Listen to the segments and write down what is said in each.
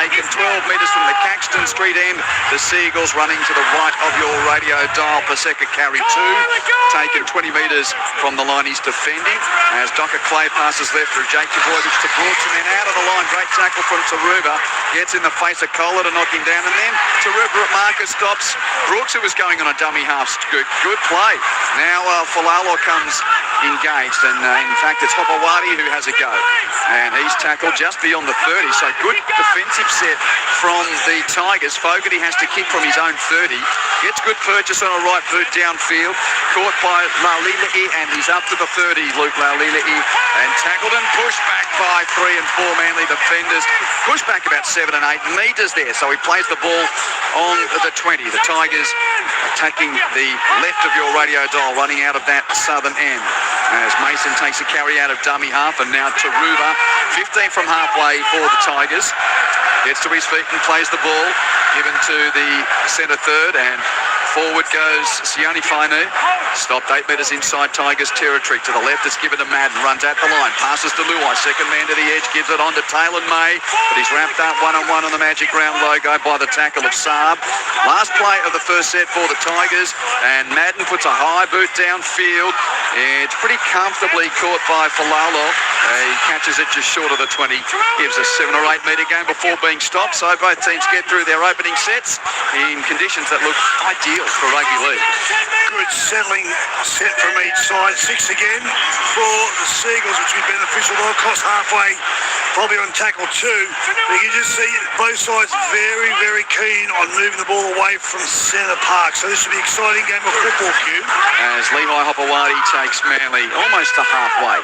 taken 12 metres from the Caxton Street end. The Seagulls running to the right of your radio dial. Paseka carry 2, taken 20 metres from the line. He's defending as Docker Clay passes left through Jake Trbojevic to Brooks, and then out of the line. Great tackle from Taruba. Gets in the face of Kohler to knock him down, and then Taruba at marker stops Brooks, who was going on a dummy half scoot. Good play. Now Falalo comes engaged, and in fact it's Hopewadi who has a go, and he's tackled just beyond the 30, so good defensive set from the Tigers. Fogarty has to kick from his own 30, gets good purchase on a right boot downfield, caught by Laulilei, and he's up to the 30, Luke Laulilei, and tackled and pushed back by 3 and 4 Manly defenders. Pushed back about 7 and 8 metres there, so he plays the ball on the 20. The Tigers attacking the left of your radio dial, running out of that southern end, as Mason takes a carry out of dummy half, and now Taruba, 15 from halfway for the Tigers, gets to his feet and plays the ball, given to the centre third, and forward goes Sione Fainu. Stopped 8 metres inside Tigers territory. To the left, it's given to Madden. Runs at the line. Passes to Luai. Second man to the edge. Gives it on to Taylor May. But he's wrapped up one-on-one on the Magic Round logo by the tackle of Saab. Last play of the first set for the Tigers. And Madden puts a high boot downfield. It's pretty comfortably caught by Falalo. He catches it just short of the 20. Gives a 7 or 8 metre game before being stopped. So both teams get through their opening sets in conditions that look ideal for rugby league. Good settling set from each side. 6 again for the Seagulls, which will be beneficial. They'll cross halfway, probably on tackle 2. But you can just see both sides very, very keen on moving the ball away from centre park. So this will be an exciting game of football, Q. As Lehigh Hopewadi takes Manly almost to halfway.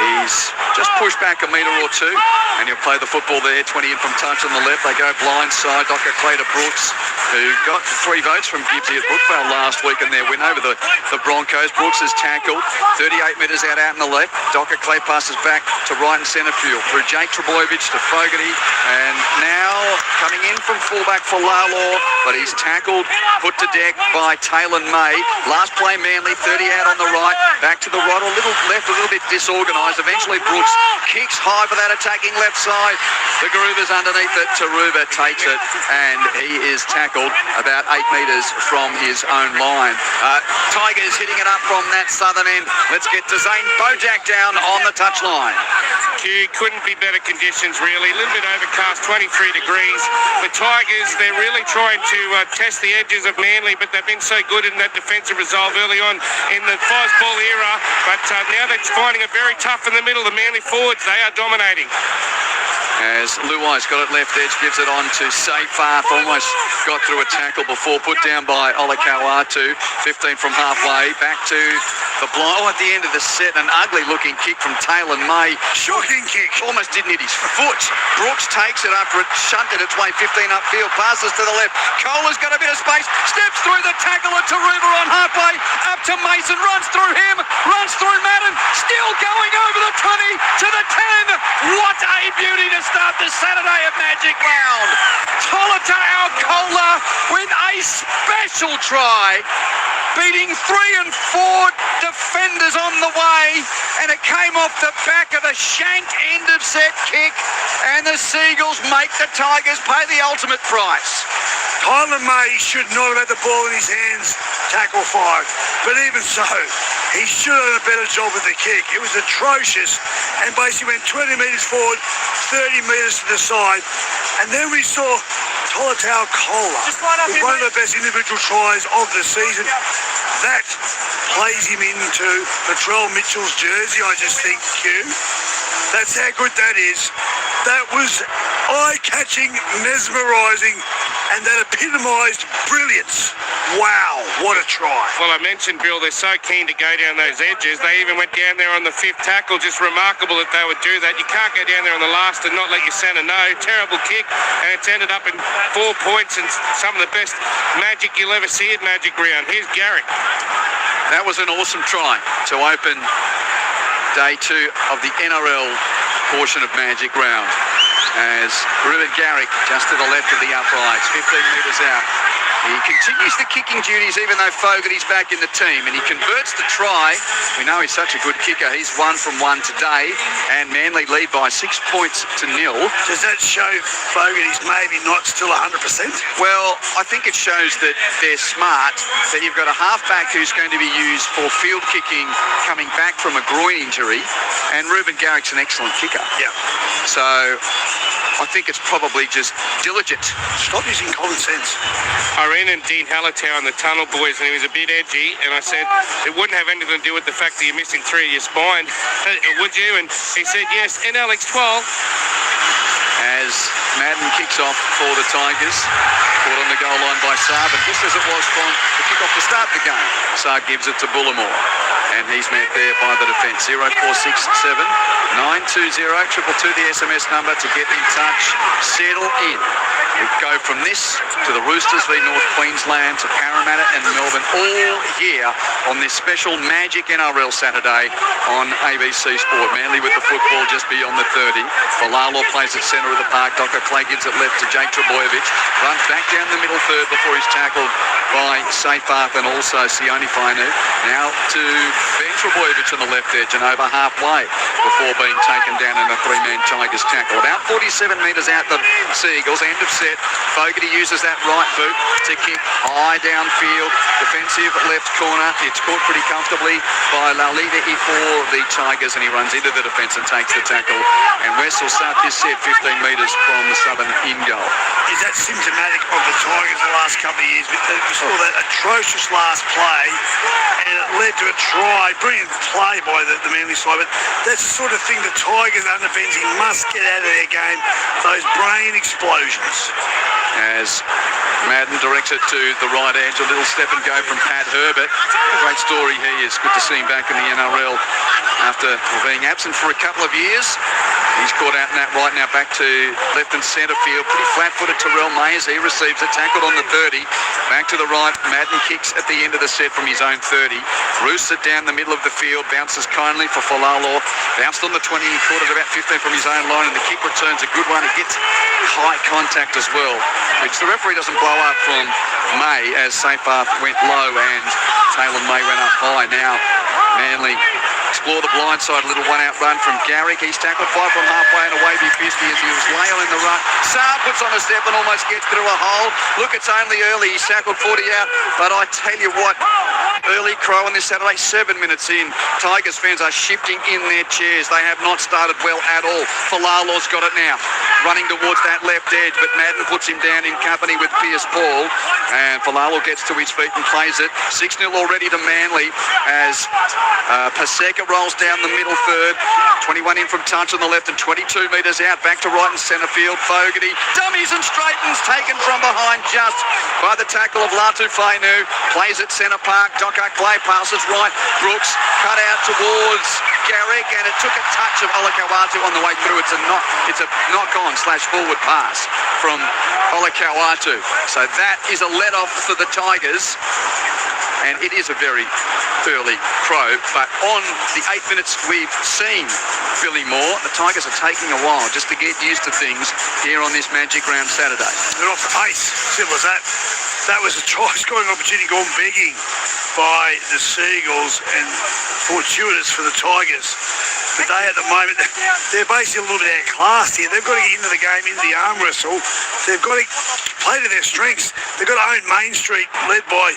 He's just pushed back a metre or 2, and he'll play the football there. 20 in from touch on the left. They go blindside. Docker Clay to Brooks, who got 3 votes from Gibbsy at Brookvale last week in their win over the Broncos. Brooks is tackled 38 metres out in the left. Docker Clay passes back to right and centre field through Jake Trbojevic to Fogarty, and now coming in from fullback for Lalo, but he's tackled, put to deck by Taylor May. Last play Manly, 30 out on the right, back to the right, a little left, a little bit disorganised. Eventually Brooks kicks high for that attacking left side. The Garuba's underneath it. Taruba takes it, and he is tackled about 8 metres from his own line. Tigers hitting it up from that southern end. Let's get to Zane Bojack down on the touchline. Couldn't be better conditions, really. A little bit overcast, 23 degrees. The Tigers, they're really trying to test the edges of Manly, but they've been so good in that defensive resolve early on in the Fosball era. But now they're finding it very tough in the middle. The Manly forwards, they are dominating. As Luai's got it left edge, gives it on to Seyfarth, almost got through a tackle before put down by Olakau'atu, 15 from halfway, back to the blow at the end of the set, an ugly looking kick from Taylor May. Shocking kick. Almost didn't hit his foot. Brooks takes it after it shunted its way 15 upfield, passes to the left. Kohler's got a bit of space, steps through the tackle of Taruba on halfway, up to Mason, runs through him, runs through Madden, still going over the 20 to the 10. What a beauty to start the Saturday of Magic Round. Tolotau Kohler with a special try, beating 3 and 4 defenders on the way, and it came off the back of a shanked end of set kick, and the Seagulls make the Tigers pay the ultimate price. Tyler May should not have had the ball in his hands, tackle 5. But even so, he should have done a better job with the kick. It was atrocious, and basically went 20 metres forward, 30 metres to the side. And then we saw Tolotau Kohler with one of the best individual tries of the season. That plays him into Latrell Mitchell's jersey, I just think, Q. That's how good that is. That was eye-catching, mesmerising, and that epitomised brilliance. Wow, what a try. Well, I mentioned, Bill, they're so keen to go down those edges. They even went down there on the 5th tackle. Just remarkable that they would do that. You can't go down there on the last and not let your centre know. Terrible kick, and it's ended up in 4 points and some of the best magic you'll ever see at Magic Round. Here's Garrick. That was an awesome try to open day 2 of the NRL portion of Magic Round, as Ruben Garrick just to the left of the uprights, 15 metres out. He continues the kicking duties even though Fogarty's back in the team, and he converts the try. We know he's such a good kicker. He's 1 from 1 today, and Manly lead by 6 points to 0. Does that show Fogarty's maybe not still 100%? Well, I think it shows that they're smart, that you've got a halfback who's going to be used for field kicking coming back from a groin injury, and Ruben Garrick's an excellent kicker. Yeah. So I think it's probably just diligent. Stop using common sense. I ran in Dean Hallertau in the tunnel, boys, and he was a bit edgy, and I said, it wouldn't have anything to do with the fact that you're missing 3 of your spine, would you? And he said, yes, NLX 12. As Madden kicks off for the Tigers, caught on the goal line by Saab, and just as it was from the kick-off to start the game, Saab gives it to Bullimore, and he's met there by the defence. 0467 920 222 the SMS number to get in touch. Settle in. We go from this to the Roosters v North Queensland to Parramatta and Melbourne all here on this special Magic NRL Saturday on ABC Sport. Manly with the football just beyond the 30. Falalo plays at centre of the park. Docker Clay gives it left to Jake Trebojevic. Runs back down the middle third before he's tackled by Seyfarth and also Xiaomi Mi. Now to Ben Trebojevic on the left edge and over halfway before being taken down in a 3-man Tigers tackle. About 47 metres out the Seagulls, end of set. Fogarty uses that right boot to kick high downfield, defensive left corner. It's caught pretty comfortably by Lalita for the Tigers, and he runs into the defence and takes the tackle. And West will start this set 15 metres from the southern in goal. Is that symptomatic of the Tigers the last couple of years? We saw that atrocious last play, and it led to a try. Brilliant play by the Manly side, but that's the sort of thing the Tigers under Benzi must get out of their game, those brain explosions. As Madden directs it to the right edge, a little step and go from Pat Herbert. A great story he is. Good to see him back in the NRL after being absent for a couple of years. He's caught out in that right now, back to left and centre field. Pretty flat-footed Terrell May as he receives it, tackled on the 30. Back to the right, Madden kicks at the end of the set from his own 30. Roosts it down the middle of the field, bounces kindly for Falalo. Bounced on the 20, caught it about 15 from his own line, and the kick returns a good one. It gets high contact as well, which the referee doesn't blow up from May as Seyfarth went low and Taylor May went up high. Now Manly explore the blind side, a little one-out run from Garrick. He's tackled 5 from halfway and away be 50 as he was Lale in the ruck. Saab puts on a step and almost gets through a hole. Look, it's only early. He's tackled 40 out, but I tell you what, early crow on this Saturday, 7 minutes in. Tigers fans are shifting in their chairs. They have not started well at all. Falalo's got it now, running towards that left edge, but Madden puts him down in company with Pierce Paul, and Falalo gets to his feet and plays it. 6-0 already to Manly as Paseka rolls down the middle third. 21 in from touch on the left and 22 metres out, back to right and centre field. Fogarty dummies and straightens, taken from behind just by the tackle of Latu Fainu. Plays at centre park. Docker Clay passes right. Brooks cut out towards Garrick, and it took a touch of Olakau'atu on the way through. It's a knock-on / forward pass from Olakau'atu. So that is a let-off for the Tigers. And it is a very early crow, but on the 8 minutes we've seen Billy Moore, the Tigers are taking a while just to get used to things here on this Magic Round Saturday. They're off the pace, simple as that. That was a try-scoring opportunity gone begging by the Seagulls and fortuitous for the Tigers. But they, at the moment, they're basically a little bit outclassed here. They've got to get into the game, into the arm wrestle. They've got to play to their strengths. They've got to own Main Street, led by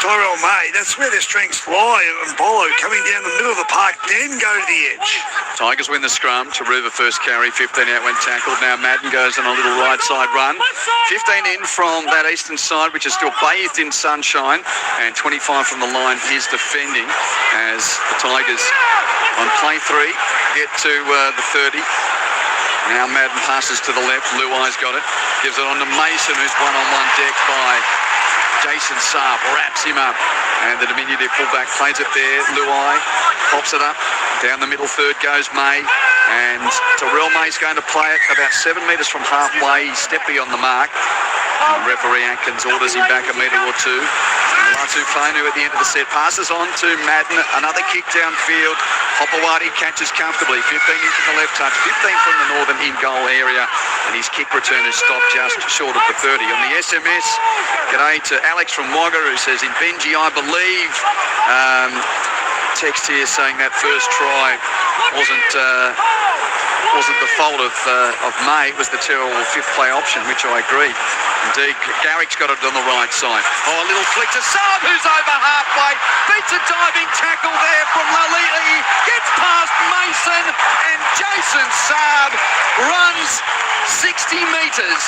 Tyrell May. That's where their strengths lie. And Bolo coming down the middle of the park, then go to the edge. Tigers win the scrum. Taruva first carry, 15 out when tackled. Now Madden goes on a little right side run. 15 in from that eastern side, which is still bathed in sunshine. And 25 from the line, he's defending as the Tigers on play 3 get to the 30. Now Madden passes to the left. Luai's got it. Gives it on to Mason, who's one-on-one decked by Jason Saab, wraps him up, and the diminutive fullback plays it there. Luai pops it up. Down the middle third goes May, and Terrell May's going to play it about 7 metres from halfway. He's stepped beyond the mark. And referee Atkins orders him back a metre or two. Latu Fainu at the end of the set passes on to Madden. Another kick downfield Hopewadi catches comfortably, 15 in from the left touch, 15 from the northern in-goal area, and his kick return is stopped just short of the 30. On the SMS, g'day to Alex from Wagga, who says, in Benji, I believe, text here saying that first try wasn't the fault of May, it was the terrible fifth play option, which I agree. Indeed, Garrick's got it on the right side. Oh, a little flick to Saab, who's over halfway. Beats a diving tackle there from Lalili. Gets past Mason, and Jason Saab runs 60 metres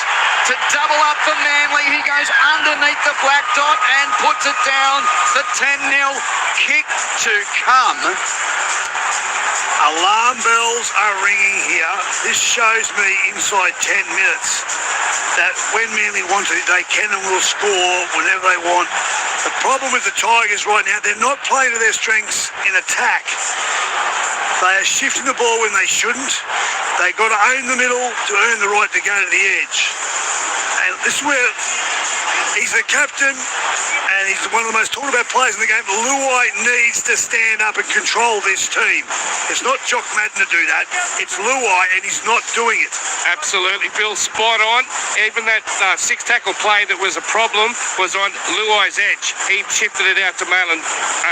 to double up for Manly. He goes underneath the black dot and puts it down. The 10-0 kick to come. Alarm bells are ringing here. This shows me inside 10 minutes that when Manly want to, they can and will score whenever they want. The problem with the Tigers right now, they're not playing to their strengths in attack. They are shifting the ball when they shouldn't. They've got to own the middle to earn the right to go to the edge. And this is where he's the captain and he's one of the most talked about players in the game. Luai needs to stand up and control this team. It's not Jock Madden to do that. It's Luai, and he's not doing it. Absolutely, Bill, spot on. Even that six-tackle play that was a problem was on Luai's edge. He shifted it out to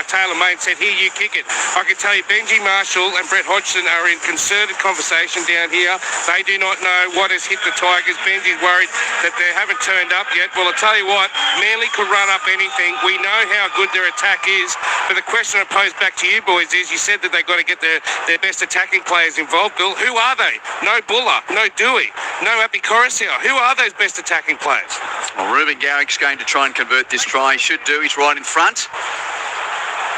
Taylor May and said, here, you kick it. I can tell you, Benji Marshall and Brett Hodgson are in concerted conversation down here. They do not know what has hit the Tigers. Benji's worried that they haven't turned up yet. Well, I'll tell you what, Manly could run up anything. We know how good their attack is, but the question I pose back to you boys is, you said that they've got to get their best attacking players involved, Bill. Who are they? No Buller, no Dewey, no Api Coruscant. Who are those best attacking players? Well, Ruben Garrick's going to try and convert this try. He should do. He's right in front,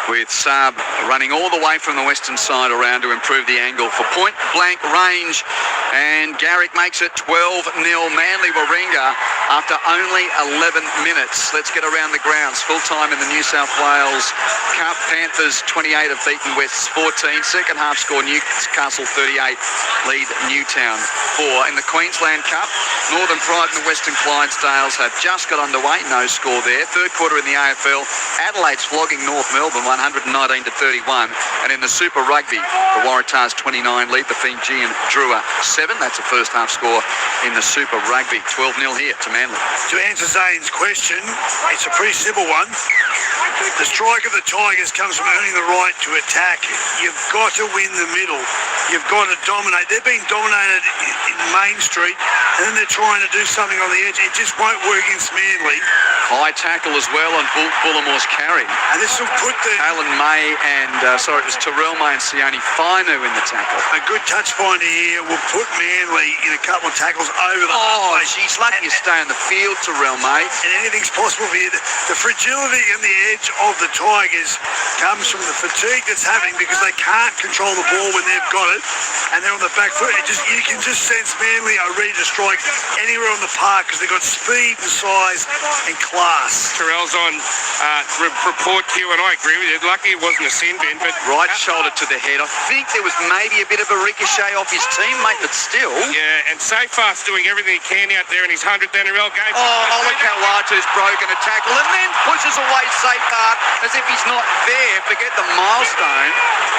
with Saab running all the way from the western side around to improve the angle for point-blank range. And Garrick makes it 12-0 Manly Warringah after only 11 minutes. Let's get around the grounds. Full time in the New South Wales Cup. Panthers 28 have beaten Wests 14. Second half score, Newcastle 38 lead Newtown 4. In the Queensland Cup, Northern Pride and the Western Clydesdales have just got underway. No score there. Third quarter in the AFL, Adelaide's flogging North Melbourne 119-31. And in the Super Rugby, the Waratahs 29 lead the Fijian Drua 7. That's a first half score in the Super Rugby. 12-0 here to Manly. To answer Zane's question, it's a pretty simple one. The strike of the Tigers comes from earning the right to attack. You've got to win the middle. You've got to dominate. They've been dominated in Main Street, and then they're trying to do something on the edge. It just won't work against Manly. High tackle as well on Bullamore's carry. And this will put the... Alan May and, it was Terrell May and Sione Fainu in the tackle. A good touch finder here will put Manly in a couple of tackles over the halfway. She's lucky to stay on the field, Terrell May. And anything's possible here. The fragility and the edge of the Tigers comes from the fatigue that's happening because they can't control the ball when they've got it, and they're on the back foot. You can just sense Manly are ready to strike anywhere on the park because they've got speed and size and class. Terrell's on report queue, and I agree with you. Lucky it wasn't a sin bin, but... Right shoulder to the head. I think there was maybe a bit of a ricochet off his teammate, but still... Yeah, and so far's doing everything he can out there in his 100th NRL game. Olakau'atu's broken a tackle and then pushes away Safar as if he's not there. Forget the milestone,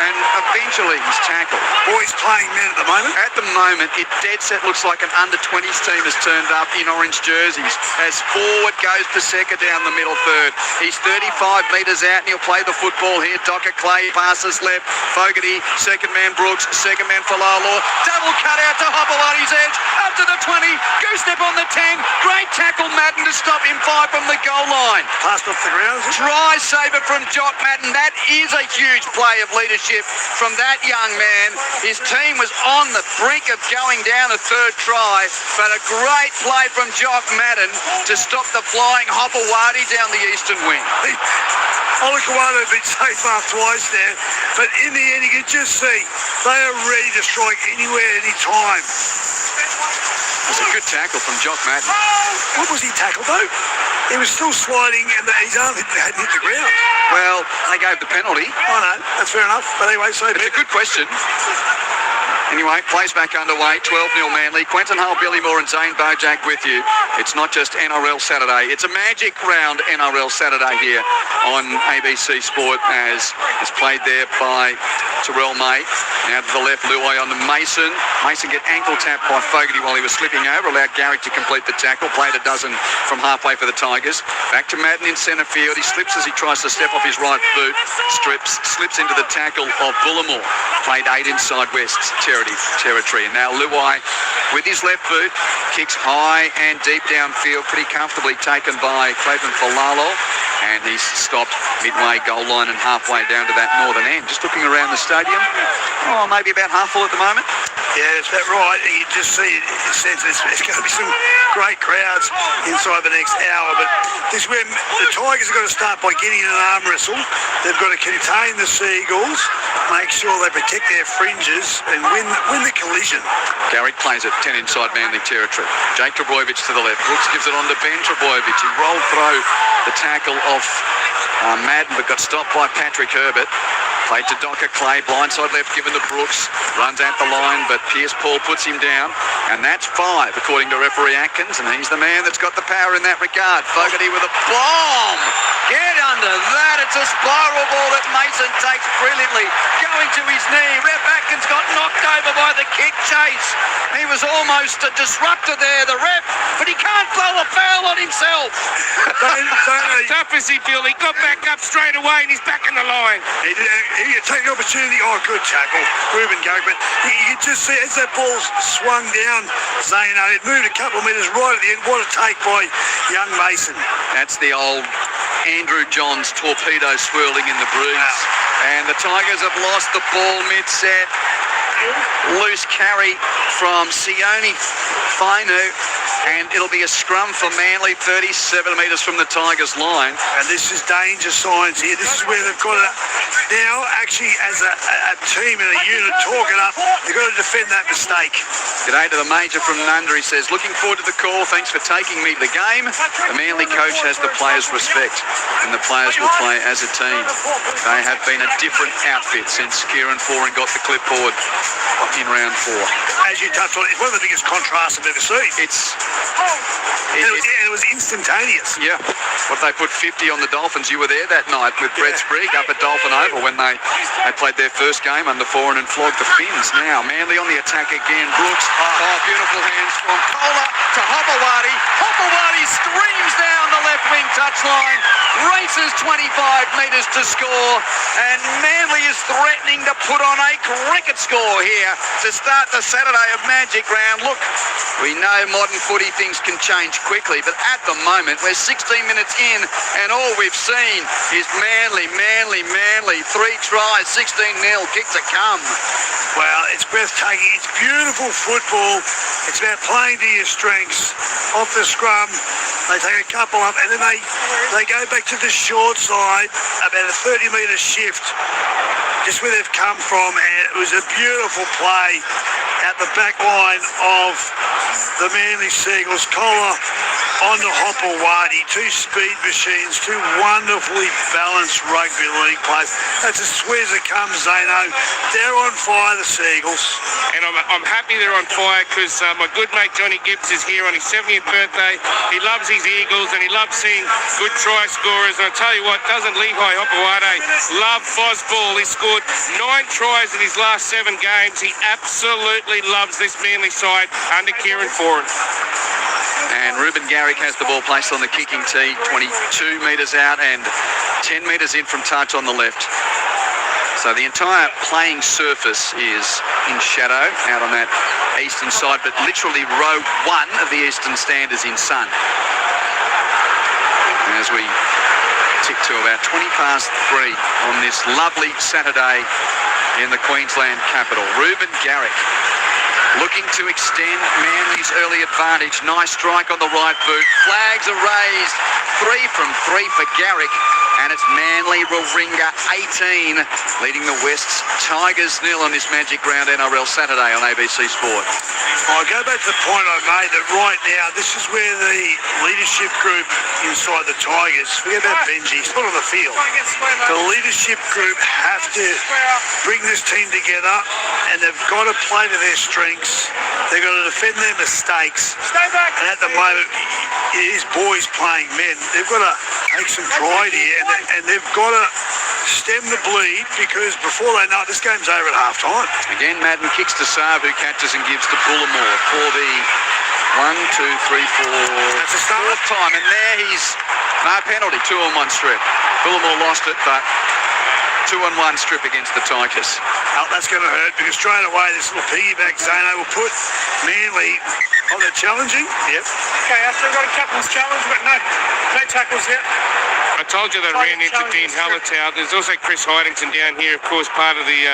and eventually he's tackled. Boys playing men at the moment. At the moment, it dead set looks like an under-20s team has turned up in orange jerseys as forward goes Paseka down the middle third. He's 35 metres out and he'll play the football here. Docker Clay passes left. Fogarty, second man Brooks, second man Falalo. Double cut out to Hopewadi's edge. Up to the 20. Goose-step on the 10. Great tackle, Madden, to stop him 5 from the goal line. Passed off the ground. Try saver from Jock Madden. That is a huge play of leadership from that young man. His team was on the brink of going down a third try, but a great play from Jock Madden to stop the flying Hopewadi down the eastern wing. Olakau'atu beat Safar twice there, but in the end you can just see they are ready to strike anywhere, any time. That's a good tackle from Jock Madden. What was he tackled though? He was still sliding and his arm hadn't hit the ground. Well, they gave the penalty. I know, that's fair enough. But anyway, so it's a good question. Anyway, plays back underway, 12-0 Manly. Quentin Hull, Billy Moore and Zane Bojack with you. It's not just NRL Saturday, it's a magic round NRL Saturday here on ABC Sport, as it's played there by Terrell May. Now to the left, Luai on the Mason. Mason get ankle tapped by Fogarty while he was slipping over, allowed Garrick to complete the tackle, played a dozen from halfway for the Tigers. Back to Madden in centre field. He slips as he tries to step off his right boot, slips into the tackle of Bullimore. Played 8 inside West's territory. And now Luai with his left boot kicks high and deep downfield, pretty comfortably taken by Clayton Falalo, and he's stopped midway goal line and halfway down to that northern end. Just looking around the stadium, maybe about half full at the moment. Yeah, is that right? You just see, sense there's going to be some great crowds inside the next hour, but this is where the Tigers have got to start by getting an arm wrestle. They've got to contain the Seagulls, make sure they protect their fringes and win the collision. Garrick plays it 10 inside Manly territory. Jake Trebojevic to the left. Brooks gives it on to Ben Trebojevic. He rolled through the tackle of Madden, but got stopped by Patrick Herbert. Played to Docker Clay, blindside left given to Brooks, runs at the line, but Pierce Paul puts him down, and that's 5 according to referee Atkins, and he's the man that's got the power in that regard. Fogarty with a bomb! Get under that, it's a spiral ball that Mason takes brilliantly, going to his knee. Ref Atkins got knocked over by the kick chase. He was almost a disruptor there, the ref, but he can't blow a foul on himself. Tough as he, Bill, he got back up straight away and he's back in the line. He take the opportunity. Good tackle, Ruben Garrick. But you can just see as that ball swung down, Zano, it moved a couple of metres right at the end. What a take by young Mason. That's the old Andrew Johns torpedo swirling in the breeze. Wow. And the Tigers have lost the ball mid-set. Loose carry from Xiaomi Mi, and it'll be a scrum for Manly, 37 metres from the Tigers' line. And this is danger signs here. This is where they've got to now, actually, as a team and a unit, talk it up. They've got to defend that mistake. G'day to the Major from Nunda. He says, looking forward to the call. Thanks for taking me to the game. The Manly coach has the players' respect, and the players will play as a team. They have been a different outfit since Kieran Foran got the clipboard in round 4. As you touched on, it's one of the biggest contrasts I've ever seen. It was instantaneous. Yeah. What they put 50 on the Dolphins. You were there that night with Brett Sprigg up at Dolphin Oval when they played their first game under Foran and flogged the Finns. Now, Manly on the attack again. Brooks. Beautiful hands from Kohler to Hopewadi. Hopewadi screams down the left wing touchline. Races 25 metres to score. And Manly is threatening to put on a cricket score here to start the Saturday of Magic Round. Look, we know modern footy things can change quickly, but at the moment we're 16 minutes in and all we've seen is Manly. 3 tries, 16-0, kick to come. Well, it's breathtaking. It's beautiful football. It's about playing to your strengths. Off the scrum, they take a couple up, and then they go back to the short side, about a 30-metre shift, just where they've come from, and it was a beautiful play at the back line of the Manly Seagulls. Kohler on to Hopewadi, 2 speed machines, 2 wonderfully balanced rugby league players. That's as sweet as it comes, Zano. They're on fire, the Seagulls. And I'm happy they're on fire because my good mate Johnny Gibbs is here on his 70th birthday. He loves his Eagles and he loves seeing good try scorers. And I tell you what, doesn't Levi Hopewadi love Fosball? He scored 9 tries in his last 7 games. He absolutely loves this Manly side under Kieran Foran. And Ruben Garrick has the ball placed on the kicking tee, 22 metres out and 10 metres in from touch on the left. So the entire playing surface is in shadow out on that eastern side, but literally row 1 of the eastern stand is in sun. And as we tick to about 20 past 3 on this lovely Saturday in the Queensland capital, Ruben Garrick looking to extend Manly's early advantage. Nice strike on the right boot. Flags are raised. 3 from 3 for Garrick. And it's Manly Warringah 18 leading the West's Tigers 0 on this Magic Round NRL Saturday on ABC Sport. I'll go back to the point I made that right now, this is where the leadership group inside the Tigers, forget about Benji, he's not on the field. The leadership group have to bring this team together and they've got to play to their strengths. They've got to defend their mistakes. And at the moment, it is boys playing men. They've got to take some pride here and they've got to stem the bleed because before they know it, this game's over at half time. Again, Madden kicks to Saab, who catches and gives to Bullimore for the 1, 2, 3, 4. That's a start. Fourth time, and there he's no penalty, 2 on 1 strip. Bullimore lost it, but 2 on 1 strip against the Tigers. Oh, that's going to hurt because straight away this little piggyback Zano will put Manly on the challenging. Yep. Okay, I still got a captain's challenge, but no tackles yet. I told you they ran into Dean Hallertau. There's also Chris Hydington down here, of course, part of the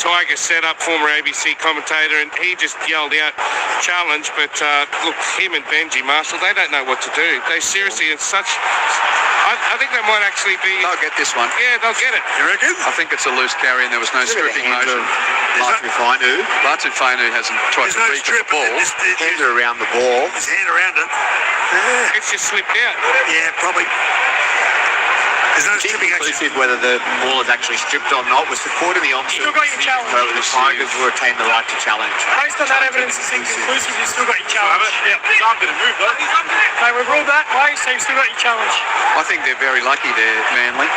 Tigers setup, former ABC commentator, and he just yelled out challenge. But look, him and Benji Marshall, they don't know what to do. They seriously, it's such. I think they might actually be. They'll get this one. Yeah, they'll get it. You reckon? I think it's a loose carry and there was no stripping motion. Latu Fainu hasn't tried to reach the ball. Hands are around the ball. His hand around it. It's just slipped out. Yeah, probably. There's no stripping action. Inclusive whether the ball is actually stripped or not was the court in the option. Still got your challenge. So the Tigers will retain the right to challenge. Based on that evidence, it's inconclusive. You still got your challenge. Yeah, Saab didn't move though. Okay, we've ruled that way, so you still got your challenge. I think they're very lucky there, Manly.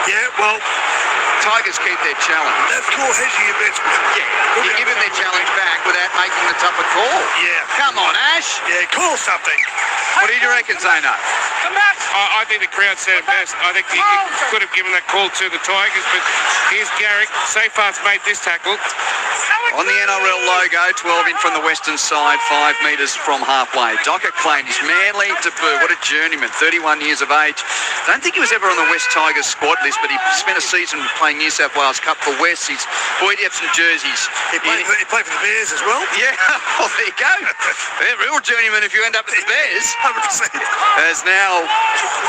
Yeah, well, Tigers keep their challenge. that's cool hedging your bets. Yeah, you give them their challenge back without making the tougher call. Yeah. Come on, Ash. Yeah, call something. What do you reckon, Zano? Come back. I think the crowd said it best. I think he could have given that call to the Tigers, but here's Garrick. Seyfarth's made this tackle. On the NRL logo, 12 in from the western side, 5 metres from halfway. Docker claimed his Manly debut. What a journeyman, 31 years of age. Don't think he was ever on the West Tigers squad list, but he spent a season playing New South Wales Cup for West. He's boy, he had some jerseys. He played for the Bears as well. Yeah, well, there you go. They're real journeyman if you end up at the Bears. 100%. As now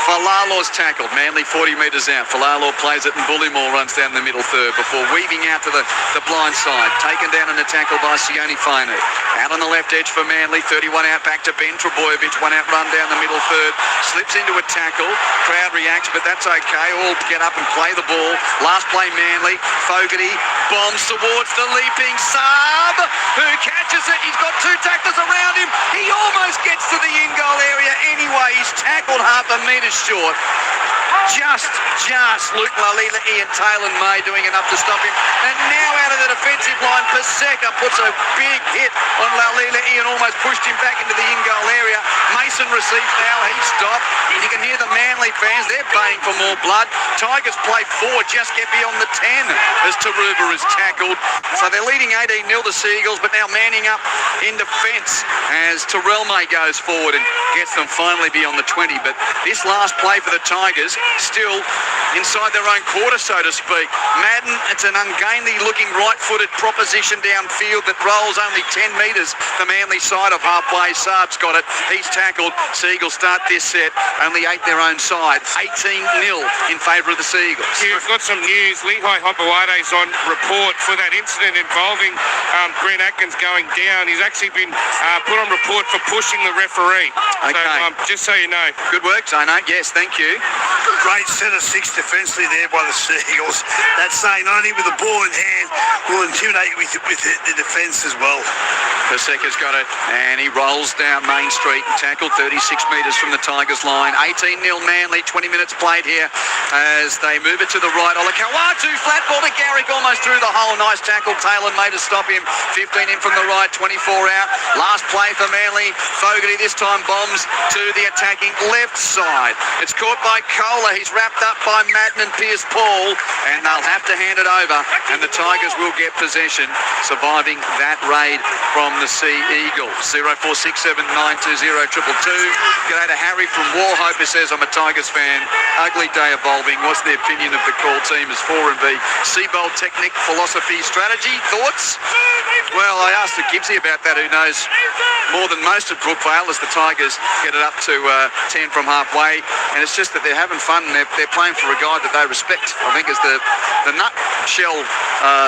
Falalor's tackled. Manly 40 metres out. Falalor plays it and Bullimore runs down the middle third before weaving out to the blind side. Taken down in a tackle by Xiaomi Mi. Out on the left edge for Manly. 31 out back to Ben Trebojevic. 1 out run down the middle third. Slips into a tackle. Crowd reacts, but that's okay. All get up and play the ball. Last play Manly. Fogarty bombs towards the leaping Saab, who catches it. He's got 2 tacklers around him. He almost gets to the in-goal area anyway. He's tackled half a metre short. Just Luke Lalila, Ian Taylor May doing enough to stop him. And now out of the defensive line, Paseka puts a big hit on Lalila. Ian almost pushed him back into the in-goal area. Mason receives now. He stopped. And you can hear the Manly fans. They're baying for more blood. Tigers play 4, just get beyond the 10 as Taruva is tackled. So they're leading 18-0 the Seagulls, but now manning up in defence as Terrell May goes forward and gets them finally beyond the 20. But this last play for the Tigers, still inside their own quarter, so to speak. Madden, it's an ungainly looking right-footed proposition downfield that rolls only 10 metres the Manly side of halfway. Saab's got it. He's tackled. Seagulls start this set. Only 8 their own side. 18-0 in favour of the Seagulls. You've got some news. Lehigh Hopoate's on report for that incident involving Grant Atkins going down. He's actually been put on report for pushing the referee. Okay. So, just so you know. Good work, Zano. Yes, thank you. Great set of 6 defensively there by the Seagulls. That's saying not only with the ball in hand, will intimidate with the defence as well. Paseka's got it, and he rolls down Main Street and tackled 36 metres from the Tigers line. 18-0 Manly, 20 minutes played here as they move it to the right. Olakawatu, flat ball to Garrick, almost through the hole. Nice tackle. Taylor made to stop him. 15 in from the right, 24 out. Last play for Manly. Fogarty this time bombs to the attacking left side. It's caught by Kohler. He's wrapped up by Madden and Pierce-Paul, and they'll have to hand it over, and the Tigers will get possession, surviving that raid from the Sea Eagles. 0467 920 G'day to Harry from Warhope, who says, I'm a Tigers fan. Ugly day evolving. What's the opinion of the call team as 4 and B? Seabold technique, philosophy, strategy, thoughts? Well, I asked the Gibbsy about that, who knows more than most of Brookvale, as the Tigers get it up to 10 from halfway. And it's just that they're having fun and they're playing for a guy that they respect, I think, is the nutshell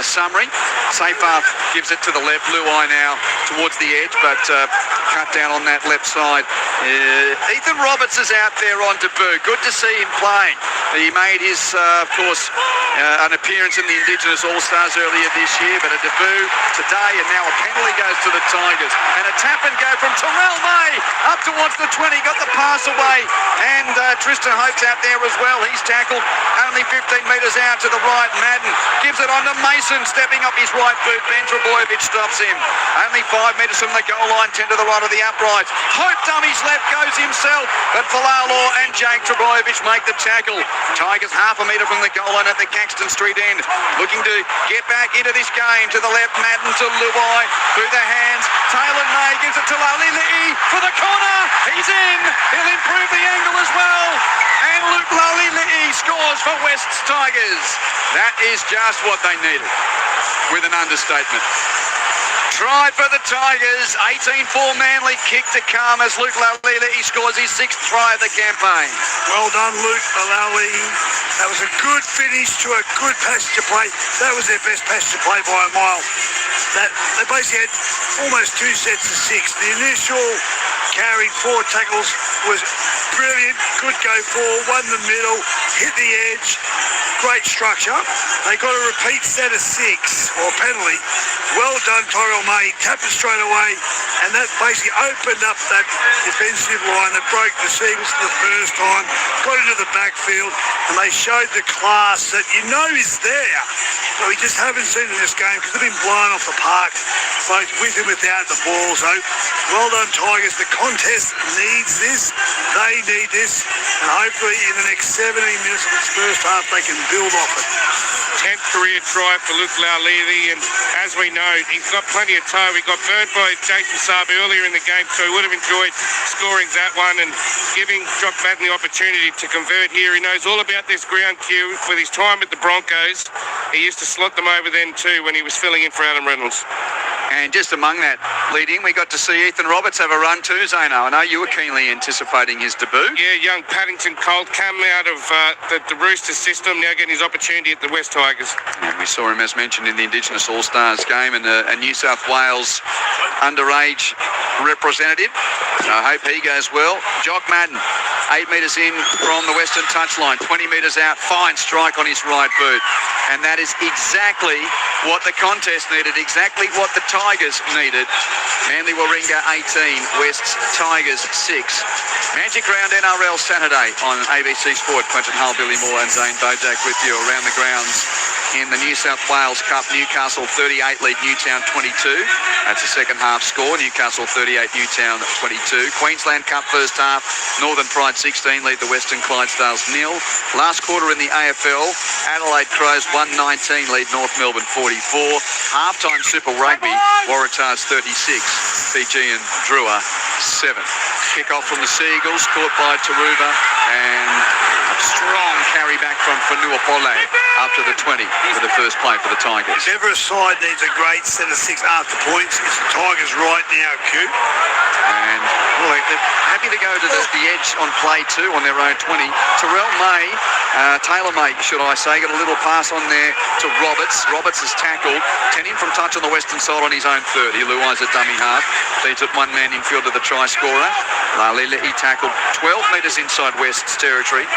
summary. Seyfarth gives it to the left. Luai now towards the edge, but cut down on that left side. Ethan Roberts is out there on debut. Good to see him playing. He made his, of course, an appearance in the Indigenous All-Stars earlier this year, but a debut today, and now a penalty goes to the Tigers. And a tap and go from Terrell May up towards the 20, got the pass away, and Tristan Hope's out there as well. He's tackled only 15 metres out to the right. Madden gives it on to Mason, stepping up his right boot. Ben Trebojevic stops him. Only 5 metres from the goal line, 10 to the right of the uprights. Hope dummies left, goes himself, but Falalor and Jake Trebojevic make the tackle. Tigers half a metre from the goal line at the Caxton Street end, looking to get back into this game. To the left, Madden to Luai, through the hands. Taylor May gives it to Lalili'i for the corner. He's in. He'll improve the angle as well. And Luke Lalili'i scores for West's Tigers. That is just what they needed, with an understatement. Try for the Tigers, 18-4 Manly, kick to come as Luke Lalili'i scores his 6th try of the campaign. Well done, Luke Lalili'i. That was a good finish to a good passage of play. That was their best passage of play by a mile. They basically had almost 2 sets of 6. The initial carry, 4 tackles was brilliant. Good go forward, won the middle, hit the edge. Great structure. They got a repeat set of 6, or penalty. Well done, Tyrell May. Tapped it straight away, and that basically opened up that defensive line that broke the Seagulls for the first time, got into the backfield, and they showed the class that you know is there. But we just haven't seen in this game because they've been blown off the park, both with and without the ball. So well done, Tigers. The contest needs this. They need this. And hopefully in the next 17 minutes of this first half, they can build off it. 10th career try for Luke Lalili'i, and as we know, he's got plenty of toe. He got burnt by Jason Saab earlier in the game, so he would have enjoyed scoring that one and giving Jock Madden the opportunity to convert here. He knows all about this ground cue. With his time at the Broncos, he used to slot them over then too when he was filling in for Adam Reynolds. And just among that lead-in, we got to see Ethan Roberts have a run too, Zano. I know you were keenly anticipating his debut. Yeah, young Paddington Colt come out of the Roosters system, now getting his opportunity at the West Tigers. And we saw him, as mentioned, in the Indigenous All-Stars game, and a New South Wales underage representative. So I hope he goes well. Jock Madden, 8 metres in from the western touchline, 20 metres out, fine strike on his right boot. And that is exactly what the contest needed, exactly what the Tigers needed. Manly Warringah 18, West's Tigers 6. Magic Round NRL Saturday on ABC Sport. Quentin Hull, Billy Moore and Zane Bojak with you around the grounds in the New South Wales Cup. Newcastle 38 lead Newtown 22. That's a second half score. Newcastle 38, Newtown 22. Queensland Cup first half. Northern Pride 16 lead the Western Clydesdales 0. Last quarter in the AFL, Adelaide Crows 119 lead North Melbourne 44. Halftime Super Rugby, Waratahs 36, Fiji and Drua 7. Kick off from the Seagulls, caught by Taruva, and a strong carry back from Fanuapole up to the 20 for the first play for the Tigers. If ever a side needs a great set of 6 after points, it's the Tigers right now, Q. And well, they're happy to go to the edge on play 2 on their own 20. Terrell May, Taylor May, should I say, got a little pass on there to Roberts. Roberts is tackled, 10 in from touch on the western side on his own 30. Luai's a dummy half. Beats at one man infield to the try scorer. Lalili'i tackled 12 metres inside West's territory.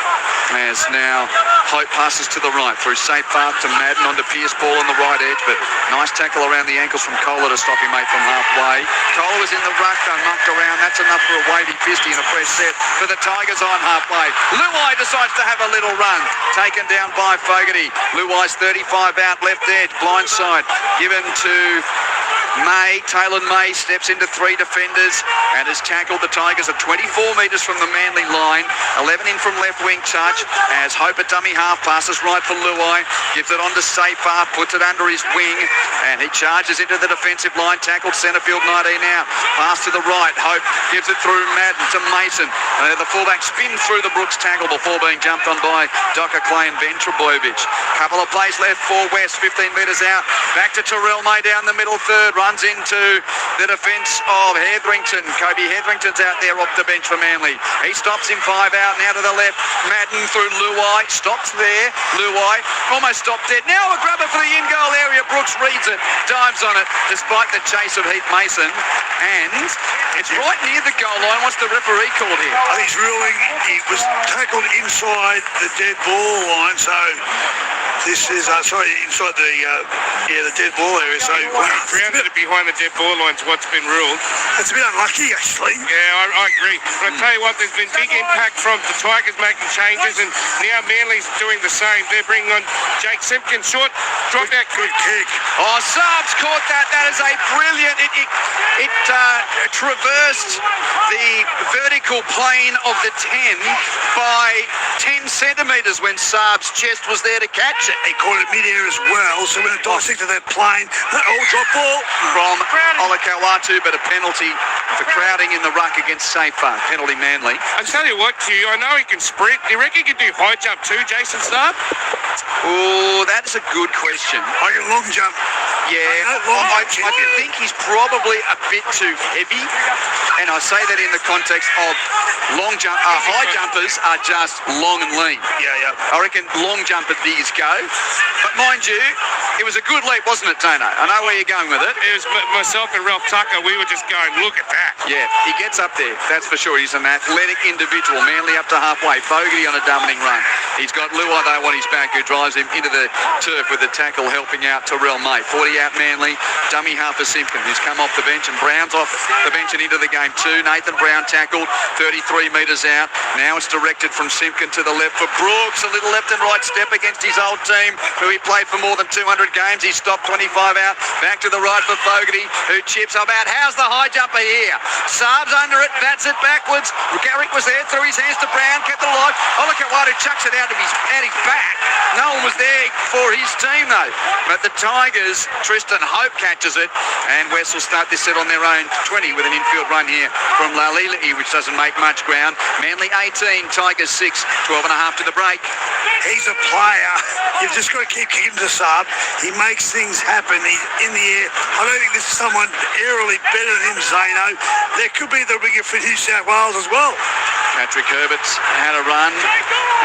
As now Hope passes to the right through Seyfarth to Madden onto Pierce, ball on the right edge, but nice tackle around the ankles from Kohler to stop him mate from halfway. Kohler was in the ruck, mucked around. That's enough for a wavy fisty and a fresh set for the Tigers on halfway. Luai decides to have a little run, taken down by Fogarty. Luai's 35 out left edge, blind side, given to Taylor May steps into 3 defenders and has tackled the Tigers at 24 metres from the Manly line. 11 in from left wing touch as Hope at dummy half passes right for Luai. Gives it on to Safar, puts it under his wing and he charges into the defensive line. Tackled centre field 19 now. Pass to the right. Hope gives it through Madden to Mason. The fullback spins through the Brooks tackle before being jumped on by Docker Clay and Ben Trebojevic. Couple of plays left for West, 15 metres out. Back to Terrell May down the middle third. Runs into the defence of Hetherington. Kobe Hetherington's out there off the bench for Manly. He stops him 5 out. Now to the left. Madden through Luai. Stops there. Luai almost stopped dead. Now a grabber for the in-goal area. Brooks reads it. Dives on it despite the chase of Heath Mason. And it's right near the goal line. What's the referee called here? I think he's ruling he was tackled inside the dead ball line, so this is inside the dead ball area. So Grounded it behind the dead ball line's what's been ruled. It's a bit unlucky, actually. Yeah, I agree. But I tell you what, there's been big impact from the Tigers making changes, and now Manly's doing the same. They're bringing on Jake Simpkins, short drop back. Good kick. Oh, Saab's caught that. That is a brilliant. It traversed the vertical plane of the 10 by 10 centimetres when Saab's chest was there to catch it. He caught it mid-air as well, so when it dissected that plane, that old drop ball From Olakauatu, but a penalty for crowding in the ruck against Safar. Penalty Manly. I tell you what, Q, I know he can sprint. Do you reckon he can do high jump too, Jason Saab? Oh, that's a good question. I can long jump. Yeah, I think he's probably a bit too heavy, and I say that in the context of high jumpers are just long and lean. Yeah. I reckon long jumper these go, but mind you, it was a good leap, wasn't it, Tano? I know where you're going with it. It was myself and Ralph Tucker. We were just going, look at that. Yeah, he gets up there, that's for sure. He's an athletic individual. Manly up to halfway. Fogarty on a dominating run. He's got Luai though on his back, who drives him into the turf with the tackle, helping out Terrell May. 40 out Manly. Dummy half for Simpkin, who's come off the bench, and Brown's off the bench and into the game too. Nathan Brown tackled 33 metres out. Now it's directed from Simpkin to the left for Brooks. A little left and right step against his old team, who he played for more than 200 games. He stopped 25 out. Back to the right for Fogarty, who chips about. How's the high jumper here? Saab's under it, bats it backwards. Garrick was there, threw his hands to Brown, kept it alive. Olakauatu chucks it out of his back. No one was there for his team though. But the Tigers, Tristan Hope catches it, and West will start this set on their own 20 with an infield run here from Lalili'i, which doesn't make much ground. Manly 18, Tigers 6, 12 and a half to the break. He's a player. You've just got to keep kicking to Saab. He makes things happen. He's in the air. I don't think this is someone aerially better than him, Zano. There could be the winger for New South Wales as well. Patrick Herbert's had a run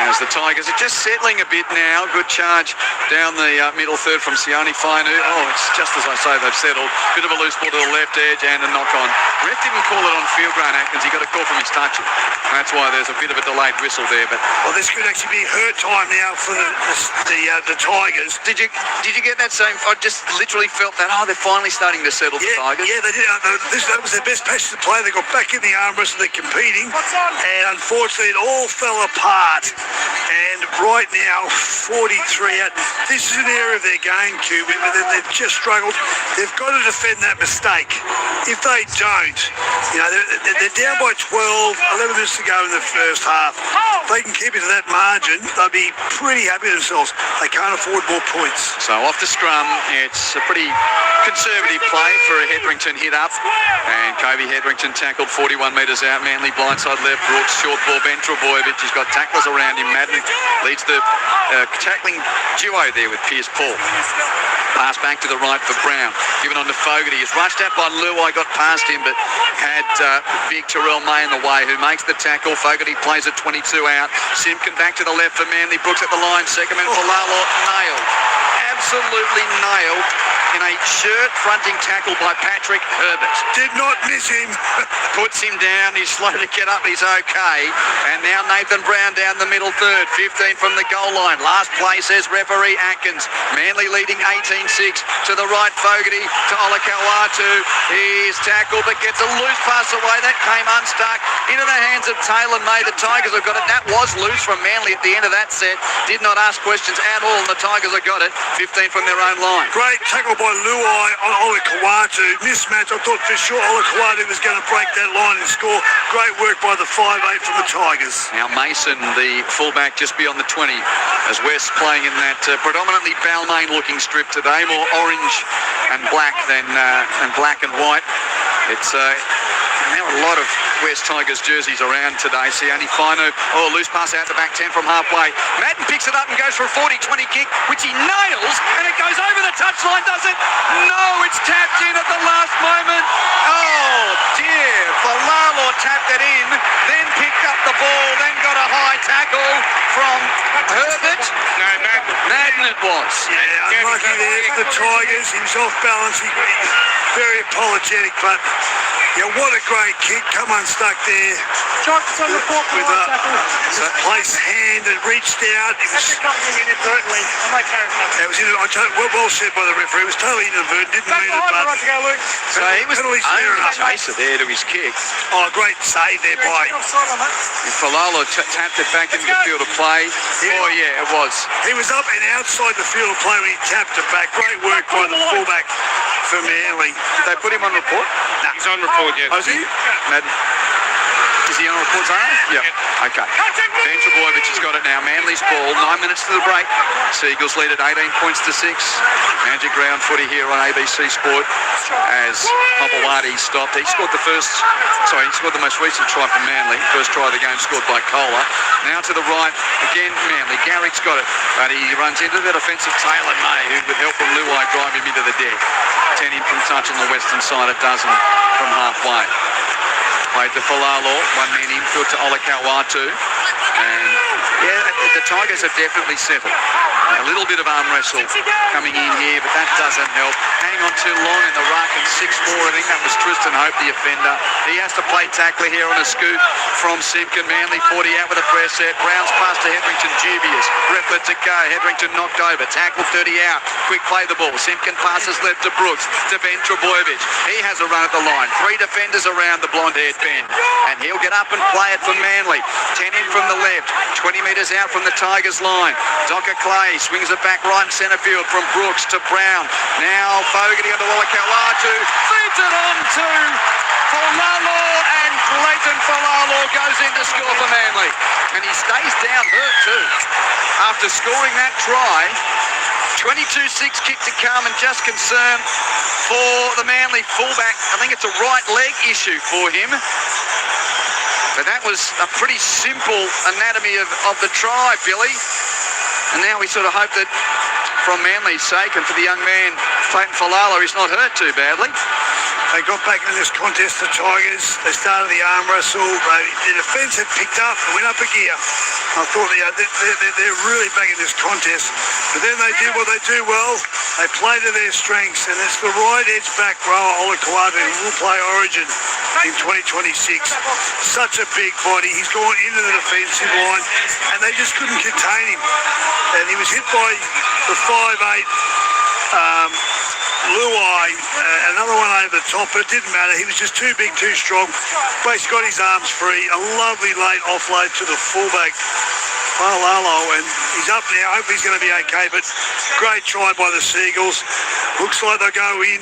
as the Tigers are just settling a bit now. Good charge down the middle third from Sione Fainu. Oh, it's just as I say, they've settled. Bit of a loose ball to the left edge and a knock on. Ref didn't call it on field ground, Atkins. He got a call from his touch. That's why there's a bit of a delayed whistle there. But well, this could actually be hurt time now for the Tigers. Did you get that same? I just literally felt that. Oh, they're finally starting to settle the Tigers. Yeah, they did. That was their best passage to play. They got back in the arm wrestle. They're competing, and unfortunately, it all fell apart. And right now, 43 out. This is an area of their game, Q. They've just struggled. They've got to defend that mistake. If they don't, they're down by 12, 11 minutes to go in the first half. If they can keep it to that margin, they'll be pretty happy with themselves. They can't afford more points. So off the scrum, it's a pretty conservative play for a Hetherington hit up. And Kobe Hetherington tackled 41 metres out. Manly blindside left. Brooks, short ball. Ben Trebojevic, he's got tacklers around him. Madden leads the tackling duo there with Pierce Paul. Pass back to the right for Brown. Given on to Fogarty. He's rushed out by Luai, got past him, but had big Terrell May in the way, who makes the tackle. Fogarty plays at 22 out. Simpkin back to the left for Manly. Brooks at the line. Second man for Lalo. Nailed. Absolutely nailed in a shirt-fronting tackle by Patrick Herbert. Did not miss him. Puts him down. He's slow to get up. He's okay. And now Nathan Brown down the middle third. 15 from the goal line. Last play, says referee Atkins. Manly leading 18-6. To the right, Fogarty to Olakauatu. He's tackled but gets a loose pass away. That came unstuck into the hands of Taylor May. The Tigers have got it. That was loose from Manly at the end of that set. Did not ask questions at all, and the Tigers have got it. 15 15 from their own line. Great tackle by Luai on Ola Kawatu. Mismatch. I thought for sure Ola Kawatu was going to break that line and score. Great work by the 5'8 from the Tigers. Now Mason, the fullback, just beyond the 20, as West playing in that predominantly Balmain-looking strip today, more orange and black than black and white. It's now a lot of West Tigers jerseys around today. Sione Fainu, loose pass out the back 10 from halfway. Madden picks it up and goes for a 40-20 kick, which he nails, and it goes over the touchline, does it? No, it's tapped in at the last moment. Oh dear, Falalo tapped it in, then picked up the ball, then got a high tackle from Herbert. No, Madden it was. Yeah, unlucky there for the Tigers. He was off balance. He very apologetic, but yeah, what a great kick. Come unstuck there. Shots on the report for with the a tackle. placed hand and reached out. It was, Coming in inadvertently. I might carry it. it was well said by the referee. It was totally inadvertent. Didn't Back mean it, behind, but right to go, Luke. So he was penalty fair enough. chaser there to his kick. Oh, great save there by. Offside on that. Falalo tapped it back into the field of play. Oh yeah, it was. He was up and outside the field of play when he tapped it back. Great work by the fullback for Manly. Did they put him on report? He's on report yet. Oh, is he? Madden. Is he on report, Zara? Yeah. Okay. Benro BK15 has got it now. Manly's ball. 9 minutes to the break. Seagulls lead at 18 points to 6. Magic ground footy here on ABC Sport as Mopawati stopped. He scored the most recent try for Manly. First try of the game scored by Kohler. Now to the right. Again, Manly. Garrick's got it. But he runs into that offensive Taylor May, who with help from Luai drive him into the deck. 10 in from touch on the western side, a dozen from halfway. Played to Falalo, 1 man infield to Olakauatu. And yeah, the Tigers have definitely settled. A little bit of arm wrestle coming in here, but that doesn't help. Hang on too long in the ruck, and 6 more. I think that was Tristan Hope, the offender. He has to play tackler here on a scoop from Simpkin. Manly 40 out with a press set. Brown's pass to Hetherington, dubious. Repler to go. Hetherington knocked over. Tackle 30 out. Quick play the ball. Simpkin passes left to Brooks. To Benro BK15. He has a run at the line. 3 defenders around the blonde-haired Ben. And he'll get up and play it for Manly. 10 in from the left. 20 metres out from the Tigers line. Docker Clay swings it back right in centre field from Brooks to Brown. Now Fogarty onto Olakauatu. Feeds it on to Falalo, and Clayton Falalo goes in to score for Manly. And he stays down hurt too. After scoring that try, 22-6 kick to come, and just concern for the Manly fullback. I think it's a right leg issue for him. But that was a pretty simple anatomy of the try, Billy. And now we sort of hope that from Manly's sake and for the young man, Clayton Falalo, he's not hurt too badly. They got back in this contest, the Tigers. They started the arm wrestle. The defence had picked up and went up a gear. I thought they're really back in this contest. But then they did what they do well. They play to their strengths, and it's the right edge back rower, Olakauatu, who will play Origin in 2026. Such a big body. He's gone into the defensive line, and they just couldn't contain him. And he was hit by the 5'8". Luai, another one over the top, but it didn't matter. He was just too big, too strong. Basically got his arms free. A lovely late offload to the fullback, Falalo, and he's up now. Hopefully he's going to be okay, but great try by the Seagulls. Looks like they'll go in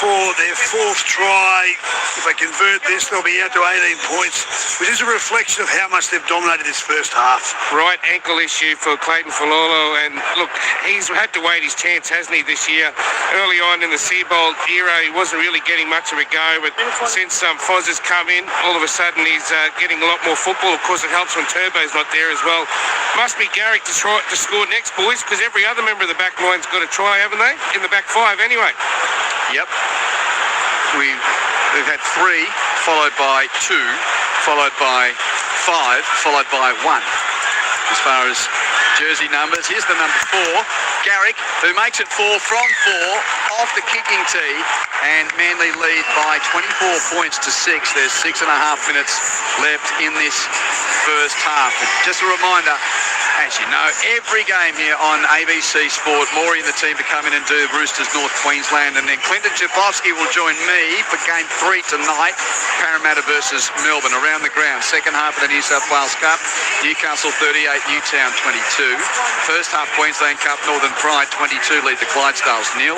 for their 4th try. If they convert this, they'll be out to 18 points, which is a reflection of how much they've dominated this first half. Right ankle issue for Clayton Falalo, and look, he's had to wait his chance, hasn't he, this year? Early on in the Seabold era, he wasn't really getting much of a go, but since Foz has come in, all of a sudden he's getting a lot more football. Of course, it helps when Turbo's not there as well. Must be Garrick to score next, boys, because every other member of the back line's got a try, haven't they? In the back 5 anyway. Yep. We've had 3, followed by 2, followed by 5, followed by 1. As far as jersey numbers, here's the number 4, Garrick, who makes it 4 from 4 off the kicking tee, and Manly lead by 24 points to 6. There's 6.5 minutes left in this first half. Just a reminder, As you know, every game here on ABC Sport, Maury and the team to come in and do Roosters North Queensland, and then Clinton Chifovsky will join me for Game 3 tonight, Parramatta versus Melbourne, around the ground. Second half of the New South Wales Cup, Newcastle 38, Newtown 22. First half Queensland Cup, Northern Pride 22 lead the Clydesdales 0.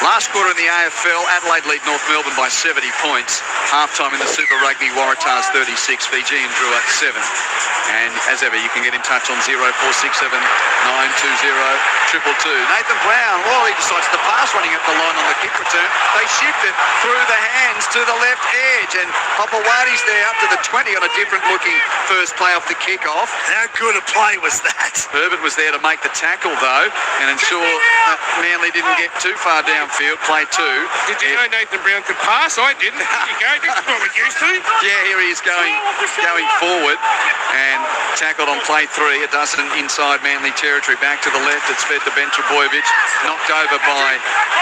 Last quarter in the AFL, Adelaide lead North Melbourne by 70 points. Half-time in the Super Rugby, Waratahs 36, Fiji and Drew at 7. And as ever, you can get in touch on 0467 920 222. Nathan Brown, well, he decides to pass running up the line on the kick return. They shift it through the hands to the left edge, and Popawati's there up to the 20 on a different looking first play off the kick-off. How good a play was that? Herbert was there to make the tackle, though, and ensure Manly didn't get too far downfield. Play 2. Did you know Nathan Brown could pass? I didn't. There you go. This is what we're used to. Yeah, here he is going forward and tackled on play 3. It does it inside Manly territory. Back to the left. It's fed to Ben Trebojevic. Knocked over by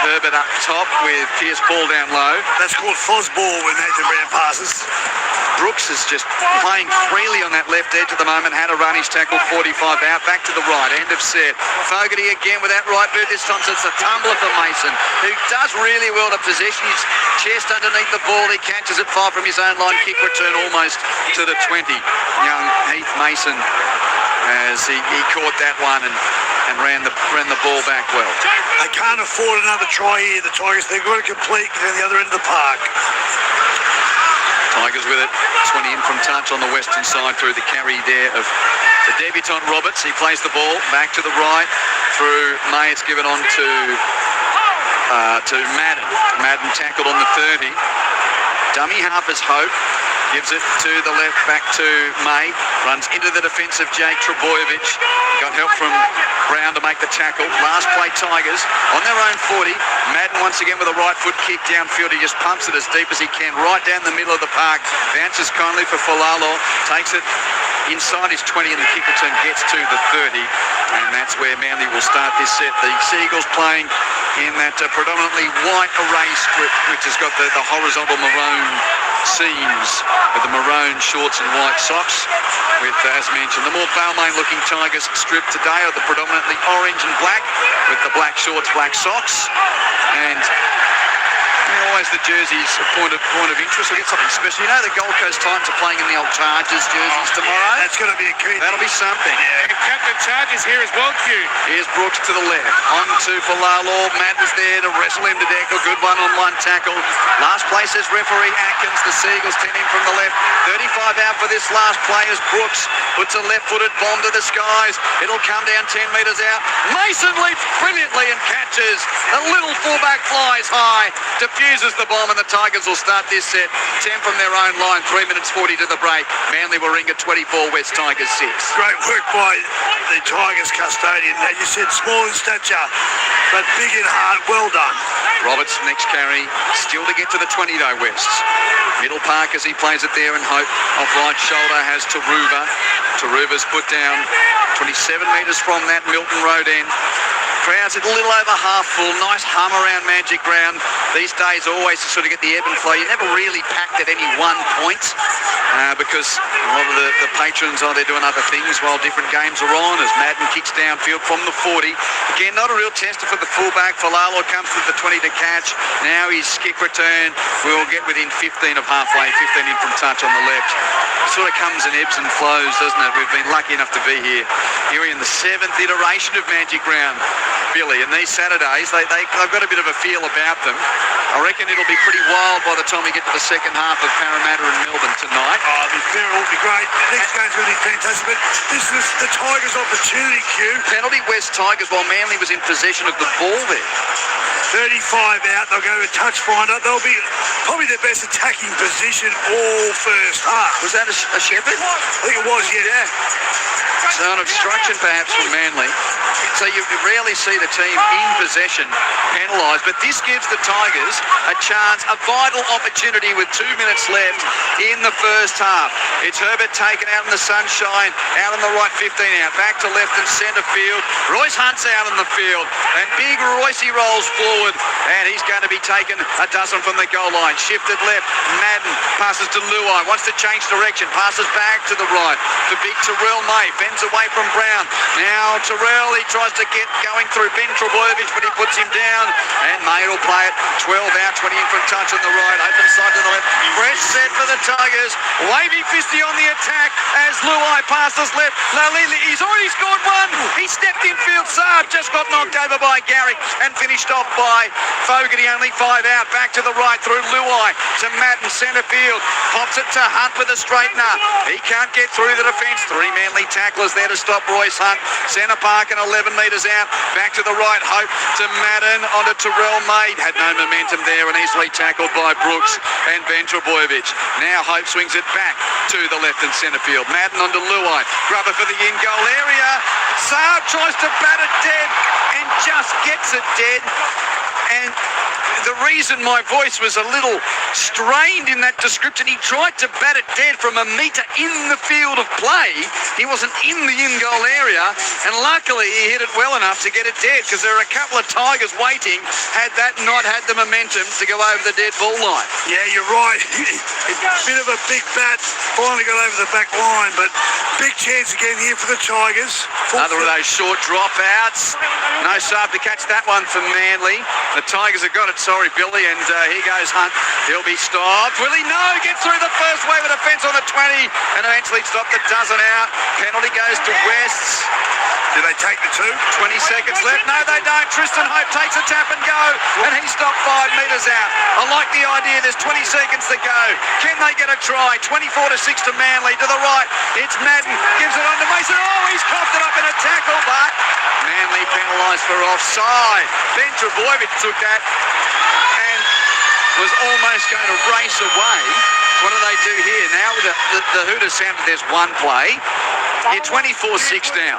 Herbert up top with Pierce Paul down low. That's called Fosball when Nathan Brown passes. Brooks is just playing freely on that left edge at the moment. Had a run. He's tackled 45 out. Back to the right. End of set. Fogarty again with that right boot. This time it's a tumbler for Mason, who does really well to possession. His chest underneath the ball. He catches it far from his own line. Kick return almost to the 20. Young Heath Mason, as he caught that one and ran the ball back well. They can't afford another try here, the Tigers. They've got to complete down the other end of the park. Tigers with it. 20 in from touch on the western side through the carry there of the debutant Roberts. He plays the ball back to the right through May. It's given on to Madden. Madden tackled on the 30. Dummy half is Hope. Gives it to the left, back to May. Runs into the defence of Jake Trebojevic. Got help from Brown to make the tackle. Last play Tigers on their own 40. Madden once again with a right foot kick downfield. He just pumps it as deep as he can right down the middle of the park. Bounces kindly for Falalo. Takes it inside his 20 and the kick return gets to the 30. And that's where Manly will start this set. The Seagulls playing in that predominantly white array script, which has got the horizontal maroon seams with the maroon shorts and white socks. With, as mentioned, the more Balmain looking Tigers strip today are the predominantly orange and black with the black shorts, black socks. And always the jerseys a point of interest. We'll get something special. You know the Gold Coast Titans are playing in the old Chargers jerseys tomorrow. That's going to be a key. That'll be something. Yeah. And Captain Chargers here as well, Q. Here's Brooks to the left. On to Falalo. Madden's there to wrestle him to deck. A good one-on-one tackle. Last play says referee Atkins. The Seagulls 10 in from the left. 35 out for this last play as Brooks puts a left-footed bomb to the skies. It'll come down 10 metres out. Mason leaps brilliantly and catches. A little fullback flies high. Fuses the bomb and the Tigers will start this set. 10 from their own line, 3 minutes 40 to the break. Manly Warringah 24, West Tigers 6. Great work by the Tigers custodian. As you said, small in stature, but big in heart. Well done. Roberts next carry, still to get to the 20 though, West. Middle park as he plays it there and Hope off right shoulder has Taruva. Taruva's put down 27 metres from that Milton Road end. Crowds a little over half full. Nice hum around Magic Ground. These days always to sort of get the ebb and flow. You're never really packed at any one point because a lot of the patrons are there doing other things while different games are on as Madden kicks downfield from the 40. Again, not a real tester for the fullback. Falalo comes to the 20 to catch. Now his kick return will get within 15 of halfway. 15 in from touch on the left. It sort of comes in ebbs and flows, doesn't it? We've been lucky enough to be here. Here in the 7th iteration of Magic Ground. Billy, and these Saturdays, they've got a bit of a feel about them. I reckon it'll be pretty wild by the time we get to the second half of Parramatta and Melbourne tonight. Oh, it'll be fair, it'll be great. Next game's going to be fantastic, but this is the Tigers' opportunity, Q. Penalty West Tigers while Manly was in possession of the ball there. 35 out, they'll go to a touch finder. They'll be probably their best attacking position all first half. Was that a Shepherd? I think it was, yeah. So an obstruction perhaps from Manly. So you rarely see see the team in possession penalised, but this gives the Tigers a chance, a vital opportunity with 2 minutes left in the first half. It's Herbert taken out in the sunshine, out on the right 15 out, back to left and centre field. Royce Hunt's out in the field, and big Roycey rolls forward, and he's going to be taken a dozen from the goal line. Shifted left, Madden passes to Luai, wants to change direction, passes back to the right for big Terrell May, fends away from Brown. Now Terrell, he tries to get going through Ben Trebojevic, but he puts him down, and May will play it 12 out, 20 in for a touch on the right, open side to the left. Fresh set for the Tigers, wavy fisty on the attack as Luai passes left. Lalili, he's already scored one. He stepped in field. Saab just got knocked over by Garrick and finished off by Fogarty, only 5 out. Back to the right through Luai to Madden, centre field. Pops it to Hunt with a straightener. He can't get through the defence. 3 Manly tacklers there to stop Royce Hunt. Centre park and 11 metres out. Back to the right, Hope to Madden, onto Terrell May. Had no momentum there and easily tackled by Brooks and Ben Trebojevic. Now Hope swings it back to the left and centre field. Madden onto Luai. Grubber for the in-goal area. Saab tries to bat it dead and just gets it dead. And the reason my voice was a little strained in that description, he tried to bat it dead from a metre in the field of play. He wasn't in the in-goal area, and luckily he hit it well enough to get it dead, because there are a couple of Tigers waiting had that not had the momentum to go over the dead ball line. Yeah, you're right. A bit of a big bat, finally got over the back line, but big chance again here for the Tigers. Another of those short dropouts. No Saab to catch that one for Manly. The Tigers have got it, sorry Billy, and here goes Hunt. He'll be stopped. Will he? No, gets through the first wave of defence on the 20 and eventually stopped the dozen out. Penalty goes to Wests. Do they take the 2? 20 seconds left. No, they don't. Tristan Hope takes a tap and go, and he's stopped 5 metres out. I like the idea. There's 20 seconds to go. Can they get a try? 24-6 to Manly. To the right, it's Madden. Gives it on to Mason. Oh, he's coughed it up in a tackle, but Manly penalised for offside. Ben Trebojevic took that and was almost going to race away. What do they do here? Now the hooter sounded there's one play. You're 24-6 now.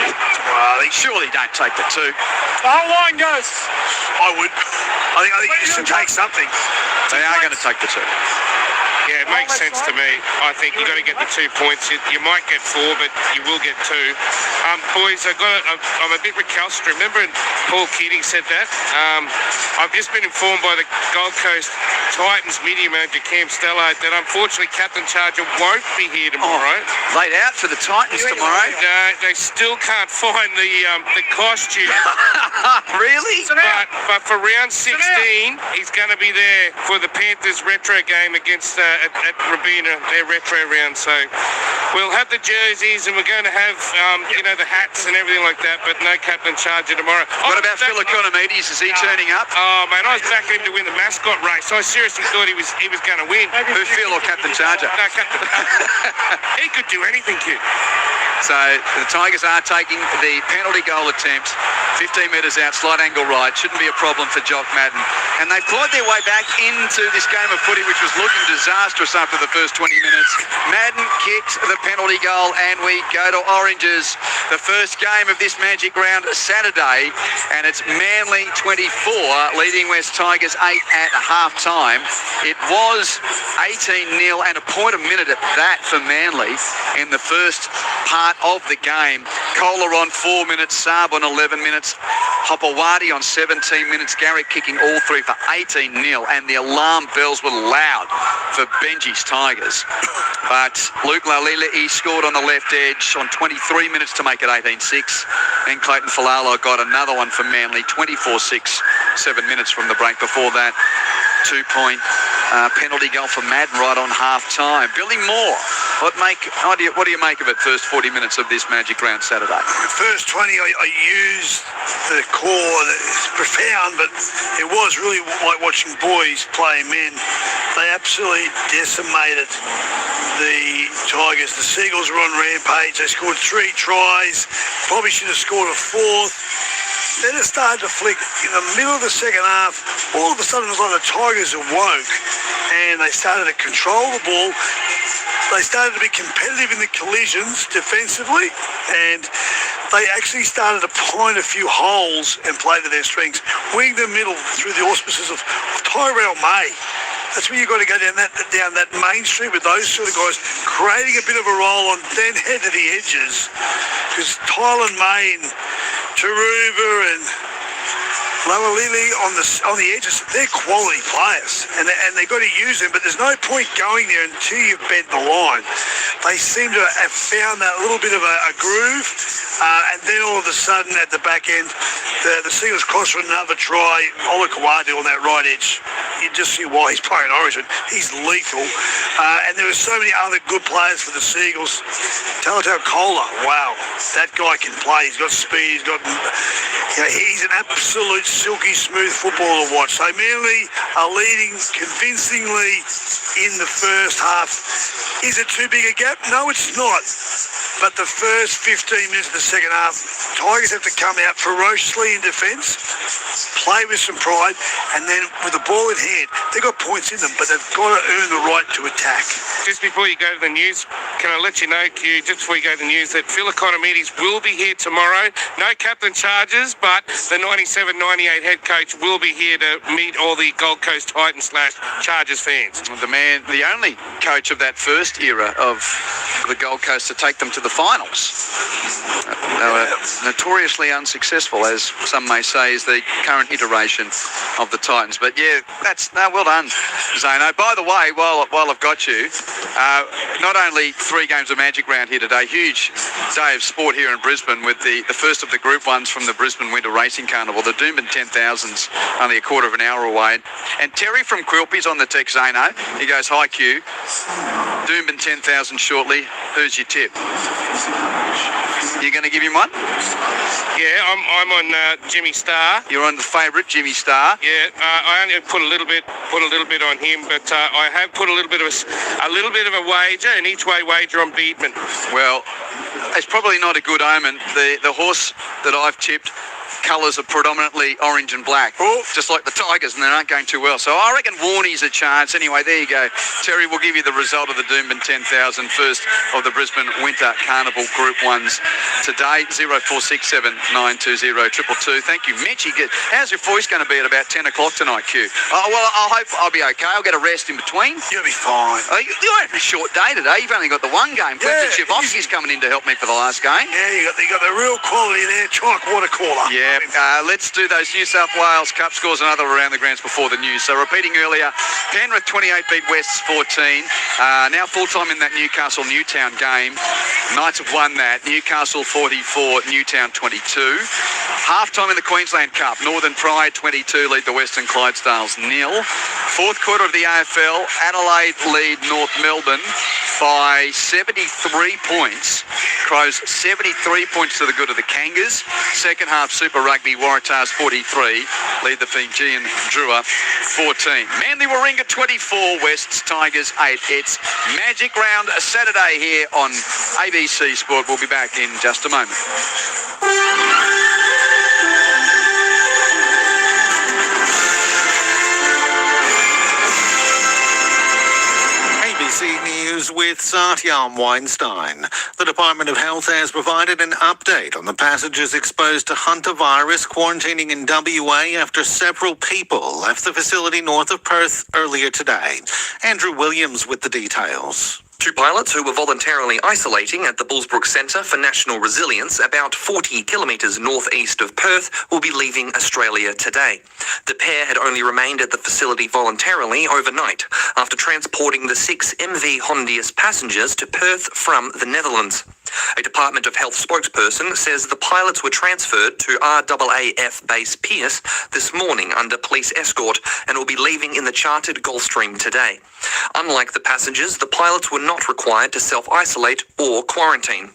Well, they surely don't take the 2. The whole line goes. I would. I think you should take something. They are going to take the 2. Yeah, it makes sense to me. I think you've got to get the 2 points. You might get 4, but you will get 2. Boys, I'm a bit recalcitrant. Remember Paul Keating said that? I've just been informed by the Gold Coast Titans media manager Cam Stellard that unfortunately Captain Charger won't be here tomorrow. Laid out for the Titans tomorrow. They still can't find the costume. Really? But for round 16, he's going to be there for the Panthers retro game against at Rabina, their retro round. So we'll have the jerseys and we're going to have the hats and everything like that, but no Captain Charger tomorrow. What about Phil Economides? Is he turning up? Oh mate, I was backing him to win the mascot race. I seriously thought he was going to win. Who, Phil or Captain Charger? No, Captain. He could do anything, kid. So the Tigers are taking the penalty goal attempt, 15 metres out, slight angle right. Shouldn't be a problem for Jock Madden. And they've clawed their way back into this game of footy, which was looking disastrous after the first 20 minutes. Madden kicks the penalty goal, and we go to Oranges. The first game of this Magic Round Saturday, and it's Manly 24, leading West Tigers 8 at half-time. It was 18-0 and a point a minute at that for Manly in the first part of the game. Kohler on 4 minutes, Saab on 11 minutes, Hopewadi on 17 minutes, Garrick kicking all 3 for 18-0, and the alarm bells were loud for Benji's Tigers. But Luke Lalila, scored on the left edge on 23 minutes to make it 18-6. And Clayton Falala got another one for Manly, 24-6, 7 minutes from the break before that. 2-point penalty goal for Madden right on half-time. Billy Moore, what do you make of it, first 40 minutes of this Magic Round Saturday? The first 20 I used the core. It's profound, but it was really like watching boys play men. They absolutely decimated the Tigers. The Seagulls were on rampage. They scored 3 tries. Probably should have scored a 4th. Then it started to flick in the middle of the second half. All of a sudden, it was like the Tigers awoke and they started to control the ball. they started to be competitive in the collisions defensively, and they actually started to point a few holes and play to their strengths. Wing the middle through the auspices of Tyrell May. That's where you've got to go down that main street with those sort of guys, creating a bit of a roll on, then head to the edges. Because Tylen May and Taruva and Lower Lily on the edges, they're quality players, and they've got to use them, but there's no point going there until you've bent the line. They seem to have found that little bit of a groove, and then all of a sudden at the back end, the Seagulls cross for another try. Olakawadu on that right edge. You just see why he's playing Origin. He's lethal, and there are so many other good players for the Seagulls. Talatau Kola, wow, that guy can play. He's got speed. He's an absolute silky smooth footballer to watch. So Manly are leading convincingly in the first half. Is it too big a gap? No, it's not. But the first 15 minutes of the second half, Tigers have to come out ferociously in defence, play with some pride, and then with the ball in hand, they've got points in them, but they've got to earn the right to attack. Just before you go to the news, can I let you know, Q, just before you go to the news, that Phil Economides will be here tomorrow. No captain charges, but the 97-98 head coach will be here to meet all the Gold Coast Titans / Chargers fans. The only coach of that first era of the Gold Coast to take them to the finals. They were notoriously unsuccessful, as some may say, is the current iteration of the Titans. But yeah, well done, Zano. By the way, while I've got you, not only 3 games of Magic round here today, huge day of sport here in Brisbane with the first of the Group 1s from the Brisbane Winter Racing Carnival. The Doomben 10,000's only a quarter of an hour away. And Terry from Quilpy's on the text, Zano. He goes, hi Q, Doomben 10,000 shortly. Who's your tip? You going to give him one? Yeah, I'm on Jimmy Starr. You're on the favourite, Jimmy Starr. Yeah, I only put a little bit on him, but I have put a little bit of a wager, an each way wager on Beedman. Well, it's probably not a good omen. The horse that I've tipped, colours are predominantly orange and black, just like the Tigers, and they aren't going too well. So I reckon Warney's a chance. Anyway, there you go. Terry will give you the result of the Doomben 10,000, first of the Brisbane Winter Carnival Group 1s today. 0467 920 222. Thank you, Mitch. How's your voice going to be at about 10 o'clock tonight, Q? Well, I hope I'll be okay. I'll get a rest in between. You'll be fine. You're having a short day today. You've only got the one game. Quentin Shivovsky's coming in to help me for the last game. Yeah, you got the real quality there. Chalk water cooler. Yeah. Let's do those New South Wales Cup scores and other around the grounds before the news. So repeating earlier, Penrith 28 beat Wests 14. Now full-time in that Newcastle-Newtown game. Knights have won that. Newcastle 44, Newtown 22. Half-time in the Queensland Cup. Northern Pride 22 lead the Western Clydesdales 0. Fourth quarter of the AFL, Adelaide lead North Melbourne by 73 points. Crows 73 points to the good of the Kangas. Second half Super Rugby, Waratahs 43 lead the Fijian Drua 14. Manly Warringah 24, Wests Tigers 8. It's Magic Round Saturday here on ABC Sport. We'll be back in just a moment. ABC News with Satyam Weinstein. The Department of Health has provided an update on the passengers exposed to Hunter virus quarantining in WA after several people left the facility north of Perth earlier today. Andrew Williams with the details. 2 pilots who were voluntarily isolating at the Bullsbrook Centre for National Resilience, about 40 kilometres northeast of Perth, will be leaving Australia today. The pair had only remained at the facility voluntarily overnight after transporting the 6 MV Hondius passengers to Perth from the Netherlands. A Department of Health spokesperson says the pilots were transferred to RAAF Base Pearce this morning under police escort and will be leaving in the chartered Gulfstream today. Unlike the passengers, the pilots were not required to self-isolate or quarantine.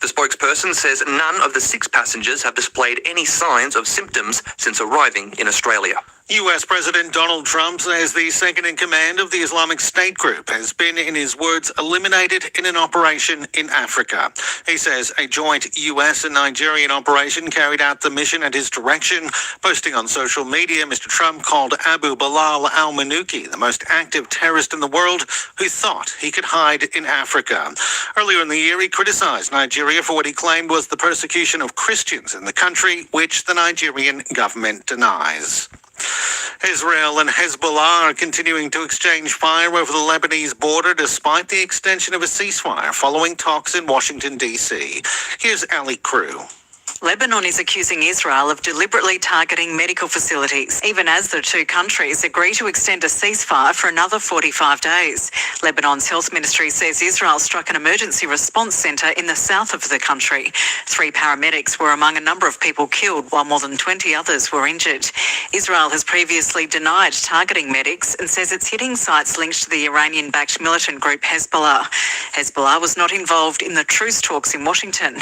The spokesperson says none of the 6 passengers have displayed any signs of symptoms since arriving in Australia. U.S. President Donald Trump says the second-in-command of the Islamic State group has been, in his words, eliminated in an operation in Africa. He says a joint U.S. and Nigerian operation carried out the mission at his direction. Posting on social media, Mr. Trump called Abu Bilal al-Manuki the most active terrorist in the world who thought he could hide in Africa. Earlier in the year, he criticized Nigeria for what he claimed was the persecution of Christians in the country, which the Nigerian government denies. Israel and Hezbollah are continuing to exchange fire over the Lebanese border despite the extension of a ceasefire following talks in Washington, D.C. Here's Ali Crew. Lebanon is accusing Israel of deliberately targeting medical facilities, even as the two countries agree to extend a ceasefire for another 45 days. Lebanon's health ministry says Israel struck an emergency response centre in the south of the country. 3 paramedics were among a number of people killed, while more than 20 others were injured. Israel has previously denied targeting medics and says it's hitting sites linked to the Iranian-backed militant group Hezbollah. Hezbollah was not involved in the truce talks in Washington.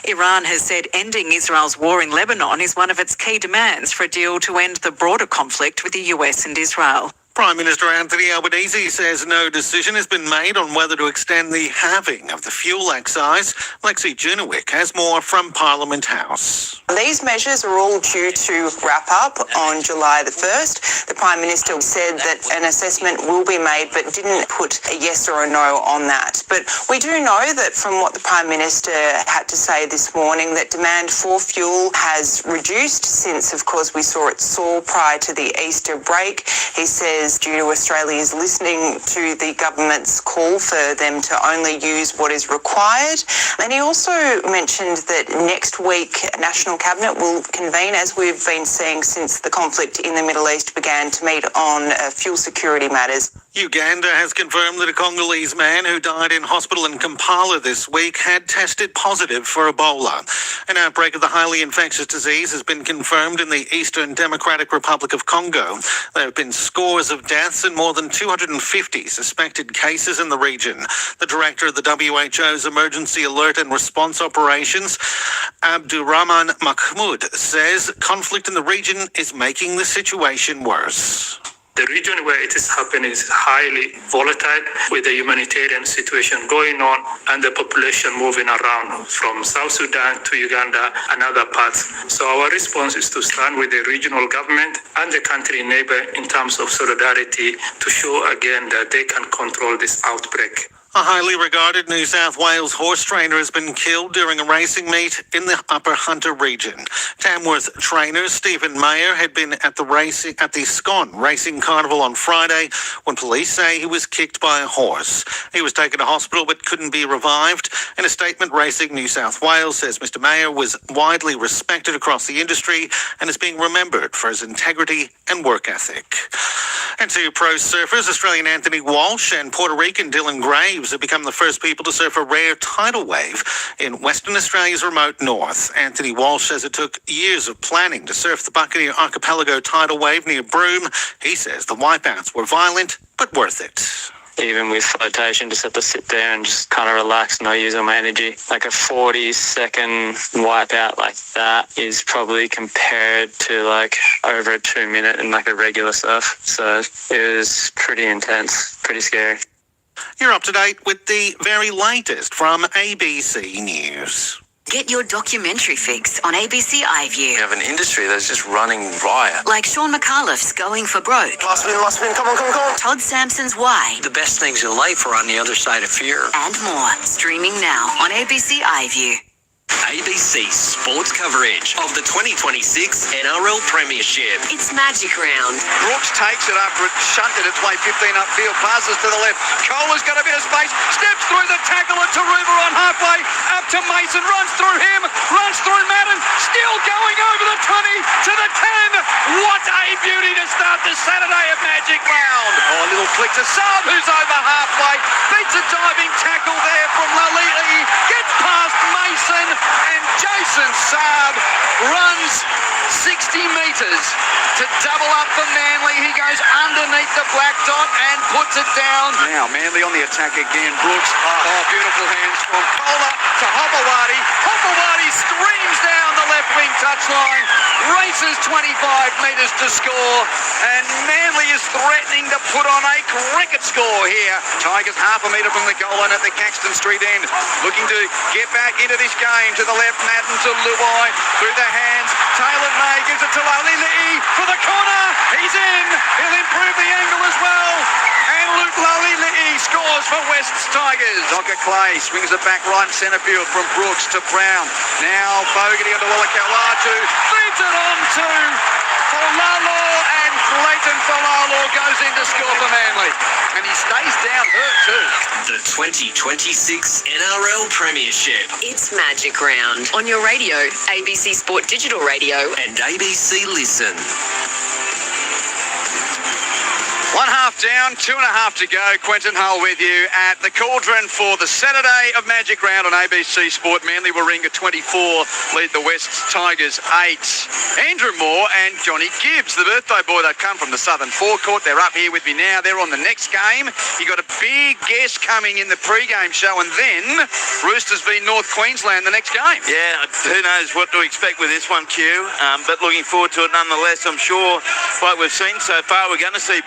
Iran has said ending Israel's war in Lebanon is one of its key demands for a deal to end the broader conflict with the US and Israel. Prime Minister Anthony Albanese says no decision has been made on whether to extend the halving of the fuel excise. Lexi Junowick has more from Parliament House. These measures are all due to wrap up on July the 1st. The Prime Minister said that an assessment will be made but didn't put a yes or a no on that. But we do know that from what the Prime Minister had to say this morning that demand for fuel has reduced since, of course, we saw it soar prior to the Easter break. He says due to Australia's listening to the government's call for them to only use what is required. And he also mentioned that next week National Cabinet will convene, as we've been seeing since the conflict in the Middle East began, to meet on fuel security matters. Uganda has confirmed that a Congolese man who died in hospital in Kampala this week had tested positive for Ebola. An outbreak of the highly infectious disease has been confirmed in the Eastern Democratic Republic of Congo. There have been scores of deaths and more than 250 suspected cases in the region. The director of the WHO's Emergency Alert and Response Operations, Abdurrahman Mahmoud, says conflict in the region is making the situation worse. The region where it is happening is highly volatile, with the humanitarian situation going on and the population moving around from South Sudan to Uganda and other parts. So our response is to stand with the regional government and the country neighbor in terms of solidarity to show again that they can control this outbreak. A highly regarded New South Wales horse trainer has been killed during a racing meet in the Upper Hunter region. Tamworth trainer Stephen Mayer had been at the Scone Racing Carnival on Friday when police say he was kicked by a horse. He was taken to hospital but couldn't be revived. In a statement, Racing New South Wales says Mr. Mayer was widely respected across the industry and is being remembered for his integrity and work ethic. And 2 pro surfers, Australian Anthony Walsh and Puerto Rican Dylan Graves, have become the first people to surf a rare tidal wave in Western Australia's remote north. Anthony Walsh says it took years of planning to surf the Buccaneer Archipelago tidal wave near Broome. He says the wipeouts were violent, but worth it. Even with flotation, just have to sit there and just kind of relax, not use all my energy. Like a 40-second wipeout like that is probably compared to like over a 2-minute in like a regular surf. So it was pretty intense, pretty scary. You're up to date with the very latest from ABC News. Get your documentary fix on ABC iView. We have an industry that's just running riot. Like Sean McAuliffe's Going for Broke. Last spin, come on. Todd Sampson's Why. The best things in life are on the other side of fear. And more. Streaming now on ABC iView. ABC sports coverage of the 2026 NRL Premiership. It's Magic Round. Brooks takes it after it shunted its way 15 upfield, passes to the left. Kohler's got a bit of space, steps through the tackle at Taruba on halfway, up to Mason, runs through him, runs through Madden, still going over the 20 to the 10. What a beauty to start the Saturday of Magic Round. Oh, a little flick to Saab, who's over halfway, beats a diving tackle there from Lalili, gets past Mason, and Jason Saab runs 60 metres to double up for Manly. He goes underneath the black dot and puts it down. Now Manly on the attack again. Brooks. Oh, beautiful hands from Kohler to Hopewadi. Hopewadi screams down the left wing touchline. races 25 metres to score, and Manly is threatening to put on a cricket score here. Tigers half a metre from the goal line at the Caxton Street end, looking to get back into this game. To the left, Madden to Luai, through the hands, Taylor May gives it to Lali Li'i for the corner. He's in. He'll improve the angle as well. And Luke Lali Li'i scores for West's Tigers. Docker Clay swings it back right centre field from Brooks to Brown. Now Fogarty onto Wallakawatu, feeds it on to Folalo, and Clayton Folalo goes in to score for Manly. And he stays down hurt too. The 2026 NRL Premiership. It's Magic Round on your radio, ABC Sport Digital Radio. And ABC Listen. 1/2 down, 2.5 to go. Quentin Hull with you at the Cauldron for the Saturday of Magic Round on ABC Sport. Manly Warringah 24 lead the West Tigers 8. Andrew Moore and Johnny Gibbs, the birthday boy, they've come from the Southern Forecourt. They're up here with me now. They're on the next game. You got a big guest coming in the pre-game show, and then Roosters v North Queensland the next game. Yeah, who knows what to expect with this one, Q, but looking forward to it nonetheless. I'm sure, like we've seen so far, we're going to see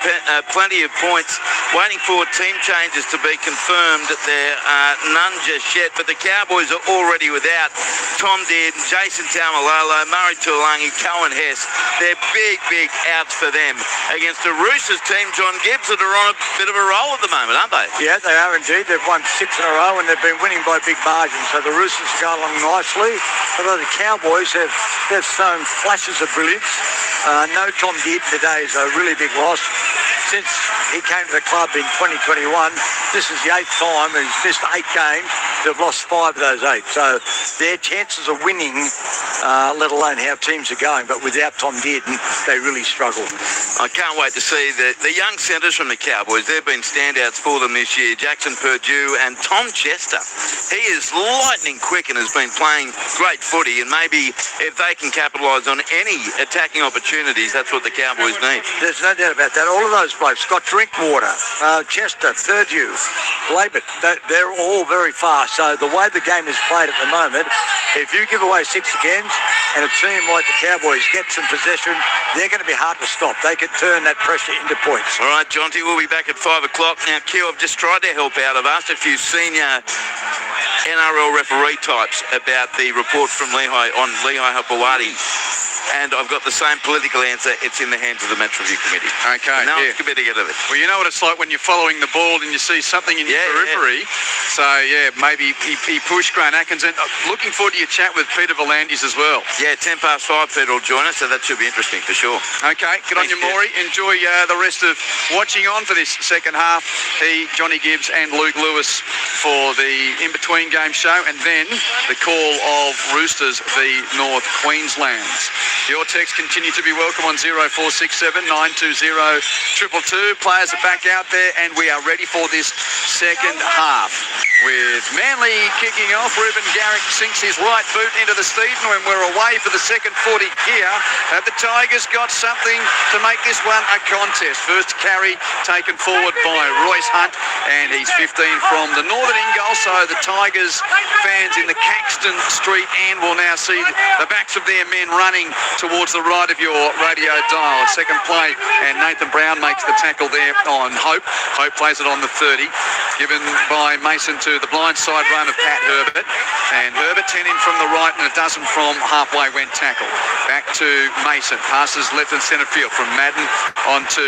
plenty of points. Waiting for team changes to be confirmed. There are none just yet, but the Cowboys are already without Tom Dearden, Jason Taumalolo, Murray Tuolangi, Cohen Hess. They're big outs for them against a Roosters team, John Gibbs, that are on a bit of a roll at the moment, aren't they? Yeah, they are indeed. They've won 6 in a row, and they've been winning by big margins. So the Roosters are going along nicely. Although the Cowboys have shown flashes of brilliance. No Tom Dearden today is a really big loss. Since he came to the club in 2021, this is the 8th time, and he's missed 8 games. They've lost 5 of those 8. So their chances of winning, let alone how teams are going, but without Tom Dearden, they really struggle. I can't wait to see the young centres from the Cowboys. They've been standouts for them this year. Jackson Purdue and Tom Chester. He is lightning quick and has been playing great footy, and maybe if they can capitalise on any attacking opportunities, that's what the Cowboys need. There's no doubt about that. All of those blokes, Scott Drinkwater, Chester, Purdue, Labert, they're all very fast. So the way the game is played at the moment, if you give away 6 again and a team like the Cowboys gets some possession, they're going to be hard to stop. They can turn that pressure into points. All right, Jonty, we'll be back at 5 o'clock. Now, Q, I've just tried to help out. I've asked a few senior NRL referee types about the report from Lehigh on Lehigh Hapawati. And I've got the same political answer. It's in the hands of the match review committee. Okay. Now it's better get of it. Well, you know what it's like when you're following the ball and you see something in your periphery. Yeah. So, maybe he pushed Grant Atkinson. Looking forward to your chat with Peter Volandis as well. Yeah, 5:10, Peter will join us, so that should be interesting for sure. Okay, good on you, Maury. Enjoy the rest of watching on for this second half. Johnny Gibbs and Luke Lewis for the in-between game show, and then the call of Roosters v North Queensland. Your texts continue to be welcome on 0467 920 222. Players are back out there, and we are ready for this second half. With Manly kicking off, Ruben Garrick sinks his right boot into the Steven when we're away for the second 40 here. Have the Tigers got something to make this one a contest? First carry taken forward by Royce Hunt, and he's 15 from the northern end goal. So the Tigers fans in the Caxton Street end will now see the backs of their men running towards the right of your radio dial. Second play, and Nathan Brown makes the tackle there on Hope. Hope plays it on the 30, given by Mason to the blind side run of Pat Herbert. And Herbert 10 in from the right and a dozen from halfway when tackled. Back to Mason. Passes left and centre field from Madden on to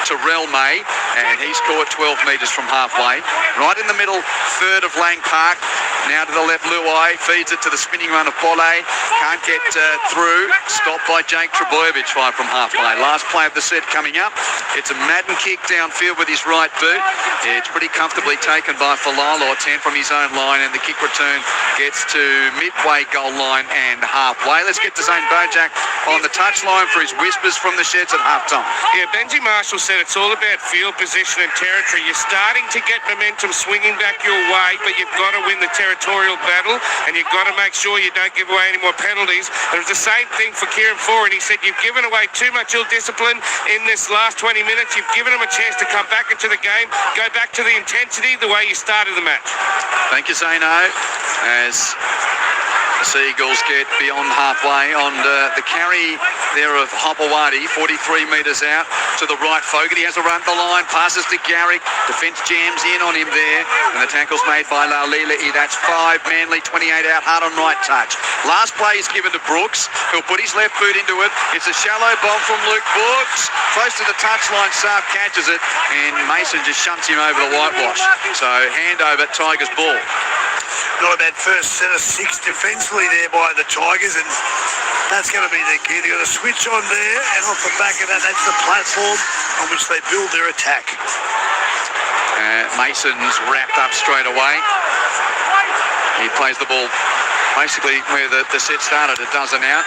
Terrell May, and he's caught 12 metres from halfway. Right in the middle, third of Lang Park. Now to the left, Luai feeds it to the spinning run of Bolle. Can't get through. Stopped by Jake Trebojevic, 5 from halfway. Last play of the set coming up. It's a Madden kick downfield with his right boot. It's pretty comfortably taken by Falala, 10 from his own line, and the kick return gets to midway goal line and halfway. Let's get to Zane Bojack on the touchline for his whispers from the sheds at halftime. Yeah, Benji Marshall said it's all about field position and territory. You're starting to get momentum swinging back your way, but you've got to win the territorial battle, and you've got to make sure you don't give away any more penalties. And it was the same thing for Kieran Foran. He said, you've given away too much ill discipline in this last 20 minutes. You've given them a chance to come back into the game, go back to the intensity the way you started the match. Thank you, Zano. As The Seagulls get beyond halfway on the carry there of Hopewadi, 43 metres out to the right. Fogarty has a run the line, passes to Garrick. Defence jams in on him there, and the tackle's made by Laulila. That's 5. Manly 28 out, hard on right touch. Last play is given to Brooks, who'll put his left boot into it. It's a shallow bomb from Luke Brooks. Close to the touchline, Saab catches it, and Mason just shunts him over the whitewash. So handover, Tigers ball. Not a bad first set of 6 defensively there by the Tigers, and that's going to be the key. They've got to switch on there, and off the back of that, that's the platform on which they build their attack. Mason's wrapped up straight away. He plays the ball basically where the set started, a dozen out.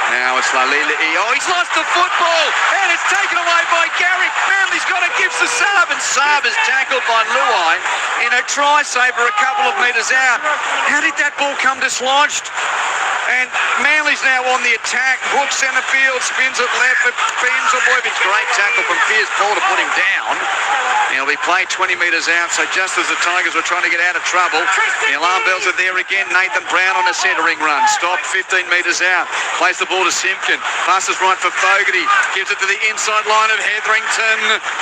Now it's Laulila. Oh, he's lost the football, and it's taken away by Garrick. Manly's got it, gives to Saab, and Saab is tackled by Luai in a try saver a couple of metres out. How did that ball come dislodged? And Manly's now on the attack. Brooks centre field, spins it left, but bends away. Great tackle from Piers Paul to put him down. He'll be played 20 metres out, so just as the Tigers were trying to get out of trouble, the alarm bells are there again. Nathan Brown on a centering run. Stopped 15 metres out. Plays the ball to Simpkin. Passes right for Fogarty. Gives it to the inside line of Hetherington.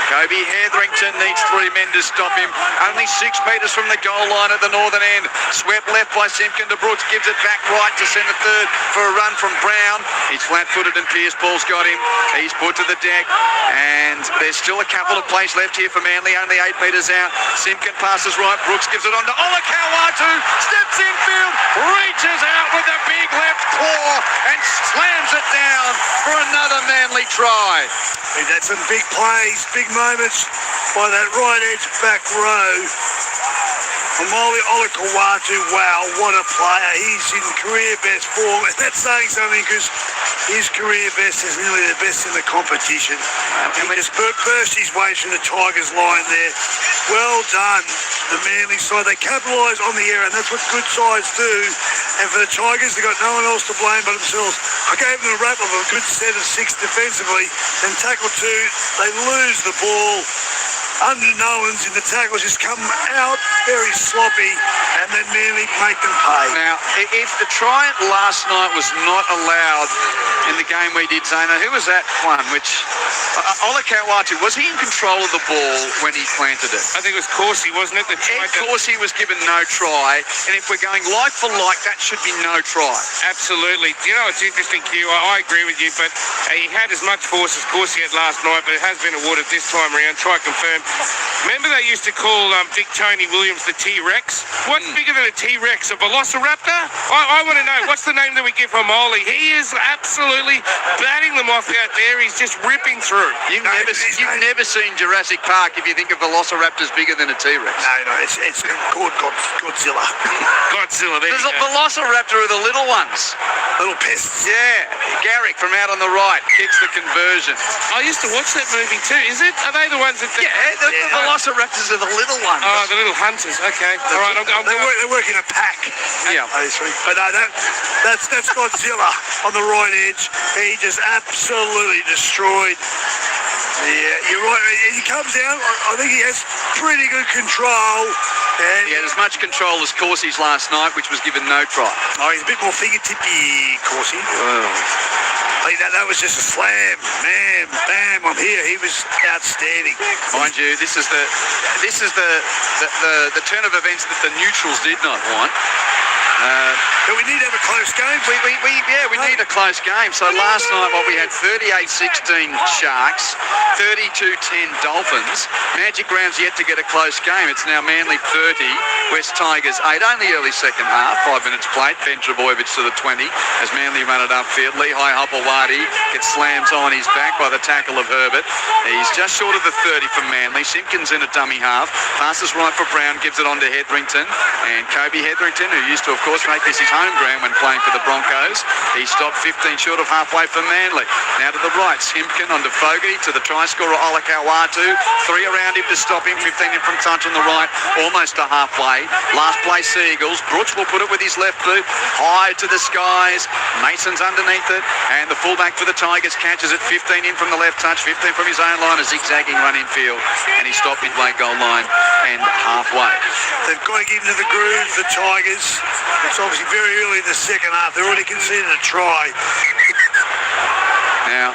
Kobe Hetherington needs 3 men to stop him. Only 6 metres from the goal line at the northern end. Swept left by Simpkin to Brooks. Gives it back right to centre third for a run from Brown. He's flat-footed and Pierce Paul's got him. He's put to the deck, and there's still a couple of plays left here for Manly, only 8 metres out. Simpkin passes right. Brooks gives it on to Olakau'atu. Steps infield, reaches out with a big left claw and slams it down for another Manly try. We've had some big plays, big moments by that right edge back row. Omoli Olakau'atu, wow, what a player. He's in career best form, and that's saying something because his career best is nearly the best in the competition. He just burst his way through the Tigers line there. Well done, the Manly side. They capitalise on the error, and that's what good sides do. And for the Tigers, they've got no one else to blame but themselves. I gave them a wrap of a good set of 6 defensively, and tackle 2, they lose the ball. Unknowns in the tackles just come out very sloppy, and then Manly make them pay. Now, if the try last night was not allowed in the game we did, Zana, who was that one? Which Olakau'atu, was he in control of the ball when he planted it? I think it was Corsi, wasn't it? Corsi was given no try, and if we're going like for like, that should be no try. Absolutely. You know, it's interesting, Q. I agree with you, but he had as much force as Corsi had last night, but it has been awarded this time around. Try confirm. Remember they used to call Big Tony Williams the T-Rex? What's bigger than a T-Rex? A Velociraptor? I want to know, what's the name that we give Omoli? He is absolutely batting them off out there. He's just ripping through. You've never seen Jurassic Park if you think of Velociraptors bigger than a T-Rex. No, it's called Godzilla. Godzilla, there There's a Velociraptor of the little ones. Little pests. Yeah. Garrick from out on the right kicks the conversion. I used to watch that movie too. Is it? Are they the ones that... Yeah, the Velociraptors are the little ones. Oh, the little hunters. Okay. All right, they work in a pack. Yeah. But no, that's Godzilla on the right edge. He just absolutely destroyed. Yeah, you're right. He comes down. I think he has pretty good control. He had as much control as Corsi's last night, which was given no try. Oh, he's a bit more fingertippy, Corsi. I think that was just a slam. Man, bam, I'm here. He was outstanding. Mind you, this is the turn of events that the neutrals did not want. But we need to have a close game. We need a close game. So last night, we had 38-16 Sharks, 32-10 Dolphins. Magic Round's yet to get a close game. It's now Manly 30, West Tigers 8. Only early second half, 5 minutes played. Ben Trebojevic to the 20 as Manly run it upfield. Lehigh Hopewadi gets slams on his back by the tackle of Herbert. He's just short of the 30 for Manly. Simpkins in a dummy half. Passes right for Brown, gives it on to Hetherington. And Kobe Hetherington, who used to, of course, make this his home ground when playing for the Broncos. He stopped 15 short of halfway for Manly. Now to the right, Simpkin onto Fogarty, to the try scorer Olakau'atu. 3 around him to stop him, 15 in from touch on the right, almost to halfway. Last play Seagulls. Brooks will put it with his left boot, high to the skies. Mason's underneath it, and the fullback for the Tigers catches it, 15 in from the left touch, 15 from his own line, a zigzagging run in field, and he stopped midway goal line and halfway. They've got to get into the groove, the Tigers. It's obviously very early in the second half. They're already conceded a try. Now,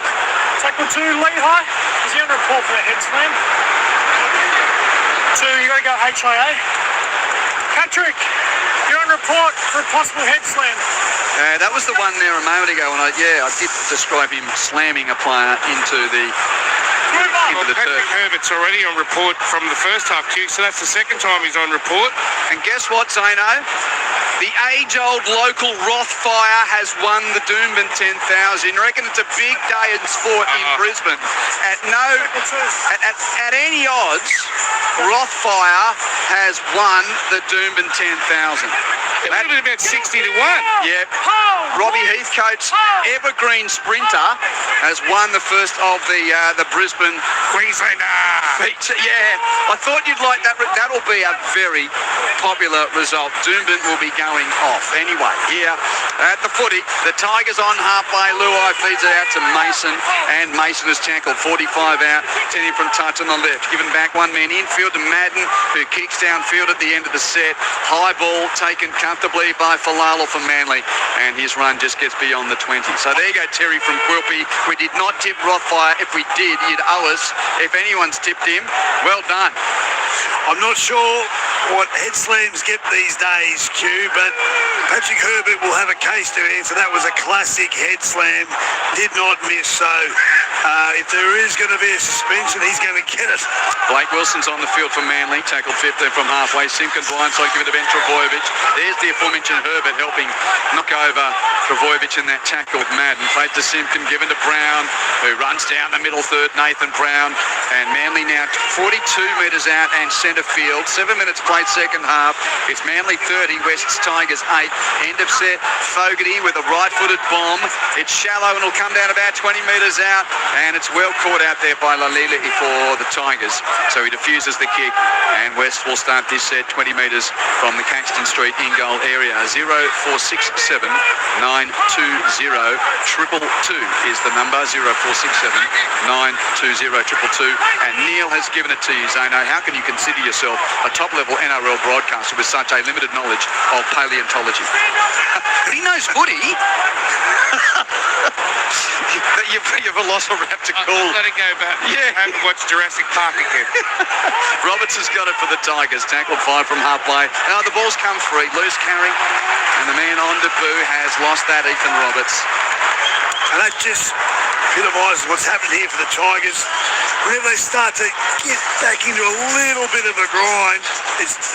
Tackle 2, Lehigh. Is he under report for a head slam? 2, you got to go HIA. Patrick, you're on report for a possible head slam. that was the one there a moment ago, and I did describe him slamming a player into the Patrick Herbert's already on report from the first half, Q, so that's the second time he's on report. And guess what, Zano? The age-old local Rothfire has won the Doomben 10,000. I reckon it's a big day in sport in Brisbane. At any odds, Rothfire has won the Doomben 10,000. It would have been about 60 to 1. Yeah. Robbie Heathcote's Evergreen Sprinter has won the first of the Brisbane Queenslander feature. Yeah, I thought you'd like that. That'll be a very popular result. Doomben will be going off. Anyway, here at the footy, the Tigers on halfway. Luai feeds it out to Mason, and Mason has tackled 45 out, 10 in from touch on the left. Given back one man infield to Madden, who kicks downfield at the end of the set. High ball taken comfortably by Falala for Manly, and his run just gets beyond the 20. So there you go, Terry from Quilpie. We did not tip Rothfire. If we did, you'd owe us. If anyone's tipped him, well done. I'm not sure what head slams get these days, Q, but Patrick Herbert will have a case to answer. That was a classic head slam. Did not miss. So if there is going to be a suspension, he's going to get it. Blake Wilson's on the field for Manly. Tackled 15 from halfway. Simkin blindside, give it to Ben Trbojevic. There's the aforementioned Herbert helping knock over Trbojevic in that tackle with Madden. Played to Simkin, given to Brown, who runs down the middle third, Nathan Brown. And Manly now 42 metres out and centre field. 7 minutes played second half. It's Manly 30, West's Tigers 8. End of set. Fogarty with a right-footed bomb. It's shallow and it'll come down about 20 metres out. And it's well caught out there by Lalili for the Tigers. So he diffuses the kick. And West will start this set 20 metres from the Caxton Street in-goal area. 0467 920 222 is the number. 0467 920 222. And Neil has given it to you, Zano. How can you consider yourself a top-level NRL broadcaster with such a limited knowledge of paleontology? He knows footy. You've a velociraptor call. Let it go back. Yeah. I haven't watched Jurassic Park again. Roberts has got it for the Tigers. Tackled 5 from halfway. Now the ball's come free. Loose carry. And the man on debut has lost that, Ethan Roberts. And that just epitomises what's happened here for the Tigers. Whenever they start to get back into a little bit of a grind,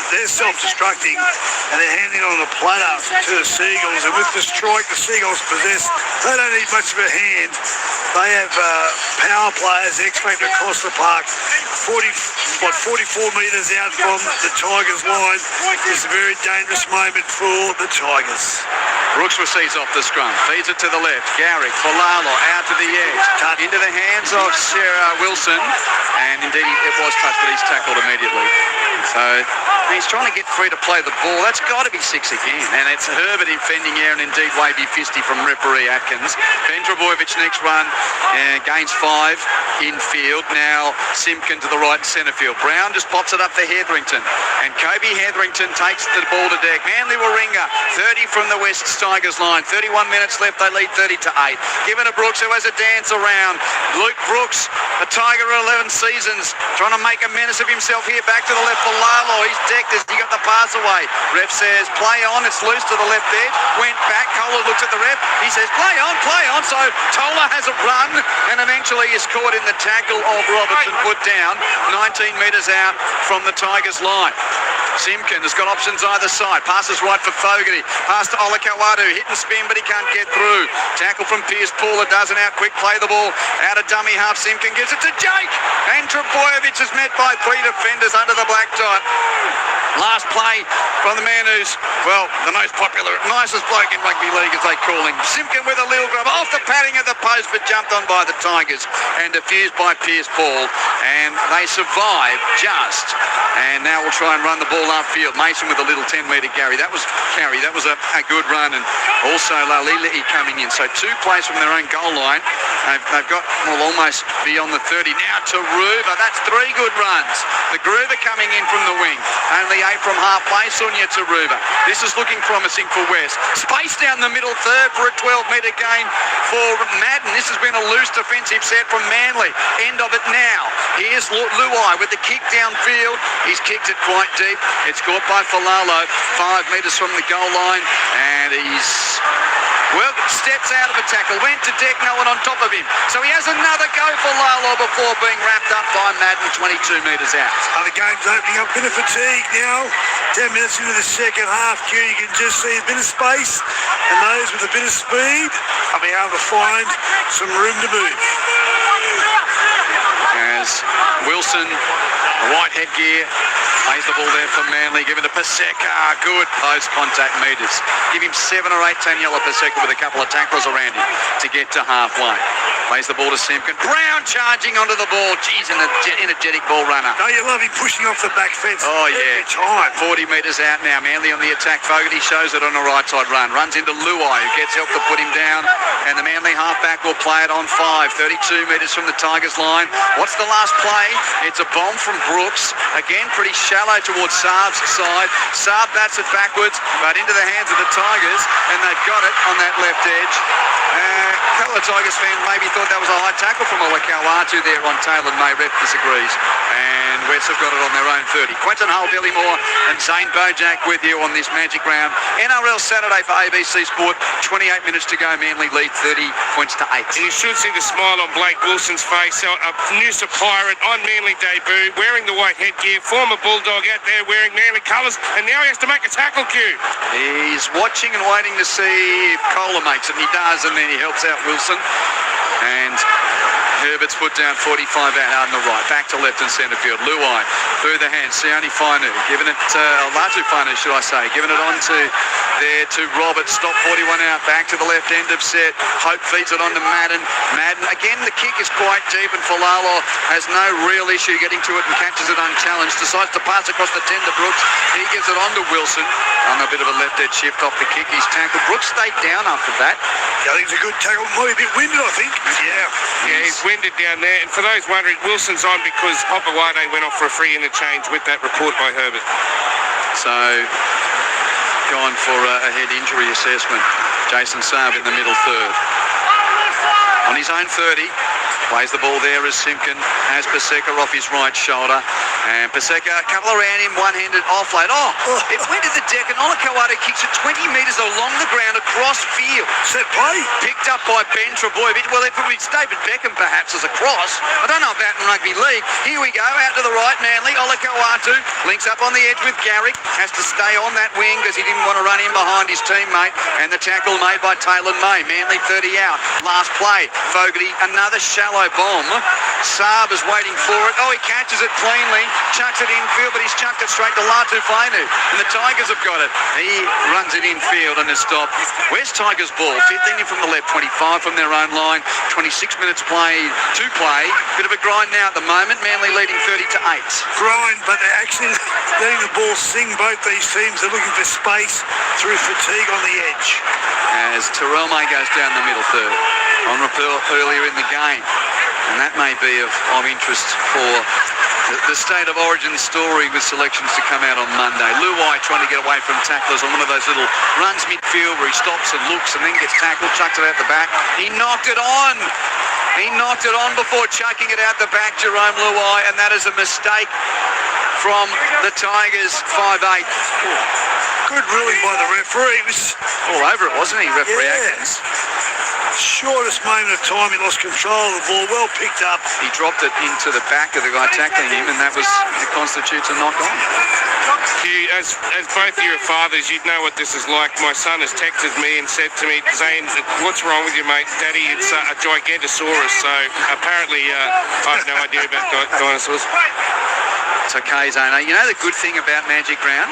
they're self-destructing and they're handing on the platter to the Seagulls. And with the strike the Seagulls possess, they don't need much of a hand. They have power players X-factor across the park. 44 metres out from the Tigers' line. It's a very dangerous moment for the Tigers. Brooks receives off the scrum, feeds it to the left. Garrick, Falala out to the edge. Cut into the hands of Sarah Wilson. And indeed, it was touched, but he's tackled immediately. So he's trying to get free to play the ball. That's got to be 6 again. And it's Herbert defending here, and indeed Wavy Fisty from referee Atkins. Ben Trbojevic next run, gains 5 in field. Now Simpkin to the right centre field. Brown just pops it up for Hetherington. And Kobe Hetherington takes the ball to deck. Manly Warringah, 30 from the West Tigers line. 31 minutes left, they lead 30-8. Given to Brooks, who has a dance around. Luke Brooks, a Tiger of 11 seasons, trying to make a menace of himself here. Back to the left for Lalo. He's decked as he got the pass away. Ref says, play on. It's loose to the left edge. Went back. Kohler looks at the ref. He says, play on, play on. So Tola has a run and eventually is caught in the tackle of Robertson, put down 19 metres out from the Tigers line. Simkin has got options either side. Passes right for Fogarty. Pass to Olakawadu. Hit and spin, but he can't get through. Tackle from Pierce. Paula doesn't out. Quick play the ball. Out of dummy half. Simkin gives it to Jake. And Trbojevic is met by 3 defenders under the black dot. Last play from the man who's, well, the most popular, nicest bloke in rugby league, as they call him. Simpkin with a little grub off the padding of the post, but jumped on by the Tigers and defused by Pierce Paul. And they survive just. And now we'll try and run the ball tackle upfield. Mason with a little 10-metre carry. That was a good run, and also Lalili coming in. So 2 plays from their own goal line. They've got almost beyond the 30. Now to Ruba. That's 3 good runs. The Groover coming in from the wing. Only 8 from halfway. Sunya to Ruba. This is looking promising for West. Space down the middle third for a 12-metre gain for Madden. This has been a loose defensive set from Manly. End of it now. Here's Luai with the kick downfield. He's kicked it quite deep. It's caught by Falalo. 5 metres from the goal line. And he's, well, steps out of a tackle. Went to deck, no one on top of him. So he has another go for Lalo before being wrapped up by Madden 22 metres out. The game's opening up. A bit of fatigue now. 10 minutes into the second half, Q, you can just see a bit of space, and those with a bit of speed will be able to find some room to move. As Wilson, the white headgear, plays the ball there for Manly, giving to Paseka. Good post-contact metres. Give him 7 or 8 Taniela Paseka with a couple of tacklers around him to get to halfway. Plays the ball to Simpkin. Brown charging onto the ball. Geez, an energetic ball runner. Don't you love him pushing off the back fence? Oh, yeah. Every time. 40 metres out now. Manly on the attack. Fogarty shows it on a right side run. Runs into Luai, who gets help to put him down. And the Manly halfback will play it on 5. 32 metres from the Tigers line. What's the last play? It's a bomb from Brooks. Again, pretty shallow towards Saab's side. Saab bats it backwards, but into the hands of the Tigers. And they've got it on that left edge. A couple of Tigers fans maybe thought that was a high tackle from Olakauatu there on Taylor May. Ref disagrees. And West have got it on their own 30. Quentin Hull, Billy Moore and Zane Bojack with you on this Magic Round. NRL Saturday for ABC Sport. 28 minutes to go. Manly lead 30 points to 8. And you should see the smile on Blake Wilson's face. A Noosa Pirate on Manly debut, wearing the white headgear. Former Bulldog out there wearing Manly colours. And now he has to make a tackle, Q. He's watching and waiting to see if Kohler makes it. And he does, and then he helps out Wilson. And Herbert's put down 45 out on the right. Back to left and centre field. Luai through the hands. Sione Fainu giving it, Latu Fainu should I say, giving it on to there to Roberts. Stop 41 out. Back to the left end of set. Hope feeds it on to Madden. Madden, again, the kick is quite deep and Falalo has no real issue getting to it and catches it unchallenged. Decides to pass across the 10 to Brooks. He gives it on to Wilson. On a bit of a left edge shift off the kick. He's tackled. Brooks stayed down after that. Yeah, I think it's a good tackle. Might be a bit winded, I think. Yeah, he's winded down there. And for those wondering, Wilson's on because Hopawade went off for a free interchange with that report by Herbert. So, gone for a head injury assessment. Jason Saab in the middle third. On his own 30. Plays the ball there as Simpkin has Paseka off his right shoulder. And Paseka, a couple around him, one-handed offload. It went to the deck and Olakauatu kicks it 20 metres along the ground across field. Set play. Picked up by Ben Trebojevic. Well, if it was David Beckham perhaps as a cross. I don't know about in rugby league. Here we go, out to the right, Manly. Olakauatu links up on the edge with Garrick. Has to stay on that wing because he didn't want to run in behind his teammate. And the tackle made by Taylor May. Manly 30 out. Last play. Fogarty, another shallow bomb. Saab is waiting for it. Oh, he catches it cleanly. Chucks it infield, but he's chucked it straight to Latu Fainu. And the Tigers have got it. He runs it infield and is stopped. Where's Tigers' ball? 15 in from the left, 25 from their own line. 26 minutes to play. Bit of a grind now at the moment. Manly leading 30 to 8. Grind, but they're actually letting the ball sing. Both these teams are looking for space through fatigue on the edge. As Terrell May goes down the middle third. On repeal earlier in the game. And that may be of interest for the State of Origin story with selections to come out on Monday. Luai trying to get away from tacklers on one of those little runs midfield where he stops and looks and then gets tackled, chucks it out the back. He knocked it on. He knocked it on before chucking it out the back, Jerome Luai, and that is a mistake from the Tigers, 5'8". Good ruling by the referee. He was all over it, wasn't he, referee Atkins? Shortest moment of time, he lost control of the ball, well picked up. He dropped it into the back of the guy tackling him, and that constitutes a knock-on. As both of your fathers, you'd know what this is like. My son has texted me and said to me, Zane, what's wrong with you, mate? Daddy, it's a Gigantosaurus. So apparently I have no idea about dinosaurs. It's okay, Zane. You know the good thing about Magic Round?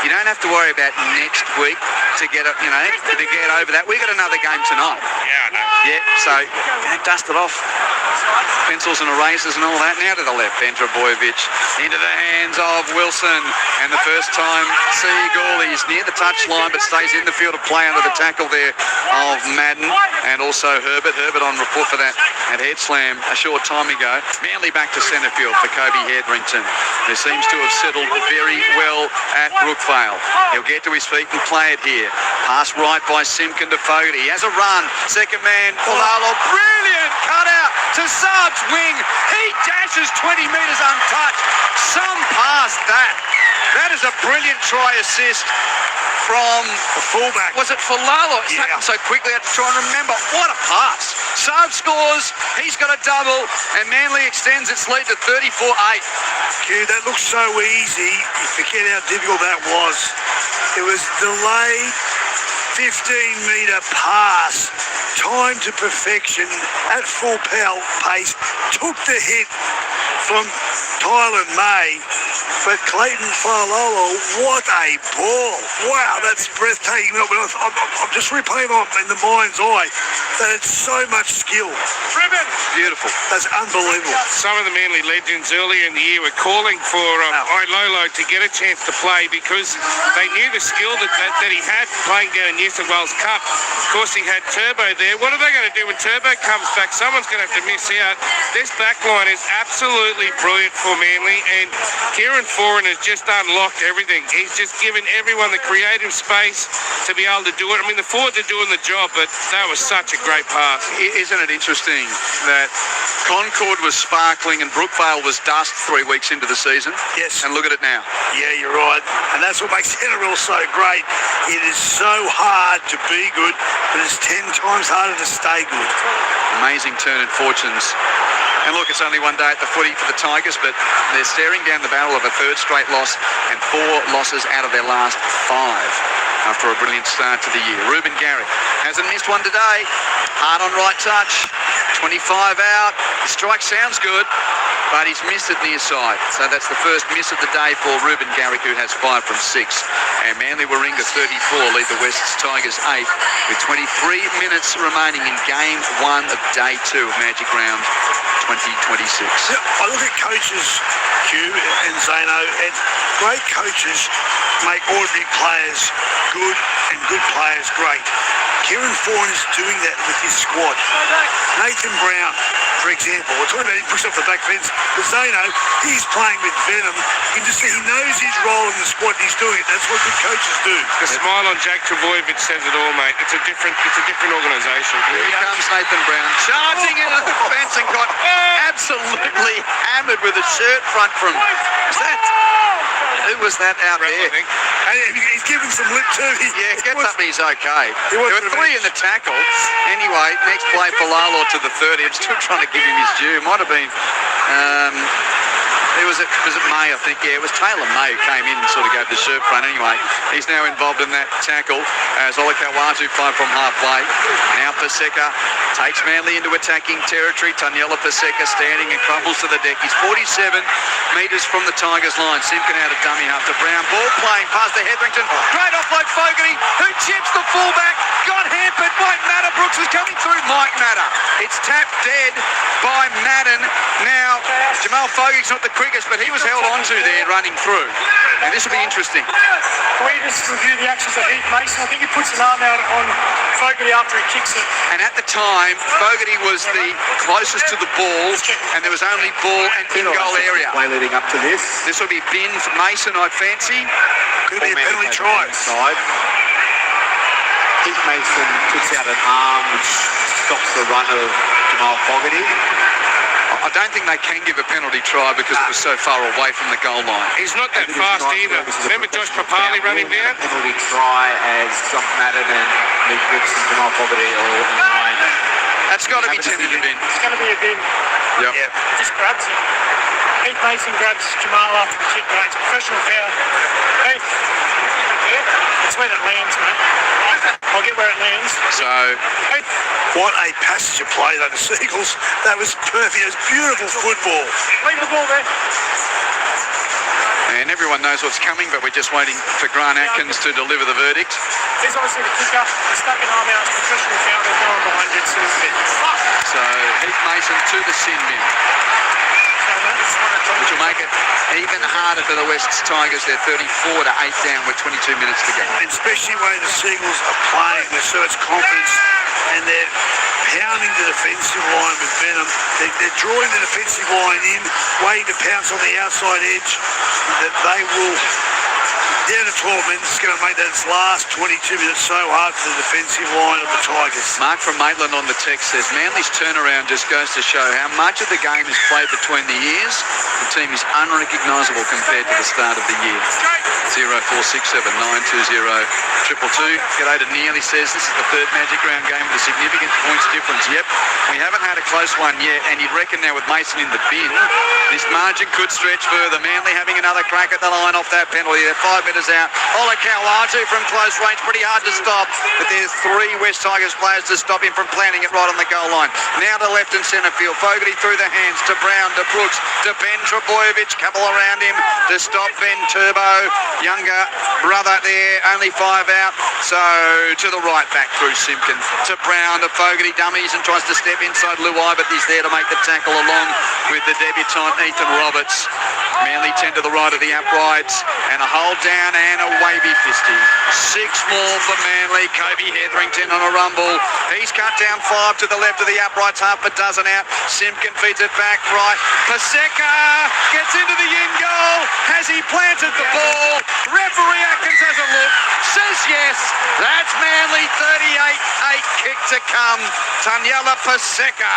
You don't have to worry about next week to get over that. We've got another game tonight. Yeah, I know. Yeah, so dust it off. Pencils and erasers and all that. Now to the left, Benro BK15 into the hands of Wilson. And the first time Seagull, he's near the touchline but stays in the field of play under the tackle there of Madden. And also Herbert on report for that at head slam a short time ago. Manly back to centre field for Kobe Hetherington, who seems to have settled very well at Brookvale. He'll get to his feet and play it here. Pass right by Simpkin to Fogarty. He has a run. Second man, Falalo. Brilliant cut out to Saab's wing. He dashes 20 metres untouched. Some pass that. That is a brilliant try assist from the fullback. Was it Falalo? It's happened so quickly I had to try and remember. What a pass. Saab scores. He's got a double. And Manly extends its lead to 34-8. Q, that looks so easy. You forget how difficult that was. It was delayed 15-metre pass, timed to perfection at full power pace, took the hit from Tyler May, but Clayton Falalo, what a ball. Wow, that's breathtaking. I'm just replaying in the mind's eye that it's so much skill. Beautiful. That's unbelievable. Some of the Manly legends earlier in the year were calling for Ilolo to get a chance to play because they knew the skill that he had playing down in New South Wales Cup. Of course, he had Turbo there. What are they going to do when Turbo comes back? Someone's going to have to miss out. This back line is absolutely brilliant for Manly, and Kieran Foran has just unlocked everything. He's just given everyone the creative space to be able to do it. I mean, the forwards are doing the job, but that was such a great pass. Isn't it interesting that Concord was sparkling and Brookvale was dust 3 weeks into the season? Yes. And look at it now. Yeah, you're right. And that's what makes NRL so great. It is so hard to be good, but it's 10 times harder to stay good. Amazing turn in fortunes. And look, it's only one day at the footy for the Tigers, but they're staring down the barrel of a third straight loss and 4 losses out of their last 5 after a brilliant start to the year. Ruben Garrick hasn't missed one today. Hard on right touch. 25 out. The strike sounds good, but he's missed it near side. So that's the first miss of the day for Ruben Garrick, who has 5 from 6. And Manly Warringah 34 lead the West Tigers 8 with 23 minutes remaining in game 1 of day 2 of Magic Round 2026. Yeah, I look at coaches, Q and Zano, and great coaches make ordinary players good and good players great. Kieran Foran is doing that with his squad. Nathan Brown, for example, we're talking about he pushed off the back fence. But Zano, he's playing with venom. He knows his role in the squad and he's doing it. That's what good coaches do. The smile on Jack Trbojevic says it all, mate. It's a different organisation. Here comes Nathan Brown, charging into the fence and got absolutely hammered with a shirt front from... Who was that out there? And he's giving some lip too. Yeah, gets up and he's okay. There were 3 in the tackle. Anyway, next play for Lalo to the 30. I'm still trying to give him his due. Might have been... was it May, I think? Yeah, it was Taylor May who came in and sort of gave the shirt front. Anyway, he's now involved in that tackle as Olakau'atu fired from halfway. Now Paseka takes Manly into attacking territory. Taniela Paseka standing and crumbles to the deck. He's 47 metres from the Tigers line. Simpkin out of dummy half to Brown. Ball playing past the Hetherington. Great offload Fogarty, who chips the fullback. Got hampered. Mike Matter. Brooks is coming through. Mike Matter. It's tapped dead by Madden. Now, Jamal Fogarty's not the quickest, but he was held onto there running through. And this will be interesting. Can we just review the actions of Heath Mason? I think he puts an arm out on Fogarty after he kicks it. And at the time, Fogarty was the closest to the ball, and there was only ball and in-goal area. Play leading up to this. This will be bin for Mason, I fancy. Could be a penalty try. Heath Mason puts out an arm which stops the run of Jamal Fogarty. I don't think they can give a penalty try because it was so far away from the goal line. He's not that fast either. Remember Josh Papali running down? Penalty try as Josh Madden and Luke Brooks and Jamal Fogarty all in line. That's got to be tended to bin. It's going to be a bin. Yep. He just grabs him. Heath Mason grabs Jamal after the kick, mate. It's a professional foul. Heath. It's where it lands, mate. I'll get where it lands. So... Heath. What a passage of play, though, the Seagulls. That was perfect. It was beautiful football. Leave the ball there. And everyone knows what's coming, but we're just waiting for Grant Atkins to deliver the verdict. He's obviously the kicker. He's stuck an arm out. It's professional foul. There's no one behind it. So Heath Mason to the sin bin, which will make it even harder for the West Tigers. They're 34 to 8 down with 22 minutes to go. And especially the way the Seagulls are playing with so much confidence, and they're pounding the defensive line with venom. They're drawing the defensive line in, waiting to pounce on the outside edge. That they will, down to 12 minutes, it's going to make that last 22 minutes so hard for the defensive line of the Tigers. Mark from Maitland on the text says Manly's turnaround just goes to show how much of the game is played between the years. The team is unrecognisable compared to the start of the year. 0467 920 222. G'day to Nearly says this is the third Magic Round game with a significant points difference. Yep, we haven't had a close one yet, and you'd reckon now with Mason in the bin, this margin could stretch further. Manly having another crack at the line off that penalty. They're 5 metres out. Olakau'atu from close range, pretty hard to stop, but there's 3 West Tigers players to stop him from planting it right on the goal line. Now to left and centre field. Fogarty through the hands to Brown, to Brooks, to Ben Trebojevic. Couple around him to stop Ben Turbo. Younger brother there, only 5 out. So to the right back through Simpkin. To Brown, to Fogarty, dummies and tries to step inside Luai, but he's there to make the tackle along with the debutant Ethan Roberts. Manly 10 to the right of the uprights, and a hold down and a wavy fisty. 6 more for Manly. Kobe Hetherington on a rumble. He's cut down 5 to the left of the uprights, half a dozen out. Simpkin feeds it back right. Paseka gets into the in goal. Has he planted the ball? Referee Atkins has a look, says yes. That's Manly 38-8 kick to come. Taniela Paseka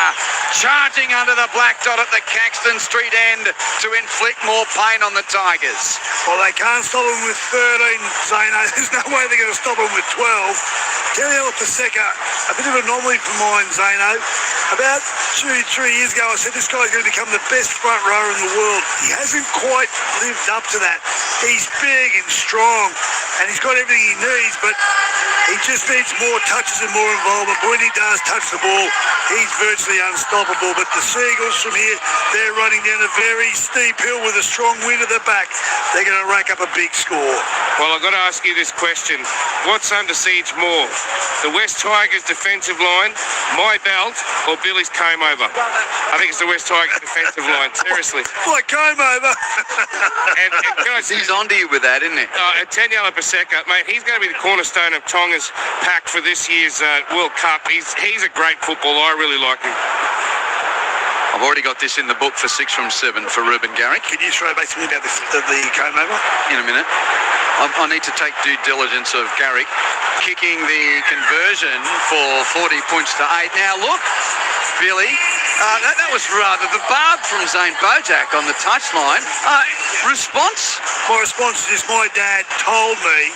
charging under the black dot at the Caxton Street end to inflict more pain on the Tigers. Well, they can't stop him with 13, Zano. There's no way they're going to stop him with 12. Taniela Paseka, a bit of an anomaly for mine, Zano. About 2-3 years ago, I said this guy's going to become the best front rower in the world. He hasn't quite lived up to that. He's big and strong, and he's got everything he needs, but he just needs more touches and more involvement. But when he does touch the ball, he's virtually unstoppable. But the Seagulls from here, they're running down a very steep hill with a strong wind at the back. They're going to rack up a big score. Well, I've got to ask you this question. What's under siege more? The West Tigers defensive line, my belt, or Billy's comb over? I think it's the West Tigers defensive line, seriously. What, comb over? and can I say, he's onto you with that, isn't it? Taniela Paseka, mate, he's going to be the cornerstone of Tonga's pack for this year's World Cup. He's a great footballer. I really like him. I've already got this in the book for 6 from 7 for Ruben Garrick. Can you throw back to me about the comb over? In a minute. I need to take due diligence of Garrick kicking the conversion for 40 points to 8. Now look, Billy, that was rather the barb from Zane Bojack on the touchline. Response? My response is my dad told me,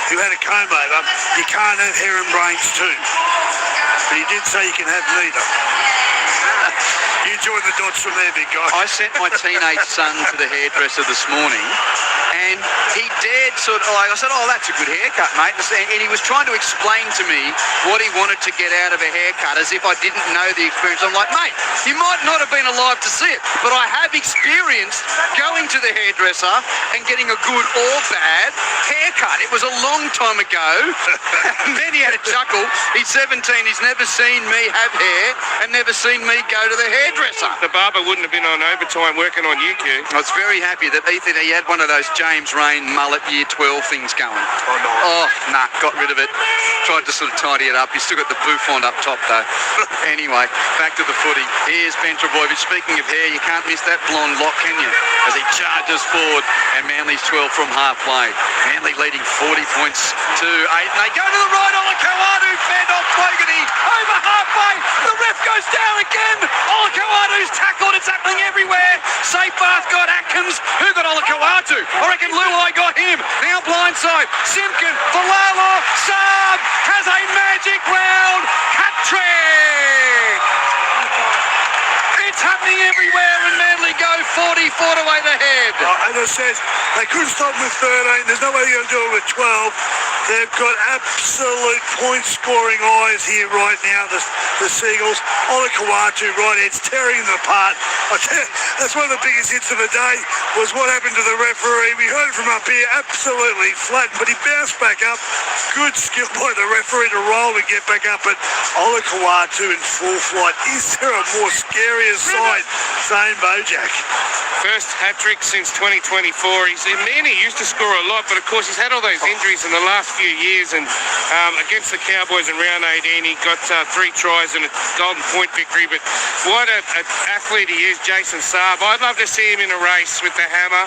who had a comb over, you can't have hair and brains too. But he did say you can have neither. You join the dots from there, big guy. I sent my teenage son to the hairdresser this morning, and he dared sort of like, I said, oh, that's a good haircut, mate. And he was trying to explain to me what he wanted to get out of a haircut as if I didn't know the experience. I'm like, mate, you might not have been alive to see it, but I have experienced going to the hairdresser and getting a good or bad haircut. It was a long time ago. And then he had a chuckle. He's 17. He's never seen me have hair and never seen me go to the hairdresser. The barber wouldn't have been on overtime working on you, Q. I was very happy that Ethan, he had one of those James Rain mullet year 12 things going. Got rid of it. Tried to sort of tidy it up. He's still got the bouffant up top though. Anyway, back to the footy. Here's Ben Trebojevic. Speaking of hair, you can't miss that blonde lock, can you? As he charges forward, and Manly's 12 from halfway. Manly leading 40 points to 8. And they go to the right. Olakau'atu fed off Fogarty over halfway. The ref goes down again. Olakau'atu's tackled. It's happening everywhere. Safe Bath got Atkins. Who got Olakau'atu? I reckon Luai got him. Now blindside. Simpkin for Lala. Saab has a magic round hat-trick. It's happening everywhere, and Manly go 44 to 8 ahead. As I said, they couldn't stop him with 13. There's no way you're going to do it with 12. They've got absolute point-scoring eyes here right now, the Seagulls. Ola Kawatu, right edge, tearing them apart. That's one of the biggest hits of the day, was what happened to the referee. We heard from up here, absolutely flattened, but he bounced back up. Good skill by the referee to roll and get back up, but Ola Kawatu in full flight. Is there a more scarier sight? Zane Bojack. First hat-trick since 2024. Mini used to score a lot, but of course he's had all those injuries in the last few years, and against the Cowboys in round 18 he got 3 tries and a golden point victory. But what an athlete he is, Jason Saab. I'd love to see him in a race with the Hammer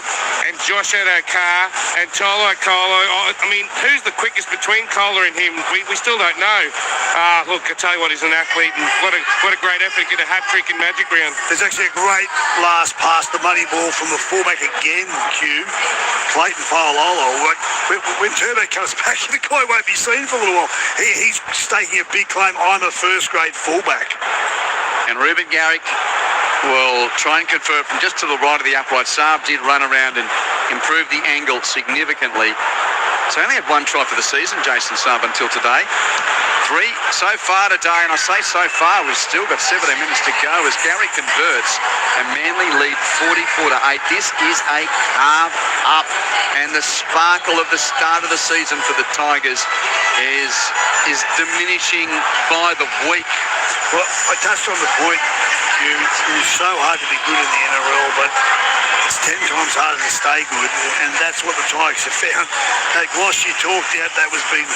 and Josh Adokar and Tolo Kolo. I mean, who's the quickest between Kohler and him? We still don't know. Look, I tell you what, he's an athlete, and what a great effort to get a hat-trick in Magic Round. There's actually a great last pass, the money ball from the fullback again, Q. Clayton Paololo. When Turbo comes back, the guy won't be seen for a little while. He's staking a big claim. I'm a first-grade fullback. And Ruben Garrick will try and convert from just to the right of the upright. Saab did run around and improve the angle significantly. So only had 1 try for the season, Jason Saab, until today. 3 so far today, and I say so far, we've still got 17 minutes to go as Garrick converts and Manly lead 44-8. This is a carve up, and the sparkle of the start of the season for the Tigers is diminishing by the week. Well, I touched on the point, Q. It's so hard to be good in the NRL, but it's 10 times harder to stay good, and that's what the Tigers have found. That gloss you talked about, that was been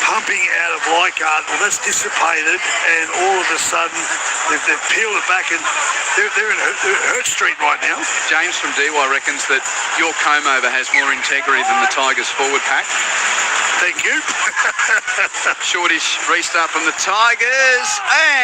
pumping out of Leichhardt, well, that's dissipated, and all of a sudden they've peeled it back, and they're in Hurt Street right now. James from DY reckons that your comb-over has more integrity than the Tigers' forward pack. Thank you. Shortish restart from the Tigers,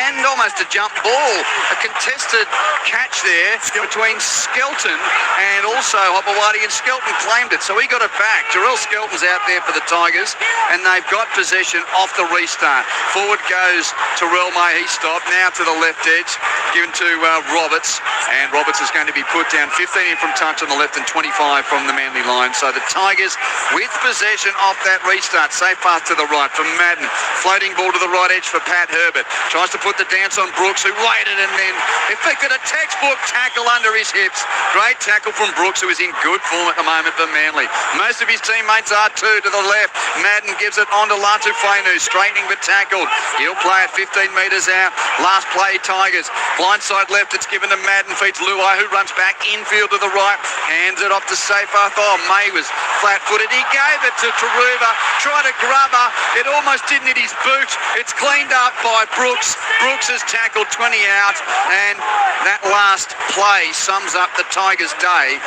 and almost a jump ball. A contested catch there between Skelton and also Hopewadi, and Skelton claimed it, so he got it back. Jarrell Skelton's out there for the Tigers, and they've got possession off the restart. Forward goes Terrell May, he stopped. Now to the left edge, given to Roberts, and Roberts is going to be put down. 15 in from touch on the left and 25 from the Manly line. So the Tigers with possession off that restart. Safe pass to the right from Madden. Floating ball to the right edge for Pat Herbert. Tries to put the dance on Brooks, who waited and then effected a textbook tackle under his hips. Great tackle from Brooks, who is in good form at the moment for Manly. Most of his teammates are too to the left. Madden gives it on to Latu Fainu, straightening but tackled. He'll play it 15 metres out. Last play, Tigers. Blindside left, it's given to Madden. Feeds Luai, who runs back infield to the right. Hands it off to Safarth. Oh, May was flat-footed. He gave it to Taruva. Tried to grab her. It almost didn't hit his boot. It's cleaned up by Brooks. Brooks has tackled 20 out, and that last play sums up the Tigers' day.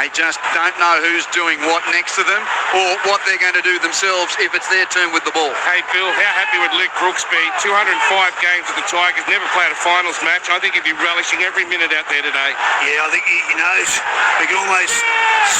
They just don't know who's doing what next to them or what they're going to do themselves if it's their turn with the ball. Hey, Bill, how happy would Luke Brooks be? 205 games with the Tigers, never played a finals match. I think he'd be relishing every minute out there today. Yeah, I think he knows. We can almost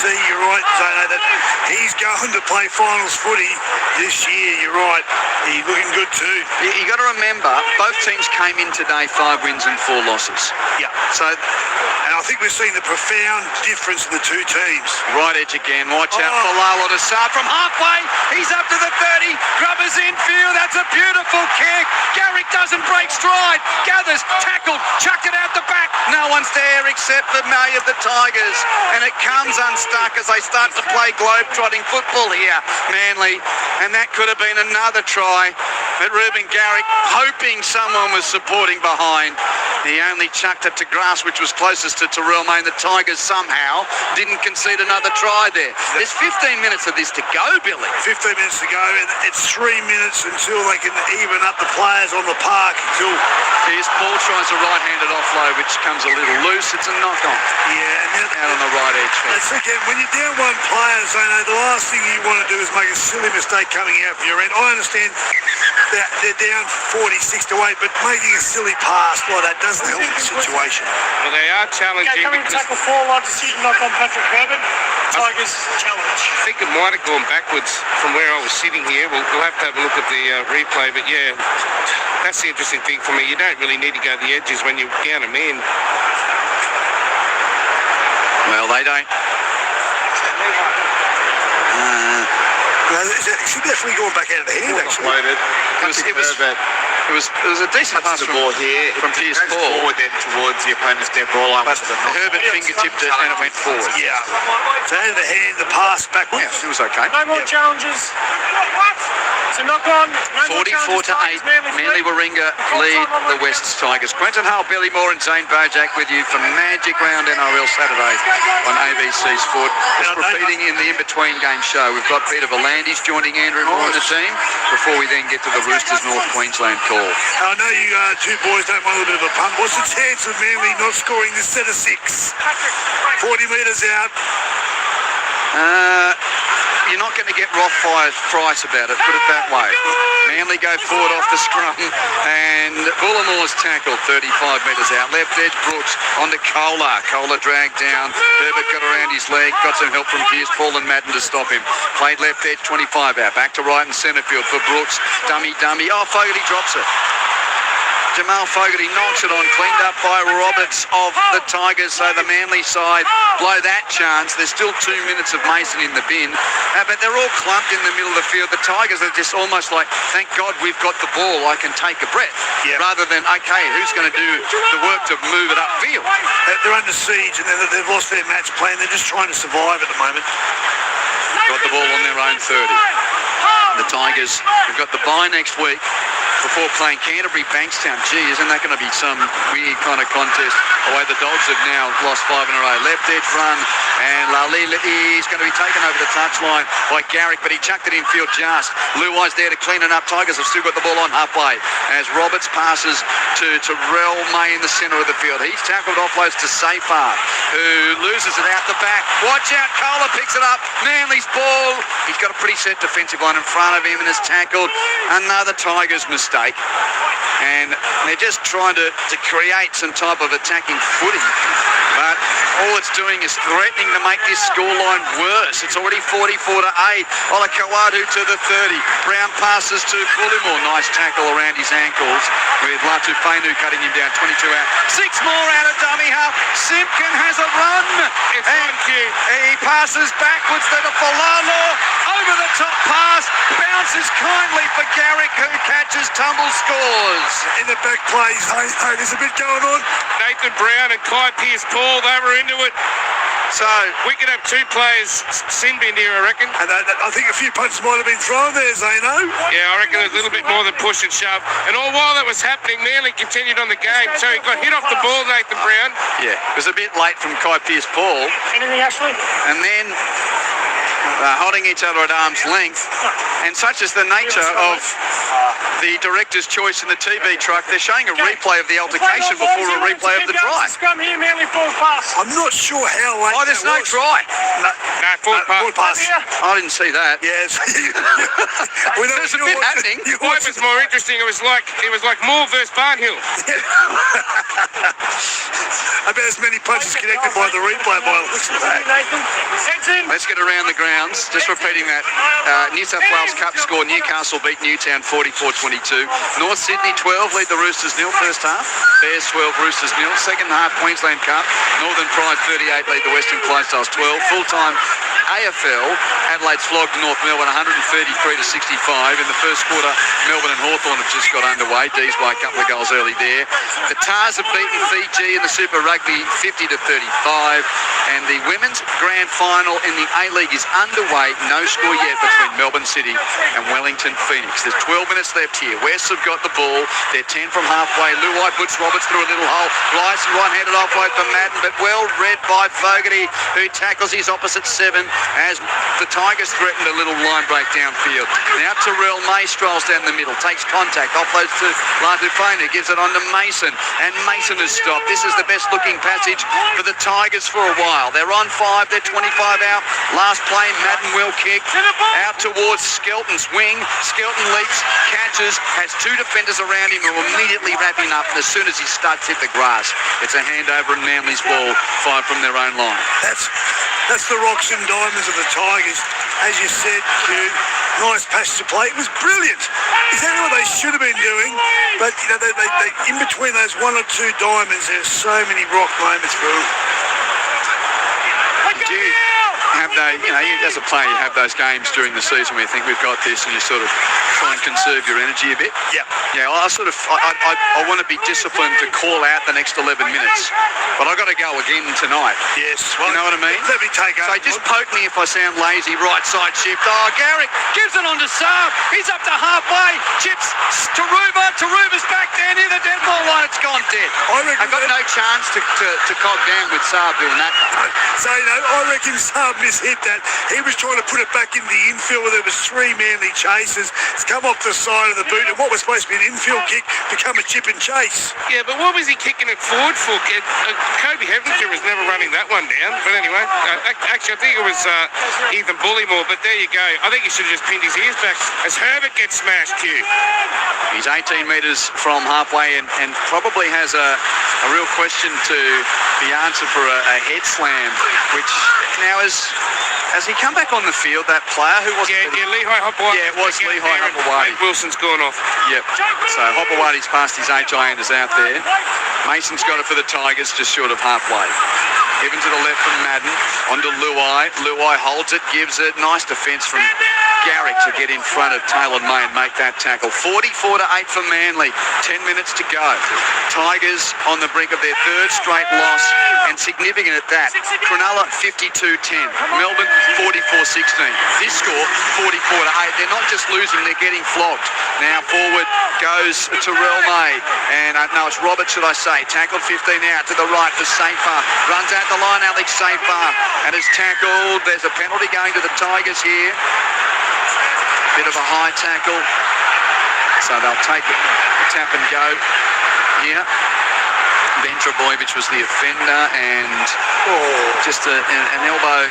see, you're right, Zano, that he's going to play finals footy this year. You're right. He's looking good too. You got to remember, both teams came in today 5 wins and 4 losses. Yeah. So, and I think we've seen the profound difference in the two teams. Right edge again. Watch out for Lalo to Saab from halfway. He's up to the 30. Grubbers infield. That's a beautiful kick. Garrick doesn't break stride. Gathers, tackled, chucked it out the back. No one's there except for May of the Tigers. And it comes unstuck as they start to play globe-trotting football here, Manly. And that could have been another try. But Ruben Garrick, hoping someone was supporting behind, he only chucked it to grass, which was closest to Terrell May. The Tigers somehow didn't concede another try there. There's 15 minutes of this to go, Billy. 15 minutes to go, and it's 3 minutes until they can even up the players on the park. Here's Paul tries a right-handed offload, which comes a little loose. It's a knock-on. Yeah, and out on the right edge. That's again, when you're down one player, Zano, the last thing you want to do is make a silly mistake coming out from your end. I understand that they're down 46-8, but making a silly pass like that doesn't help the situation. Well, they are challenging. Okay, coming tackle 4, line decision knock on Patrick Herbert. Tigers challenge. I think it might have gone backwards from where I was sitting here. We'll have to have a look at the replay, but yeah, that's the interesting thing for me. You don't really need to go to the edges when you're down a man. Well, they don't. It should definitely go back out of the hand, actually. Loaded. It was a decent pass the ball here from Pierce goes Paul. forward then towards the opponent's dead ball line. But Herbert fingertipped it and it went forward. Yeah. So out of the hand, the pass backwards. Yeah, it was okay. No more challenges. It's a knock on. No 44 to 8. Manly Warringah lead the Wests Tigers. Quentin Hull, Billy Moore and Zane Bojak with you for Magic Round NRL Saturday on ABC Sport. It's repeating in the in-between game show. We've got Peter Volandis joining Andrew Moore and the team before we then get to the Roosters North Queensland call. I know you two boys don't want a little bit of a punt. What's the chance of Manly not scoring this set of 6? 40 metres out. You're not going to get Rothfire's price about it, put it that way. Manly go forward off the scrum and Bullamore's tackled 35 metres out. Left edge Brooks onto Kohler. Kohler dragged down. Herbert got around his leg, got some help from Pierce Paul and Madden to stop him. Played left edge 25 out. Back to right and centre field for Brooks. Dummy. Oh, Fogarty drops it. Jamal Fogarty knocks it on, cleaned up by Roberts of the Tigers, so the Manly side blow that chance. There's still 2 minutes of Mason in the bin, but they're all clumped in the middle of the field. The Tigers are just almost like, thank God we've got the ball, I can take a breath, rather than, okay, who's going to do the work to move it upfield? They're under siege and they've lost their match plan. They're just trying to survive at the moment. Got the ball on their own 30. The Tigers have got the bye next week before playing Canterbury Bankstown. Gee, isn't that going to be some weird kind of contest? The way the Dogs have now lost 5 in a row. Left edge run, and Lalila is going to be taken over the touchline by Garrick, but he chucked it in field just. Luai's there to clean it up. Tigers have still got the ball on halfway as Roberts passes to Terrell May in the centre of the field. He's tackled, offloads to Safar, who loses it out the back. Watch out, Kohler picks it up. Manly's ball. He's got a pretty set defensive line in front of him and has tackled. Another Tigers mistake. And they're just trying to create some type of attacking footy. But all it's doing is threatening to make this scoreline worse. It's already 44 to 8. Olakawadu to the 30. Brown passes to Fullimore. Nice tackle around his ankles with Latu Fainu cutting him down. 22 out. 6 more out of dummy half. Simpkin has a run. And he passes backwards to the Falalo. Over the top pass. Bounces kindly for Garrick, who catches, tumble, scores. In the back plays, hey, there's a bit going on. Nathan Brown and Kai Pierce Paul, they were into it. So we could have 2 players sin bin here, I reckon. And I think a few punches might have been thrown there, Zano. Yeah, I reckon a little bit more than push and shove. And all while that was happening, Manly continued on the game. So he got hit off the ball, Nathan Brown. Yeah, it was a bit late from Kai Pierce Paul. Anything, Ashley? And then holding each other at arm's length. And such is the nature of the director's choice in the TV truck, they're showing a replay of the altercation before a replay of the try. I'm not sure how late. Oh, there's no try. No, forward pass. I didn't see that. Yes. There's a bit happening. What was more interesting, it was like Moore versus Barnhill. About as many punches connected by the replay by the looks of that. Let's get around the grounds. Just repeating that. New South Wales Cup score. Newcastle beat Newtown 44-22. North Sydney 12 lead the Roosters 0 first half. Bears 12, Roosters 0. Second half Queensland Cup. Northern Pride 38 lead the Western Clydesdales 12. Full-time AFL, Adelaide's flogged North Melbourne 133-65. In the first quarter, Melbourne and Hawthorn have just got underway. D's by a couple of goals early there. The Tars have beaten Fiji in the Super Rugby 50-35. And the women's grand final in the A-League is underway. No score yet between Melbourne City and Wellington Phoenix. There's 12 minutes left here. Wests have got the ball. They're 10 from halfway. Luai puts Roberts through a little hole. Blyson right-handed offload for Madden, but well read by Fogarty, who tackles his opposite 7 as the Tigers threatened a little line break downfield. Now Terrell May strolls down the middle, takes contact, offloads to Latufane, gives it on to Mason, and Mason has stopped. This is the best looking passage for the Tigers for a while. They're on 5, they're 25 out. Last play, Madden will kick out towards Skelton's wing. Skelton leaps, catches, has 2 defenders around him who will immediately wrap him up as soon as he starts hit the grass. It's a handover and Manly's ball, 5 from their own line. That's the rocks and diamonds of the Tigers. As you said, Q, nice passage to play. It was brilliant. Exactly what they should have been doing. But, you know, they in between those 1 or 2 diamonds, there's so many rock moments for them. have as a player, you have those games during the season where you think we've got this, and you sort of try and conserve your energy a bit. Yeah. Yeah, I want to be disciplined to call out the next 11 minutes, but I've got to go again tonight. Yes. You know what I mean? Let me take over. So just poke me if I sound lazy. Right side shift. Oh, Garrick gives it on to Saab. He's up to halfway. Chips to Ruba. Taruba's back there near the dead ball line. It's gone dead. I've got no chance to cog down with Saab doing that. So, I reckon Saab mishit that. He was trying to put it back in the infield where there was 3 Manly chasers. It's come off the side of the boot, and what was supposed to be an infield kick become a chip and chase. Yeah, but what was he kicking it forward for? Kobe Heavinger was never running that one down. But anyway, actually, I think it was Ethan Bullymore. But there you go. I think he should have just pinned his ears back as Herbert gets smashed, Q. He's 18 metres from halfway and probably has a real question to be answered for a head slam, which now has he come back on the field, that player who was Lehigh Hopewadi. Yeah, it was Lehigh Hopewadi. Wilson's gone off. Yep. So Hopewadi's passed his 8 Gianters out there. Mason's got it for the Tigers, just short of halfway. Given to the left from Madden, onto Luai. Luai holds it, gives it. Nice defence from Garrick to get in front of Taylor May and make that tackle. 44-8 for Manly. 10 minutes to go. Tigers on the brink of their 3rd straight loss, and significant at that. Cronulla 52-10. Melbourne 44-16. This score 44-8. They're not just losing, they're getting flogged. Now forward goes Terrell May, and no, it's Robert, should I say. Tackled 15 out to the right for Safar. Runs out the line, Alex Safar, and is tackled. There's a penalty going to the Tigers here. Bit of a high tackle, so they'll take it, tap and go here. Benro BK15 was the offender, and just an elbow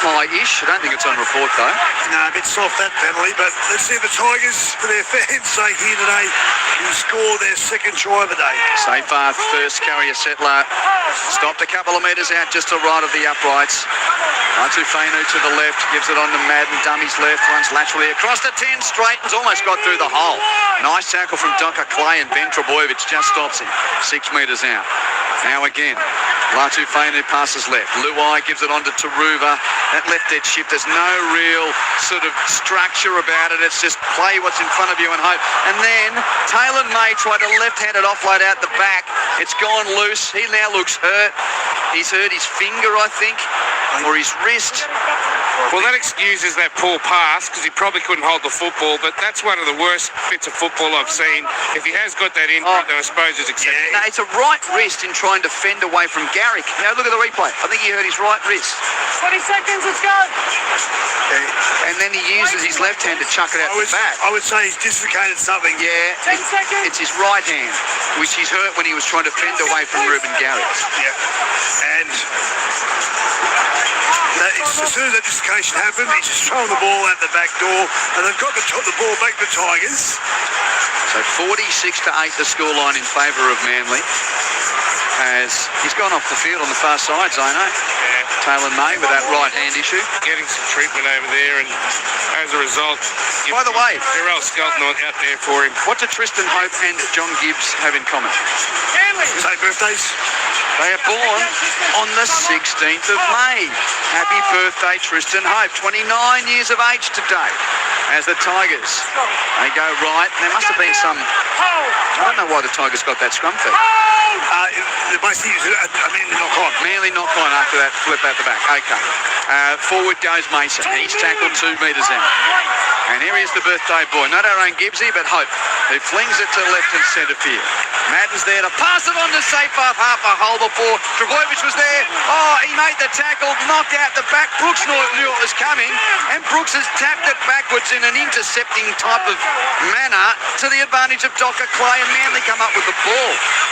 high-ish. I don't think it's on report though. No, a bit soft that penalty, but let's see if the Tigers, for their fans' sake here today, can score their 2nd try of the day. Safar, first carrier settler, stopped a couple of metres out just to right of the uprights. Fainu to the left, gives it on to Madden, dummies left, runs laterally across the 10, straightens, almost got through the hole. Nice tackle from Docker Clay, and Benro BK15 just stops him, 6 metres out. Now again, Fainu passes left. Luai gives it on to Taruva. That left edge shift, there's no real sort of structure about it. It's just play what's in front of you and hope. And then Taylor May tried a left-handed offload out the back. It's gone loose. He now looks hurt. He's hurt his finger, I think, or his wrist. Well, that excuses that poor pass because he probably couldn't hold the football, but that's one of the worst bits of football I've seen. If he has got that injury, then I suppose it's acceptable. No, it's a right wrist in trying to fend away from Garrick. Now, look at the replay. I think he hurt his right wrist. 20 seconds, let's go. And then he uses his left hand to chuck it out the back. I would say he's dislocated something. Yeah, 10 seconds. It's his right hand, which he's hurt when he was trying to fend away from Ruben Garrick. Yeah, and as soon as that dislocation happened, he's just thrown the ball out the back door, and they've got the ball back to Tigers. So 46-8 the scoreline in favour of Manly, as he's gone off the field on the far side, Zano. Taylor May with that right hand issue. Getting some treatment over there, and as a result, by the way, Errol Skelton out there for him. What do Tristan Hope and John Gibbs have in common? Same birthdays. They are born on the 16th of May. Happy birthday, Tristan Hope. 29 years of age today. As the Tigers, they go right. There must have been some, I don't know why the Tigers got that scrum feed. Manly knock on after that flip out the back. Okay. Forward goes Mason. He's tackled 2 metres out. And here is the birthday boy. Not our own Gibbsy, but Hope, who flings it to left and centre field. Madden's there to pass it on to Safar, half a hole before. Trbojevic was there. Oh, he made the tackle, knocked out the back. Brooks knew it was coming, and Brooks has tapped it backwards in an intercepting type of manner to the advantage of Docker Clay, and Manly come up with the ball.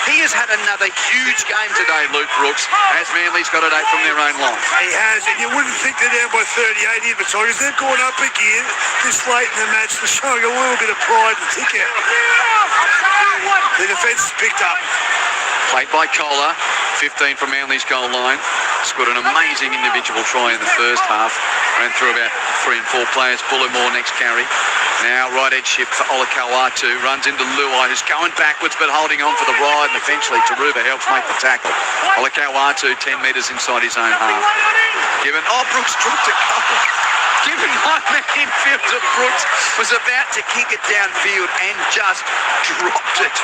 He has had another huge game today, Luke Brooks, as Manly's got it 8 from their own line. He has, and you wouldn't think they're down by 38 here, but Tigers, they've gone up again this late in the match. They're showing a little bit of pride and ticket. The defence has picked up. Played by Kohler, 15 from Manly's goal line. Scored an amazing individual try in the first half. Ran through about 3 and 4 players. Bullimore next carry. Now right edge shift for Olakau'atu. Runs into Luai, who's going backwards but holding on for the ride, and eventually Taruva helps make the tackle. Olakau'atu 10 metres inside his own half. Brooks dropped a goal. Given my man infielder Brooks was about to kick it downfield and just dropped it.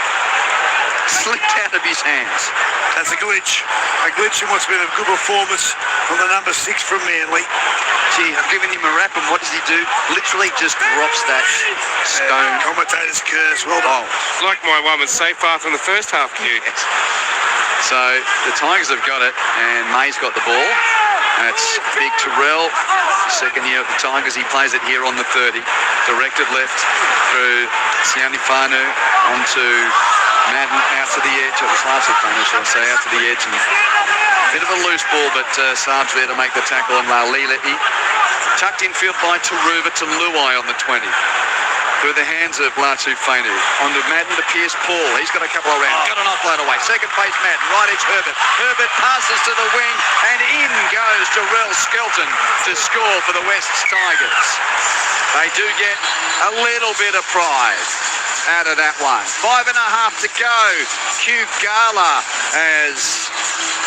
Slipped out of his hands. That's a glitch. A glitch in what's been a good performance from the number 6 from Manly. Gee, I've given him a rap, and what does he do? Literally just drops that stone. Commentator's curse. Well done. Like my one was so far from the first half, Q. So the Tigers have got it, and May's got the ball. That's Big Terrell, second year at the Tigers. He plays it here on the 30. Directed left through Sione Fanu onto Madden out to the edge. It was Larson Fanu, shall I say, out to the edge. And a bit of a loose ball, but Saab's there to make the tackle, and Laulilei tucked infield by Taruva to Luai on the 20. Through the hands of Latu Fainu. Onto Madden to Pierce Paul. He's got a couple of rounds. Got an offload away. Second base Madden. Right edge Herbert. Herbert passes to the wing, and in goes Jarrell Skelton to score for the Wests Tigers. They do get a little bit of pride out of that one. 5.5 to go. Q Gala as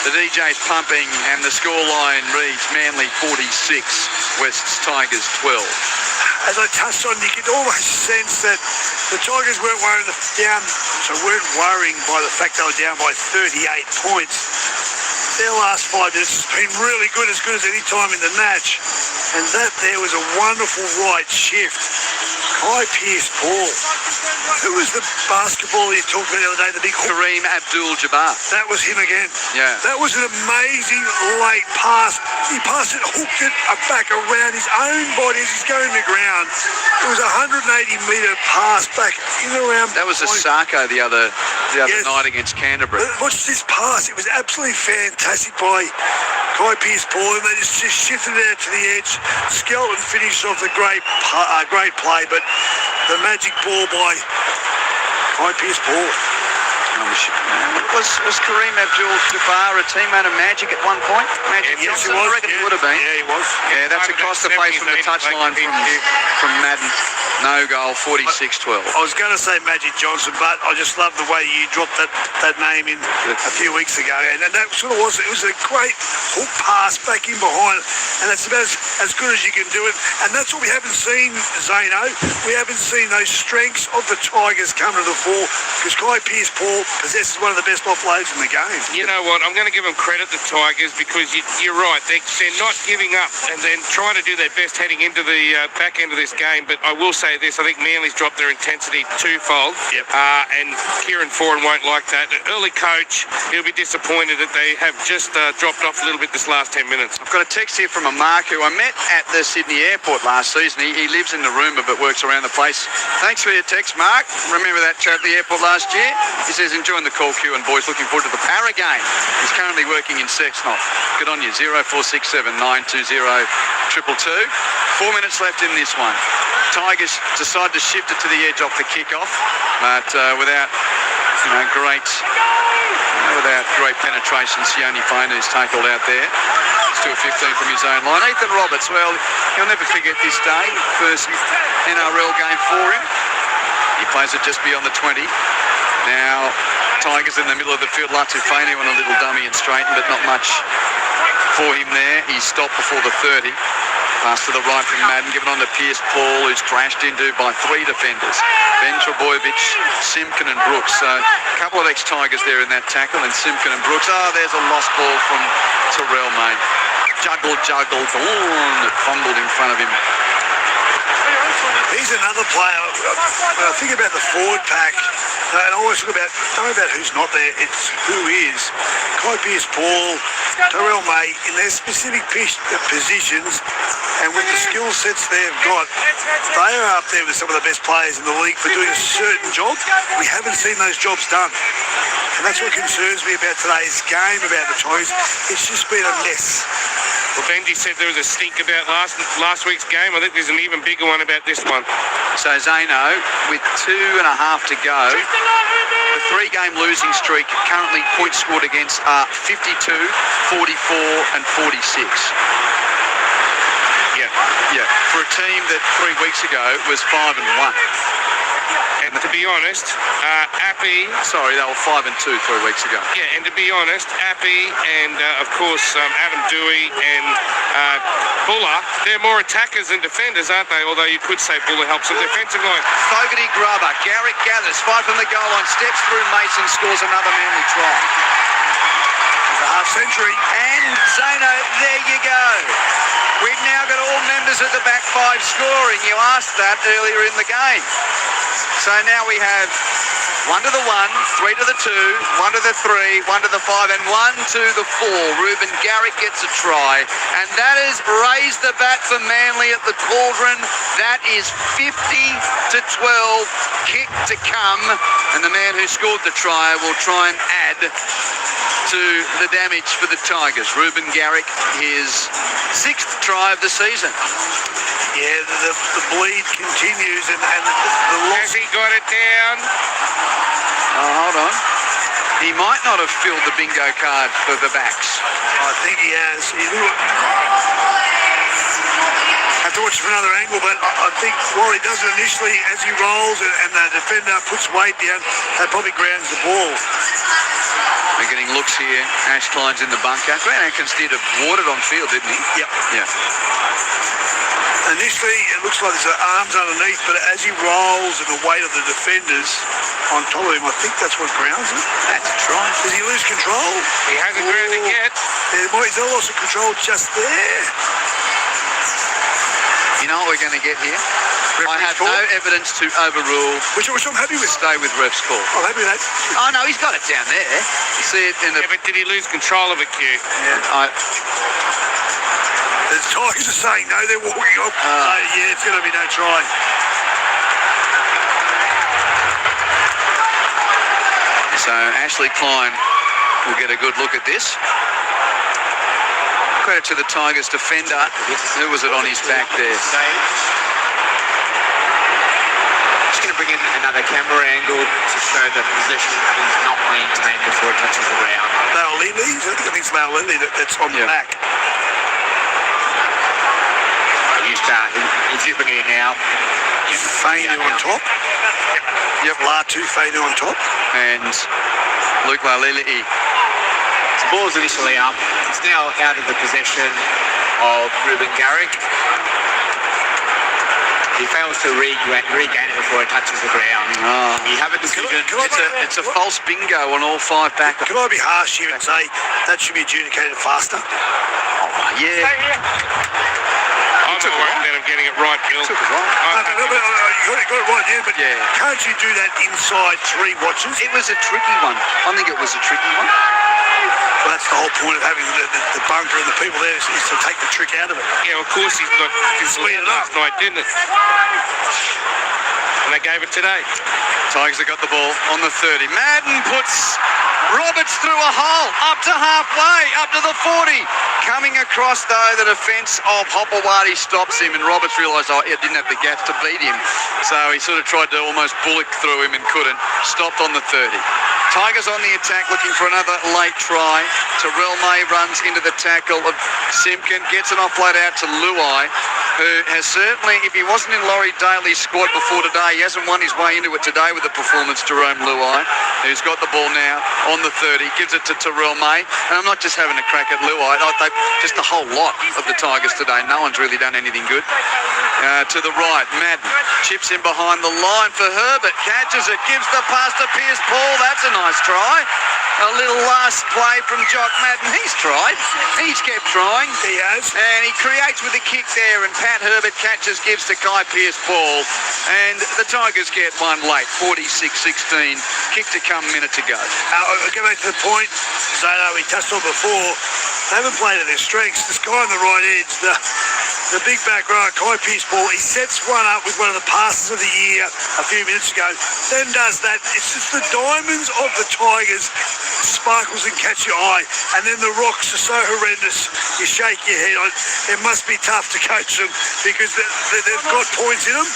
the DJ's pumping, and the scoreline reads Manly 46, Wests Tigers 12. As I touched on, you could almost sense that the Tigers weren't worrying weren't worrying by the fact they were down by 38 points. Their last 5 minutes has been really good as any time in the match. And that there was a wonderful right shift. Kai Pearce-Paul. Who was the basketball you talked about the other day, the big Kareem Abdul-Jabbar. That was him again. Yeah. That was an amazing late pass. He passed it, hooked it back around his own body as he's going to the ground. It was a 180-metre pass back in around. That was a Sarko the other night against Canterbury. Watch this pass. It was absolutely fantastic by Kai Pearce-Paul, and they just shifted it out to the edge. Skelton finished off the great play, but the magic ball by Kai Pearce-Paul. Was Kareem Abdul-Jabbar a teammate of Magic at one point? Magic Yes, Johnson, he was. I reckon he would have been. Yeah, he was. Yeah, that's across the face from the touchline from Madden. No goal, 46-12. I was going to say Magic Johnson, but I just love the way you dropped that name in a few weeks ago. And that sort of was, it was a great hook pass back in behind. And that's about as good as you can do it. And that's what we haven't seen, Zano. We haven't seen those strengths of the Tigers come to the fore, because Kai Pearce-Paul possesses one of the best offloads in the game. You know what? I'm going to give them credit, the Tigers, because you're right. They're not giving up, and then trying to do their best heading into the back end of this game. But I will say this, I think Manly's dropped their intensity twofold. Yep. And Kieran Foran won't like that. The early coach, he'll be disappointed that they have just dropped off a little bit this last 10 minutes. I've got a text here from a Mark who I met at the Sydney airport last season. He lives in Narooma but works around the place. Thanks for your text, Mark. Remember that chat at the airport last year? He says, enjoying the call queue, and boys, looking forward to the Para game. He's currently working in Sexnop. Good on you. 0467 920 222. 4 minutes left in this one. Tigers decide to shift it to the edge off the kickoff, but without great penetration. Sione Fainu's tackled out there. Still 15 from his own line. Ethan Roberts, well, he'll never forget this day. First NRL game for him. He plays it just beyond the 20. Now, Tigers in the middle of the field. Latu Fainu on a little dummy and straightened, but not much for him there. He stopped before the 30. Pass to the right from Madden, given on to Pearce-Paul, who's crashed into by 3 defenders. Ben Trebojevic, Simpkin and Brooks. So a couple of ex-Tigers there in that tackle, and Simpkin and Brooks. There's a lost ball from Terrell May. Juggled, it fumbled in front of him. He's another player. When I think about the forward pack, and I always talk about, don't worry about who's not there, it's who is. Kai Pearce-Paul, Terrell May, in their specific positions, and with the skill sets they've got, they are up there with some of the best players in the league for doing a certain job. We haven't seen those jobs done. And that's what concerns me about today's game, about the Tigers. It's just been a mess. Well, Benji said there was a stink about last week's game. I think there's an even bigger one about this one. So Zeno, with 2.5 to go, the 3-game losing streak, currently points scored against are 52, 44 and 46. Yeah, for a team that 3 weeks ago was 5-1. And to be honest, Appy... Sorry, they were 5-2 3 weeks ago. Yeah, and to be honest, Appy and, of course, Adam Dewey and Buller, they're more attackers than defenders, aren't they? Although you could say Buller helps them defensively. Fogarty grubber. Garrick gathers. 5 from the goal line. Steps through Mason. Scores another Manly try. A half century. And Zeno, there you go. We've now got all members of the back 5 scoring. You asked that earlier in the game. So now we have 1 to the 1, 3 to the 2, 1 to the 3, 1 to the 5, and 1 to the 4. Ruben Garrick gets a try, and that is raise the bat for Manly at the Cauldron. That is 50 to 12, kick to come, and the man who scored the try will try and add to the damage for the Tigers. Ruben Garrick, his 6th try of the season. Yeah, the bleed continues, and the loss. Has he got it down? Oh, hold on. He might not have filled the bingo card for the backs. I think he has. Have to watch from another angle, but I think while he does it initially, as he rolls and the defender puts weight down, that probably grounds the ball. We're getting looks here. Ash Klein's in the bunker. Grant Atkins did have watered on field, didn't he? Yep. Yeah. Initially, it looks like there's arms underneath, but as he rolls and the weight of the defenders on top of him, I think that's what grounds him. That's a try. Does he lose control? He hasn't grounded it yet. Yeah, he's lost the control just there. You know what we're going to get here? I have no evidence to overrule. Which I'm happy with. Stay with ref's call. I'm happy with that. Oh, no, he's got it down there. You see it in the... Yeah, but did he lose control of it, Q? Yeah, The Tigers are saying no, they're walking off. Yeah, it's going to be no try. So Ashley Klein will get a good look at this. Credit to the Tigers defender. Who was it on his back there? Just going to bring in another camera angle to show that possession is not maintained before it touches the ground. Lily, I think it's Lily that's on the back. He's zipping in now. Fainu on top. Yep, Latu, Fainu on top. And Luke Lalili. The ball's initially up. It's now out of the possession of Ruben Garrick. He fails to regain it before it touches the ground. You have a decision. It's a false bingo on all 5 backers. Can I be harsh here and say that should be adjudicated faster? Yeah. I'm not worried about him getting it right, Bill. You got it right, but can't you do that inside 3 watches? It was a tricky one. I think it was a tricky one. Well, that's the whole point of having the bunker and the people there is to take the trick out of it. Yeah, of course he's got his lead last night, didn't it? And they gave it today. Tigers have got the ball on the 30. Madden puts Roberts through a hole, up to halfway, up to the 40. Coming across, though, the defence of Hopewadi stops him, and Roberts realised, he didn't have the gaps to beat him. So he sort of tried to almost bullock through him and couldn't. Stopped on the 30. Tigers on the attack, looking for another late try. Terrell May runs into the tackle of Simpkin, gets an offload out to Luai, who has certainly, if he wasn't in Laurie Daly's squad before today, he hasn't won his way into it today with the performance, Jerome Luai, who's got the ball now on the 30, gives it to Terrell May. And I'm not just having a crack at Luai, just the whole lot of the Tigers today. No one's really done anything good. To the right, Madden chips in behind the line for Herbert, catches it, gives the pass to Pierce Paul. That's a nice try. A little last play from Jock Madden. He's tried. He's kept trying. He has. And he creates with a kick there, and Pat Herbert catches, gives to Kai Pierce Paul. And the Tigers get one late, 46-16. Kick to come, minute to go. I'll go back to the point, Zeno, we touched on before. They haven't played at their strengths. This guy on the right edge, the big back row, Kai Pearce-Paul, he sets one up with one of the passes of the year a few minutes ago, then does that. It's just the diamonds of the Tigers sparkles and catch your eye, and then the rocks are so horrendous you shake your head. It must be tough to coach them because they've got points in them.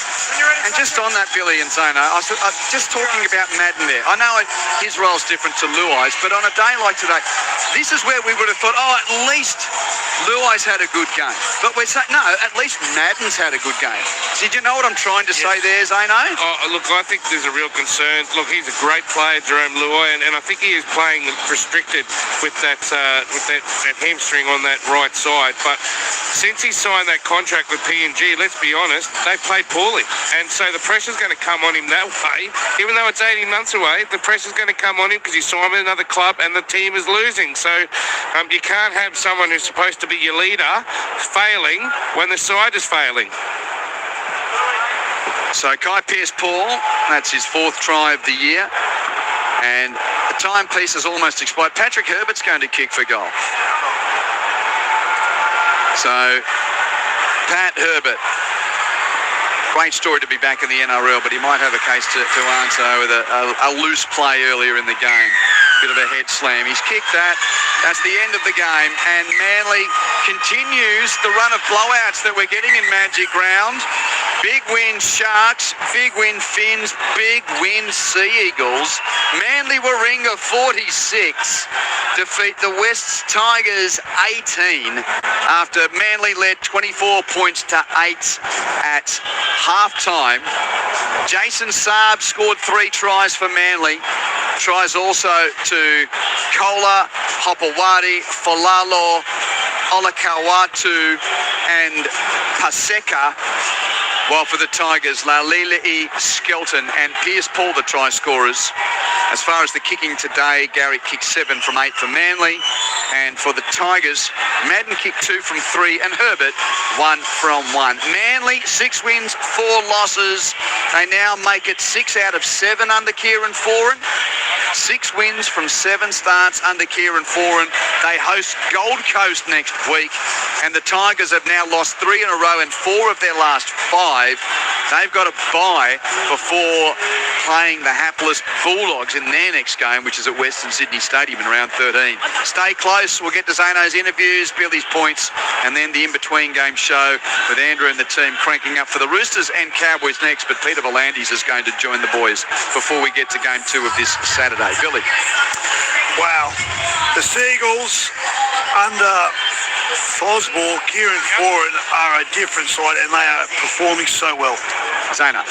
And just on that, Billy and Zona, I was just talking about Madden there. I know his role's different to Luai's, but on a day like today, this is where we would have thought, at least Luai's had a good game. But we're saying, no, at least Madden's had a good game. Did you know what I'm trying to say there, Zano? Look, I think there's a real concern. Look, he's a great player, Jerome Luai, and I think he is playing restricted with that hamstring on that right side. But since he signed that contract with PNG, let's be honest, they played poorly. And so the pressure's going to come on him that way. Even though it's 18 months away, the pressure's going to come on him because he signed with another club and the team is losing. So you can't have someone who's supposed to be your leader failing when the side is failing. So Kai Pearce-Paul, that's his 4th try of the year. And the timepiece has almost expired. Patrick Herbert's going to kick for goal. So, Pat Herbert. Great story to be back in the NRL, but he might have a case to answer with a loose play earlier in the game. Bit of a head slam. He's kicked that. That's the end of the game. And Manly continues the run of blowouts that we're getting in Magic Round. Big win Sharks, big win Finns, big win Seagulls. Manly Warringah 46 defeat the Wests Tigers 18 after Manly led 24 points to 8 at half-time. Jason Saab scored 3 tries for Manly. Tries also to Kola, Hopewadi, Folalo, Olakawatu and Paseka. While for the Tigers, Lalilei, Skelton and Pearce-Paul, the try scorers. As far as the kicking today, Garrick kicked 7 from 8 for Manly. And for the Tigers, Madden kicked 2 from 3 and Herbert 1 from 1. Manly, 6 wins, 4 losses. They now make it 6 out of 7 under Kieran Foran. 6 wins from 7 starts under Kieran Foran. They host Gold Coast next week. And the Tigers have now lost 3 in a row and 4 of their last 5. They've got a bye before playing the hapless Bulldogs in their next game, which is at Western Sydney Stadium in round 13. Stay close. We'll get to Zano's interviews, Billy's points, and then the in-between game show with Andrew and the team cranking up for the Roosters and Cowboys next. But Peter Volandis is going to join the boys before we get to game 2 of this Saturday. Billy. Wow. The Seagulls under Fosball, Kieran Foran are a different side and they are performing so well. Zana.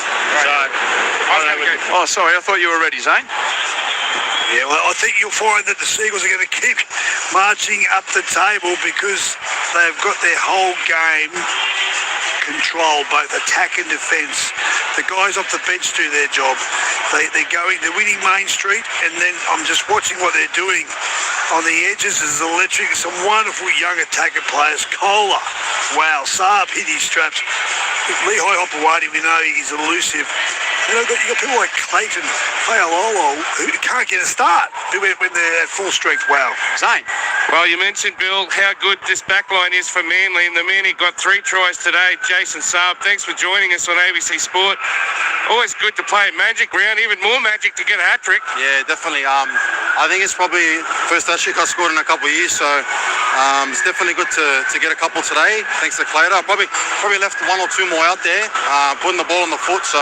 Oh, sorry, I thought you were ready, Zane. Yeah, well, I think you'll find that the Seagulls are going to keep marching up the table because they've got their whole game controlled, both attack and defence. The guys off the bench do their job. They're winning Main Street, and then I'm just watching what they're doing on the edges. Is electric. Some wonderful young attacker players. Kola, wow, Saab hit his straps. Lehigh Hopewadi, we know he's elusive. You've got people like Clayton, Fayalolo, who can't get a start when they're at full strength. Wow. Zane. Well, you mentioned, Bill, how good this backline is for Manly, and the Mini got 3 tries today. Jason Saab, thanks for joining us on ABC Sport. Always good to play at Magic Round, even more magic to get a hat-trick. Yeah, definitely. I think it's probably first hat-trick I scored in a couple of years, so it's definitely good to get a couple today, thanks to Clayton. I probably left 1 or 2 more out there, putting the ball on the foot, so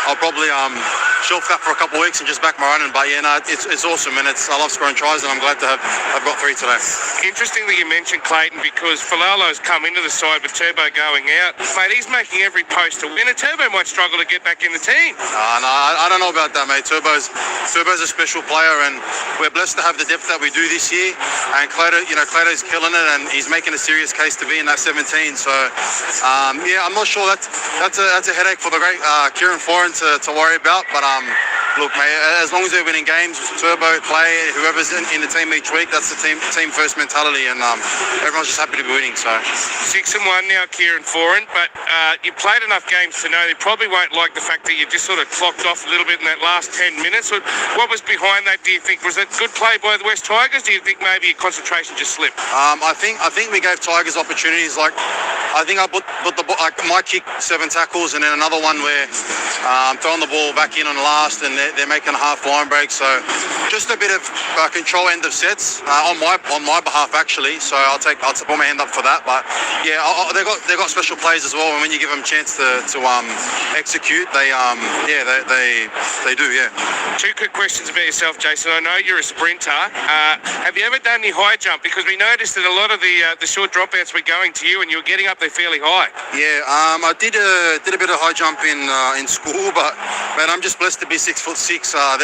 I'll probably shelf that for a couple of weeks and just back my running. But yeah, no, it's awesome, and I love scoring tries, and I'm glad to I've got 3 today. Interesting that you mentioned Clayton, because Falalo's come into the side with Turbo going out. Mate, he's making every post to win, and Turbo might struggle to get back in the team. No, I don't know about that, mate. Turbo's a special player, and we're blessed to have the depth that we do this year. And Clayton's killing it, and he's making a serious case to be in that 17. So yeah, I'm not sure that's a headache for the great Kieran Foran to worry about, but look, mate, as long as they're winning games, Turbo, Clay, whoever's in the team each week, that's the team first mentality, and everyone's just happy to be winning. So 6-1 now, Kieran Foran, but you played enough games to know they probably won't like the fact that you just sort of clocked off a little bit in that last 10 minutes. What was behind that, do you think? Was it good play by the West Tigers? Do you think maybe your concentration just slipped? I think we gave Tigers opportunities. Like, I think I put the ball, like, my kick 7 tackles, and then another one where throwing the ball back in on last, and they're making a half line break. So just a bit of control end of sets on my behalf, actually. So I'll put my hand up for that. But yeah, they got special plays as well, and when you give them a chance to execute, they do. Yeah. 2 quick questions about yourself, Jason. I know you're a sprinter. Have you ever done any high jump? Because we noticed that a lot of the short dropouts were going to you, and you were getting up there fairly high. Yeah, I did a bit of high jump in school, but man, I'm just blessed to be 6'6".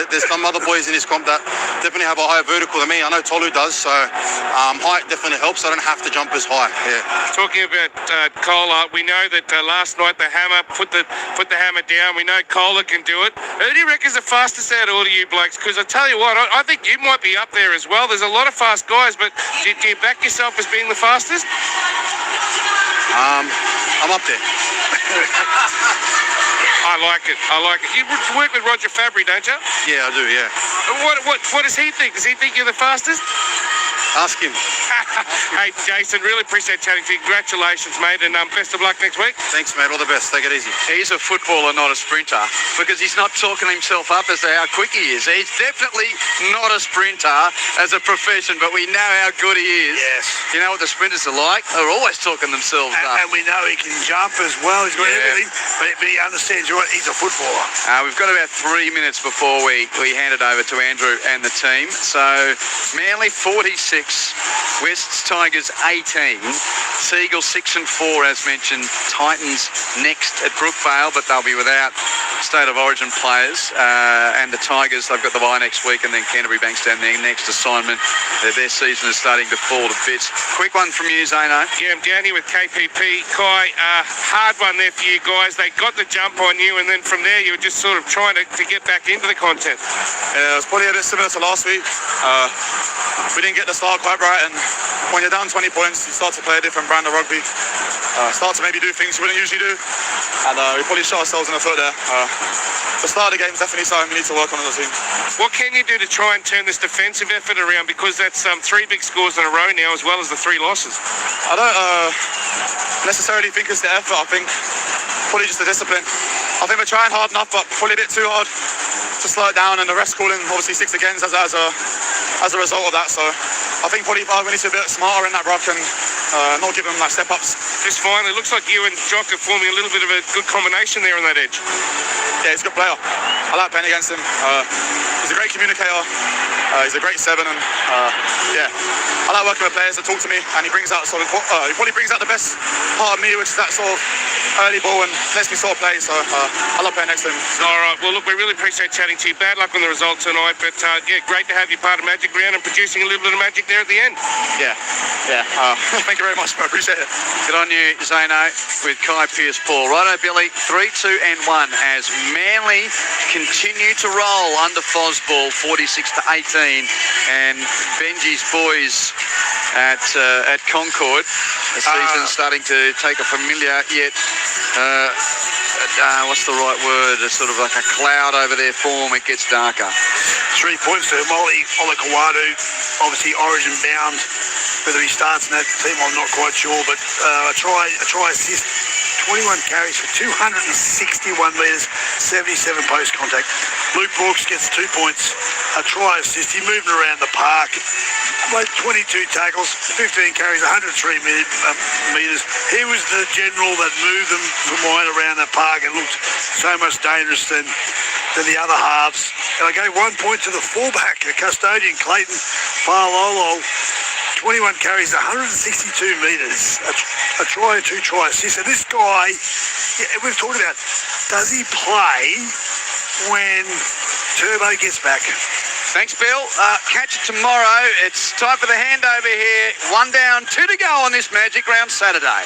There's some other boys in this comp that definitely have a higher vertical than me. I know Tolu does, so height definitely helps. I don't have to jump as high. Yeah. Talking about Kohler, we know that last night the hammer put the hammer down. We know Kohler can do it. Who do you reckon is the fastest out of all of you blokes? Because I tell you what, I think you might be up there as well. There's a lot of fast guys, but do you back yourself as being the fastest? I'm up there. I like it. You work with Roger Fabry, don't you? Yeah, I do, yeah. What does he think? Does he think you're the fastest? Ask him. Hey, Jason, really appreciate chatting to you. Congratulations, mate, and best of luck next week. Thanks, mate. All the best. Take it easy. He's a footballer, not a sprinter, because he's not talking himself up as to how quick he is. He's definitely not a sprinter as a profession, but we know how good he is. Yes. You know what the sprinters are like? They're always talking themselves up. And we know he can jump as well. He's got everything, but he understands he's a footballer. We've got about 3 minutes before we hand it over to Andrew and the team. So Manly 46, West Tigers 18, Seagulls 6 and 4 as mentioned. Titans next at Brookvale, but they'll be without State of Origin players. And the Tigers, they've got the bye next week, and then Canterbury Bankstown their next assignment. Their season is starting to fall to bits. Quick one from you, Zano. Yeah, I'm down here with KPP. Kai, hard one there for you guys. They got the jump on you, and then from there you were just sort of trying to get back into the content. Yeah, it was probably a bit similar to last week. We didn't get the start quite right, and when you're down 20 points, you start to play a different brand of rugby. Start to maybe do things you wouldn't usually do, and we probably shot ourselves in the foot there. The start of the game is definitely something we need to work on as a team. What can you do to try and turn this defensive effort around? Because that's 3 big scores in a row now, as well as the 3 losses. I don't necessarily think it's the effort. I think probably just the discipline. I think we're trying hard enough, but probably a bit too hard to slow it down, and the refs calling obviously 6 against as a result of that. So I think probably we need to be a bit smarter in that ruck and not give them like step ups. Just finally, looks like you and Jock are forming a little bit of a good combination there on that edge. Yeah, he's a good player. I like playing against him. He's a great communicator. He's a great 7, and yeah, I like working with players that talk to me, and he brings out he probably brings out the best part of me, which is that sort of early ball and lets me sort of play. So I love playing next to him. All right. Well, look, we really appreciate chatting to you. Bad luck on the result tonight, but yeah, great to have you part of Magic Round and producing a little bit of magic there at the end. Yeah. Thank you very much. I appreciate it. Good on you, Zano, with Kai Pearce-Paul. Righto, Billy, 3, 2 and 1 as Manly continue to roll under Fosball, 46 to 18, and Benji's boys at Concord. The season's starting to take a familiar yet what's the right word? It's sort of like a cloud over their form. It gets darker. 3 points to Molly Olakawadu, obviously Origin bound. Whether he starts in that team, I'm not quite sure, but a try assist, 21 carries for 261 metres, 77 post contact. Luke Brooks gets 2 points, a try assist. He moved around the park, made 22 tackles, 15 carries, 103 metres. He was the general that moved them from wide around the park and looked so much dangerous than the other halves. And I gave 1 point to the fullback, the custodian, Clayton Farlolo. 21 carries, 162 metres, a try, 2 try assists. And this guy, we've talked about, does he play when Turbo gets back? Thanks, Bill. Catch it tomorrow. It's time for the handover here. 1 down, 2 to go on this Magic Round Saturday.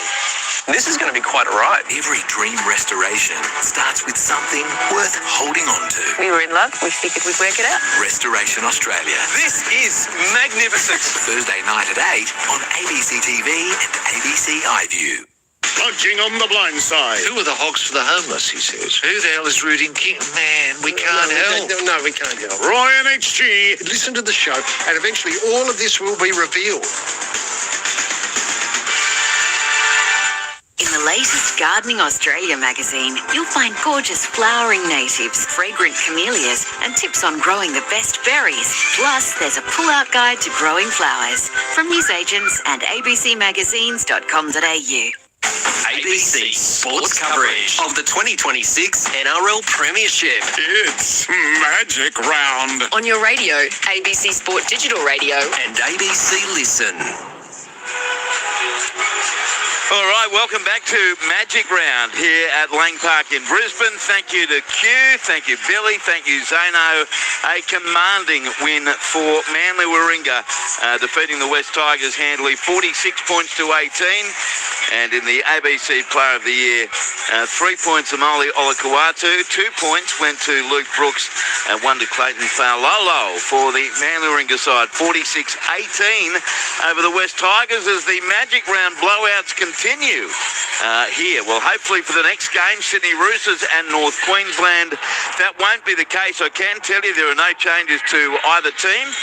This is going to be quite a ride. Every dream restoration starts with something worth holding on to. We were in love. We figured we'd work it out. Restoration Australia. This is magnificent. Thursday night at 8 on ABC TV and ABC iView. Punching on the blind side. Who are the hogs for the homeless, he says. Who the hell is rooting King? Man, we can't help. No, we can't help. Roy and HG. Listen to the show, and eventually all of this will be revealed. In the latest Gardening Australia magazine, you'll find gorgeous flowering natives, fragrant camellias, and tips on growing the best berries. Plus, there's a pull-out guide to growing flowers from newsagents and abcmagazines.com.au. ABC Sports coverage of the 2026 NRL Premiership. It's Magic Round. On your radio, ABC Sport Digital Radio. And ABC Listen. All right, welcome back to Magic Round here at Lang Park in Brisbane. Thank you to Q, thank you Billy, thank you Zano. A commanding win for Manly Warringah, defeating the West Tigers handily 46 points to 18. And in the ABC Player of the Year, 3 points Amali Olakawatu, 2 points went to Luke Brooks, and 1 to Clayton Faulolo for the Manly Warringah side, 46-18 over the West Tigers as the Magic Round blowouts continue here. Well, hopefully for the next game, Sydney Roosters and North Queensland, that won't be the case. I can tell you there are no changes to either team.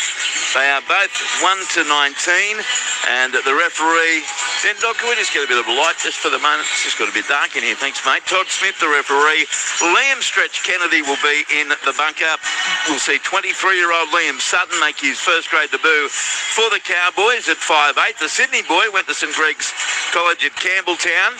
They are both 1 to 19, and the referee, then Doc, can we just get a bit of a light just for the moment? It's just got a bit dark in here. Thanks, mate. Todd Smith, the referee. Liam Stretch Kennedy will be in the bunker. We'll see 23-year-old Liam Sutton make his first grade debut for the Cowboys at 5'8". The Sydney boy went to St Greg's College at Campbelltown,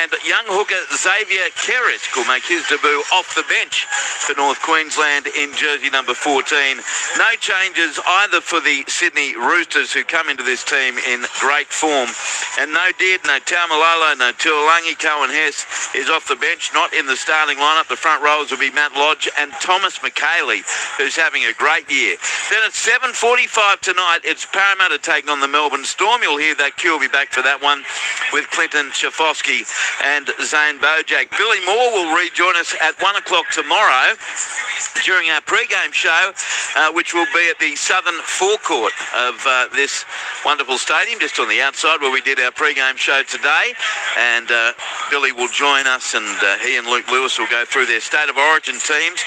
and young hooker Xavier Kerrick will make his debut off the bench for North Queensland in jersey number 14. No changes either for the Sydney Roosters, who come into this team in great form. And no Did, no Taumalolo, no Tuolangi. Cohen Hess is off the bench, not in the starting lineup. The front rowers will be Matt Lodge and Thomas McKaylee, who's having a great year. Then at 7:45 tonight, it's Parramatta taking on the Melbourne Storm. You'll hear that Q will be back for that one with Clinton Schafosky and Zane Bojack. Billy Moore will rejoin us at 1 o'clock tomorrow during our pre-game show, which will be at the southern forecourt of this wonderful stadium, just on the outside where we did our pre-game show today. And Billy will join us, and he and Luke Lewis will go through their State of Origin teams,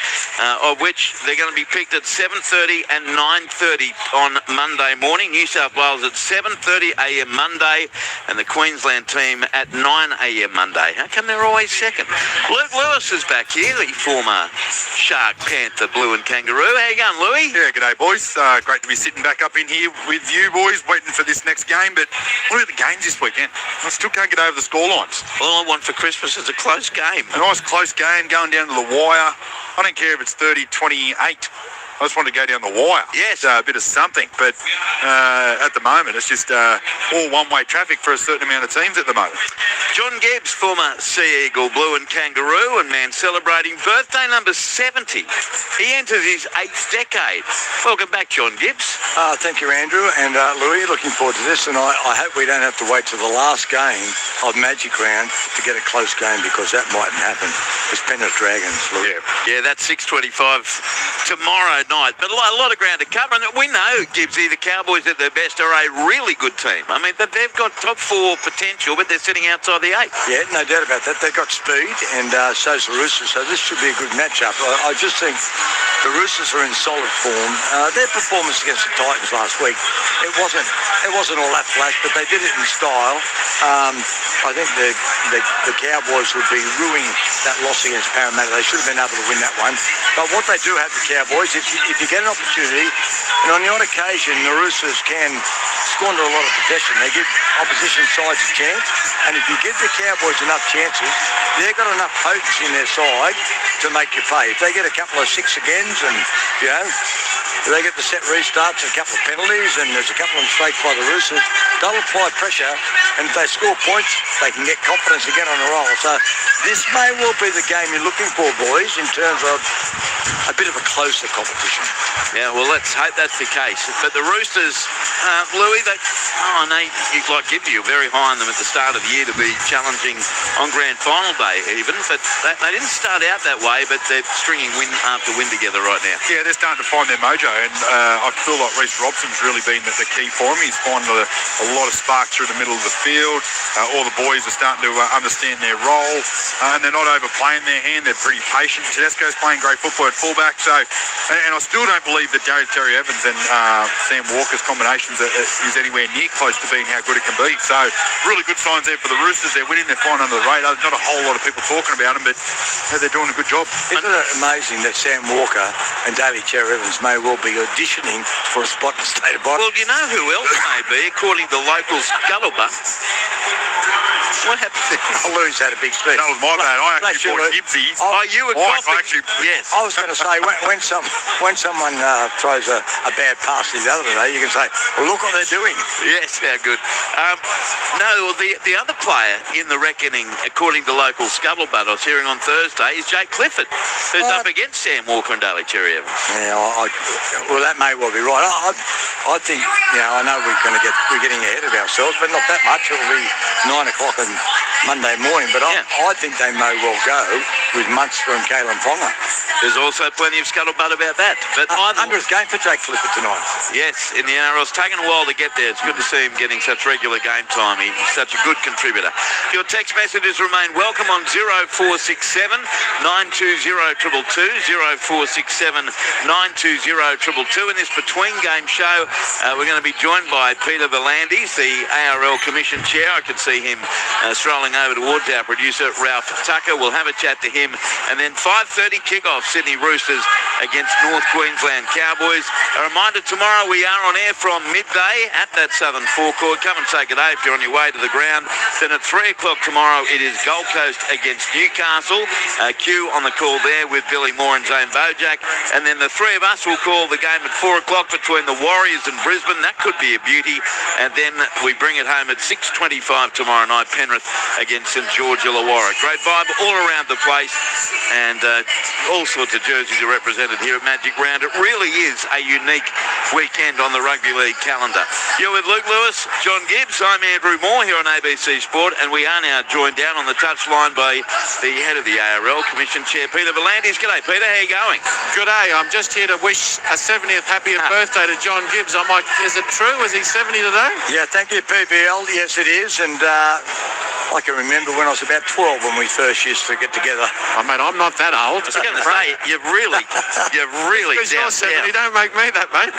of which they're going to be picked at 7:30 and 9:30 on Monday morning. New South Wales at 7:30 a.m. Monday, and the Queensland team at 9 a.m. Monday. How come they're always second? Luke Lewis is back here, the former Shark, Panther, Blue and Kangaroo. How you going, Louis? Yeah, g'day, boys. Great to be sitting back up in here with you boys, waiting for this next game. But what about the games this weekend? I still can't get over the scorelines. All I want for Christmas is a close game. A nice close game going down to the wire. I don't care if it's 30-28. I just want to go down the wire. Yes. A bit of something. But at the moment, it's just all one-way traffic for a certain amount of teams at the moment. John Gibbs, former Sea Eagle, Blue and Kangaroo, and man celebrating birthday number 70. He enters his 8th decade. Welcome back, John Gibbs. Thank you, Andrew, and Louis, looking forward to this. And I hope we don't have to wait till the last game of Magic Round to get a close game, because that mightn't happen. It's Penrith Dragons, Louis. Yeah, that's 6:25 tomorrow night. But a lot of ground to cover. And we know, Gibbsy, the Cowboys at their best are a really good team. I mean, they've got top 4 potential, but they're sitting outside the 8. Yeah, no doubt about that. They've got speed, and so's the Roosters. So this should be a good matchup. I just think the Roosters are in solid form. Their performance against the Titans last week, it wasn't all that flash, but they did it in style. I think the Cowboys would be ruining that loss against Parramatta. They should have been able to win that one. But what they do have, the Cowboys, if you get an opportunity, and on the odd occasion, the Roosters can squander a lot of possession. They give opposition sides a chance, and if you give the Cowboys enough chances, they've got enough potency in their side to make you pay. If they get a couple of 6-agains and, if they get the set restarts and a couple of penalties and there's a couple of mistakes by the Roosters, they'll apply pressure, and if they score points, they can get confidence to get on the roll. So this may well be the game you're looking for, boys, in terms of a bit of a closer competition. Yeah, well, let's hope that's the case. But the Roosters Louis, I know you'd like to give you very high on them at the start of the year to be challenging on grand final day even, but they didn't start out that way, but they're stringing win after win together right now. Yeah, they're starting to find their mojo, and I feel like Reece Robson's really been the key for him. He's finding a lot of spark through the middle of the field. All the boys are starting to understand their role, and they're not overplaying their hand. They're pretty patient. Tedesco's playing great football at fullback, and I still don't believe that Terry Evans and Sam Walker's combinations is anywhere near close to being how good it can be. So really good signs there for the Roosters. They're winning, they're flying under the radar. There's not a whole lot of people talking about them, but they're doing a good job. Isn't it amazing that Sam Walker and Terry Evans may well be auditioning for a spot in the state of Boston? Well, you know who else may be, according to local scuttlebutt? What happened there? Oh, Louis had a big speech. That was my bad. I actually bought Gibbsy. Oh, you were coughing. Yes. I was going to say, when someone throws a bad pass the other day, you can say, well, look what they're doing. Yes, how good. No, the other player in the reckoning, according to local scuttlebutt I was hearing on Thursday, is Jake Clifford, who's up against Sam Walker and Terry Evans. Yeah, well, that may well be right. I think, I know we're getting ahead of ourselves, but not that much. It'll be 9 o'clock on Monday morning, but I think they may well go with Munster and Kalen Ponga. There's also plenty of scuttlebutt about that. But 100th game for Jake Clifford tonight. Yes, in the NRL. It's taken a while to get there. It's good to see him getting such regular game time. He's such a good contributor. Your text messages remain welcome on 0467 920 222, 0467 920 222. In this between-game show, we're going to be joined by Peter V'landys, the ARL Commission Chair. I can see him strolling over towards our producer, Ralph Tucker. We'll have a chat to him. And then 5:30 kickoff, Sydney Roosters against North Queensland Cowboys. A reminder, tomorrow we are on air from midday at that Southern Forecourt. Come and say good day if you're on your way to the ground. Then at 3 o'clock tomorrow, it is Gold Coast against Newcastle. Q on the call there with Billy Moore and Zane Bojack. And then the three of us will call the game at 4 o'clock between the Warriors and Brisbane. That could be a beauty. And then we bring it home at 6:25 tomorrow night, Penrith against St George Illawarra. Great vibe all around the place, and all sorts of jerseys are represented here at Magic Round. It really is a unique weekend on the Rugby League calendar. You're with Luke Lewis, John Gibbs. I'm Andrew Moore here on ABC Sport, and we are now joined down on the touchline by the head of the ARL Commission Chair, Peter V'landys. G'day, Peter. How are you going? Good day. I'm just here to wish a 70th happy birthday to John Gibbs. I'm like, is it true? Is he 70 today? Yeah, thank you, PBL. Yes, it is. And I can remember when I was about 12 when we first used to get together. I mean, I'm not that old. I was going to say, you've really Because you're 70, don't make me that, mate.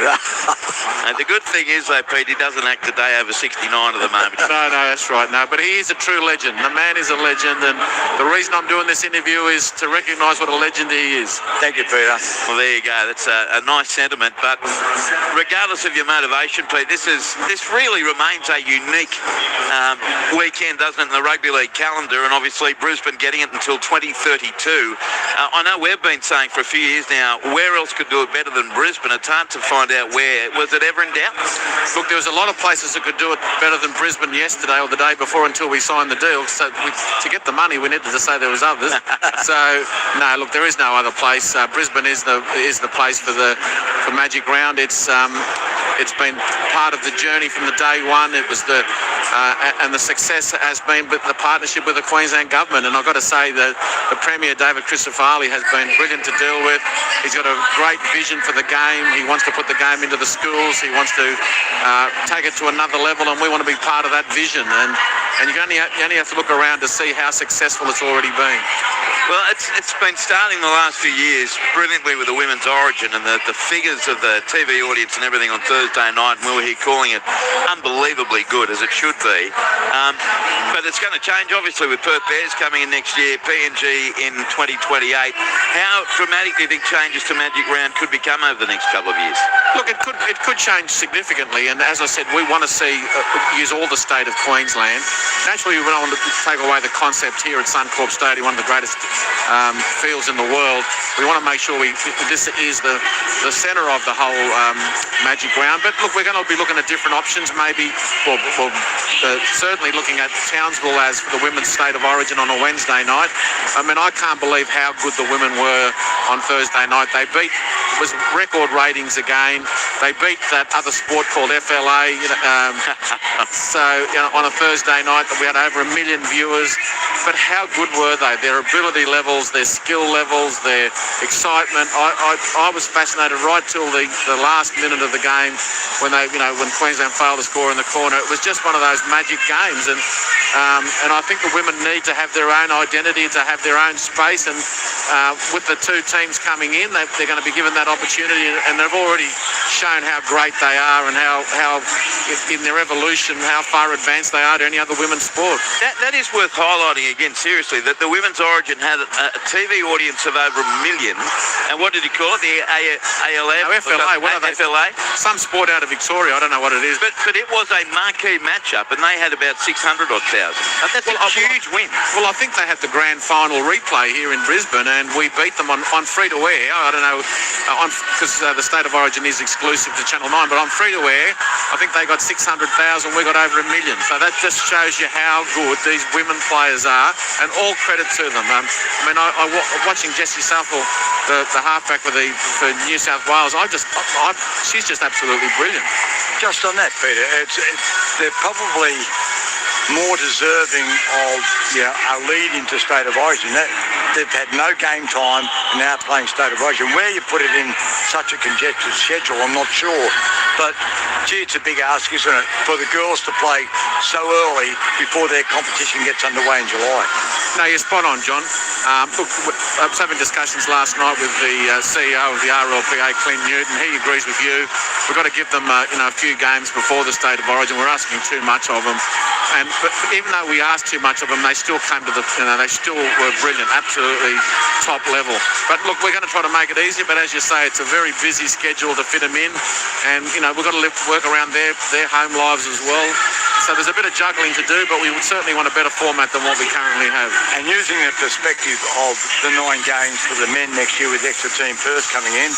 And the good thing is, though, Pete, he doesn't act a day over 69 at the moment. No, that's right. No, but he is a true legend. The man is a legend, and the reason I'm doing this interview is to recognise what a legend he is. Thank you, Peter. Well, there you go. That's a nice sentiment. But regardless of your motivation, Pete, this really remains a unique weekend, doesn't it, in the Rugby League calendar, and obviously Brisbane getting it until 2032. I know we've been saying for a few years now, where else could do it better than Brisbane? It's hard to find out where. Was it ever in doubt? Look, there was a lot of places that could do it better than Brisbane yesterday or the day before until we signed the deal. So to get the money, we needed to say there was others. So no, look, there is no other place. Brisbane is the place for Magic Round. It's been part of the journey from the day one. It was and the success has been with the partnership with the Queensland government. And I've got to say that the Premier, David Crisafulli, has been brilliant to deal with. He's got a great vision for the game. He wants to put the game into the schools. He wants to take it to another level, and we want to be part of that vision. And you only have to look around to see how successful it's already been. Well, it's been starting the last few years brilliantly with the women's origin, and the figures of the TV audience and everything on Thursday night, and we were here calling it unbelievably good, as it should be. But it's going to change, obviously, with Perth Bears coming in next year, PNG in 2028. How dramatic do you think changes to Magic Round could become over the next couple of years? Look, it could change significantly, and as I said, we want to use all the state of Queensland. Naturally, we don't want to take away the concept here at Suncorp Stadium, one of the greatest fields in the world. We want to make sure this is the centre of the whole Magic Round. But look, we're going to be looking at different options, maybe, certainly looking at Townsville as the women's state of origin on a Wednesday night. I mean, I can't believe how good the women were on Thursday night. They beat was record ratings again. They beat that other sport called FLA. On a Thursday night, we had over 1 million viewers. But how good were they? Their ability levels, their skill levels, their excitement. I was fascinated right till the last minute of the game when Queensland failed to score in the corner. It was just one of those magic games, and I think the women need to have their own identity, to have their own space, and with the two teams coming in, they're going to be given that opportunity, and they've already shown how great they are and how in their evolution, how far advanced they are to any other women's sport. That is worth highlighting again, seriously, that the Women's Origin had a TV audience of over 1 million, and what did he call it? The ALF? No, FLA. What are they? FLA? Some sport out of Victoria. I don't know what it is. But it was a marquee matchup, and they had about 600,000. That's a huge win. Well, I think they had the grand final replay here in Brisbane, and we beat them on free-to-air. I don't know, because the State of Origin is exclusive to Channel 9, but on free-to-air, I think they got 600,000, we got over 1 million. So that just shows you how good these women players are, and all credit to them. Watching Jessie Southall, the halfback for New South Wales, she's just absolutely brilliant. Just on that, Peter, they're probably more deserving of a lead into State of Origin. They've had no game time and now playing State of Origin. Where you put it in such a congested schedule, I'm not sure. But, gee, it's a big ask, isn't it, for the girls to play so early before their competition gets underway in July. No, you're spot on, John. Look, I was having discussions last night with the CEO of the RLPA, Clint Newton. He agrees with you. We've got to give them a few games before the State of Origin. We're asking too much of them. But even though we asked too much of them, they still came to they still were brilliant, absolutely top level. But look, we're going to try to make it easier, but as you say, it's a very busy schedule to fit them in, and we've got to work around their home lives as well. So there's a bit of juggling to do, but we would certainly want a better format than what we currently have. And using the perspective of the 9 games for the men next year with extra team Perth coming in,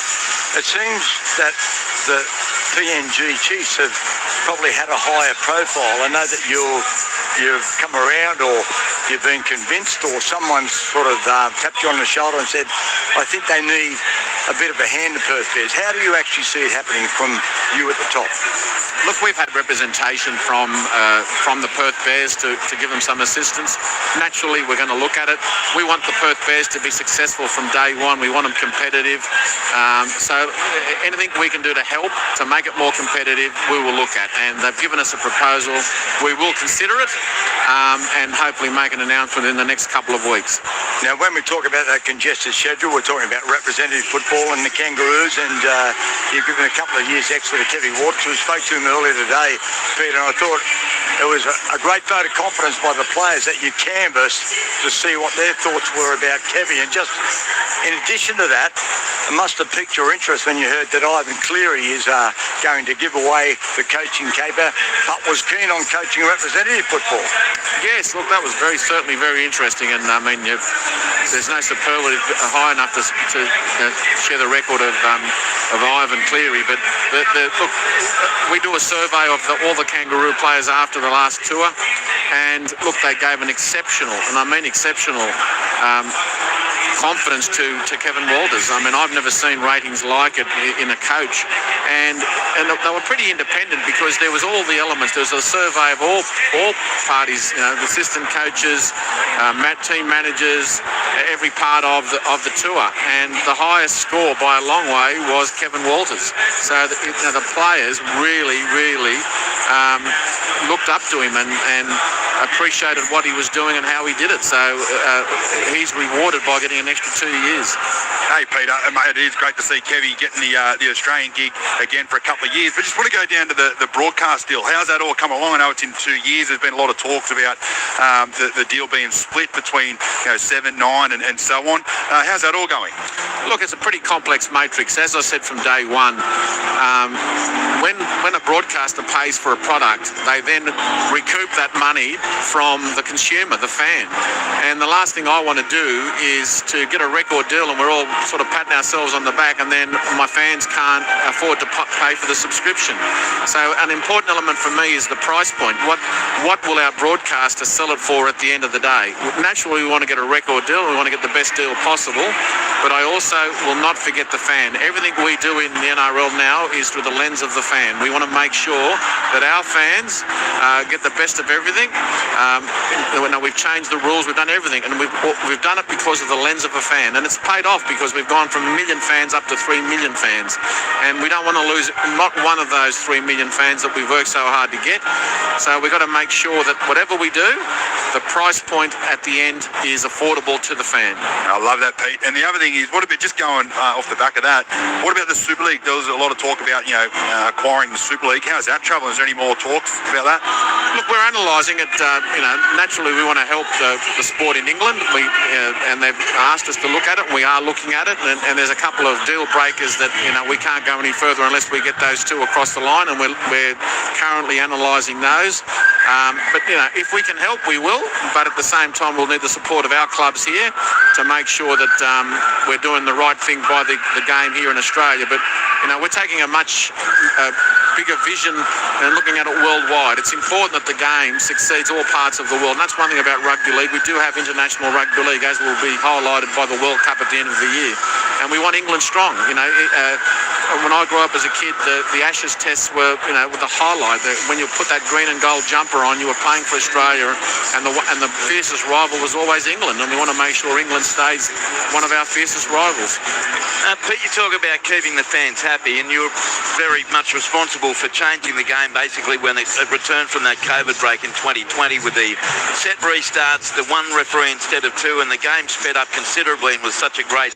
it seems that the PNG Chiefs have probably had a higher profile. I know that you've come around, or you've been convinced, or someone's sort of tapped you on the shoulder and said, I think they need a bit of a hand, the Perth Bears. How do you actually see it happening from you at the top? Look, we've had representation from the Perth Bears to give them some assistance. Naturally, we're going to look at it. We want the Perth Bears to be successful from day one. We want them competitive. So anything we can do to help to make it more competitive, we will look at. And they've given us a proposal. We will consider it and hopefully make an announcement in the next couple of weeks. Now, when we talk about that congested schedule, we're talking about representative football and the Kangaroos, and you've given a couple of years extra to Kevin Watts, who spoke to him earlier today, Peter, and I thought it was a great vote of confidence by the players that you canvassed to see what their thoughts were about Kevin. And just in addition to that, it must have piqued your interest when you heard that Ivan Cleary is going to give away the coaching caper, but was keen on coaching representative football. Yes, look, that was certainly very interesting, and I mean, there's no superlative high enough to share the record of Ivan Cleary, but look, we do a survey of all the Kangaroo players after the last tour, and look, they gave an exceptional, and I mean exceptional, confidence to Kevin Walters. I mean, I've never seen ratings like it in a coach, and they were pretty independent because there was all the elements. There was a survey of all parties, assistant coaches, team managers, every part of the tour, and the highest score by a long way was Kevin Walters. So the players really looked up to him and appreciated what he was doing and how he did it. So he's rewarded by getting an extra 2 years. Hey, Peter, it is great to see Kevy getting the Australian gig again for a couple of years. But just want to go down to the broadcast deal. How's that all come along? I know it's in 2 years. There's been a lot of talks about the deal being split between 7, 9 and so on. How's that all going? Look, it's a pretty complex matrix. As I said from day one, when a broadcaster pays for a product, they then then recoup that money from the consumer, the fan. And the last thing I want to do is to get a record deal and we're all sort of patting ourselves on the back and then my fans can't afford to pay for the subscription. So an important element for me is the price point. What will our broadcaster sell it for at the end of the day? Naturally, we want to get a record deal. We want to get the best deal possible. But I also will not forget the fan. Everything we do in the NRL now is through the lens of the fan. We want to make sure that our fans get the best of everything. We've changed the rules. We've done everything. And we've done it because of the lens of a fan. And it's paid off because we've gone from 1 million fans up to 3 million fans. And we don't want to lose not one of those 3 million fans that we've worked so hard to get. So we've got to make sure that whatever we do, the price point at the end is affordable to the fan. I love that, Pete. And the other thing is, what about just going off the back of that? What about the Super League? There was a lot of talk about, acquiring the Super League. How's that travelling? Is there any more talks about that? Look, we're analysing it. Naturally, we want to help the sport in England. And they've asked us to look at it. And we are looking at it. And there's a couple of deal breakers that we can't go any further unless we get those two across the line. And we're currently analysing those. But if we can help, we will. But at the same time, we'll need the support of our clubs here to make sure that we're doing the right thing by the game here in Australia. But we're taking a much bigger vision and looking at it worldwide. It's important that the game succeeds all parts of the world. And that's one thing about rugby league. We do have international rugby league, as will be highlighted by the World Cup at the end of the year. And we want England strong. When I grew up as a kid, the Ashes tests were, with the highlight. When you put that green and gold jumper on, you were playing for Australia, and the fiercest rival was always England. And we want to make sure England stays one of our fiercest rivals. Pete, you talk about keeping the fans happy, and you're very much responsible for changing the game basically when it returned from that COVID break in 2020 with the set restarts, the one referee instead of two, and the game sped up considerably and was such a great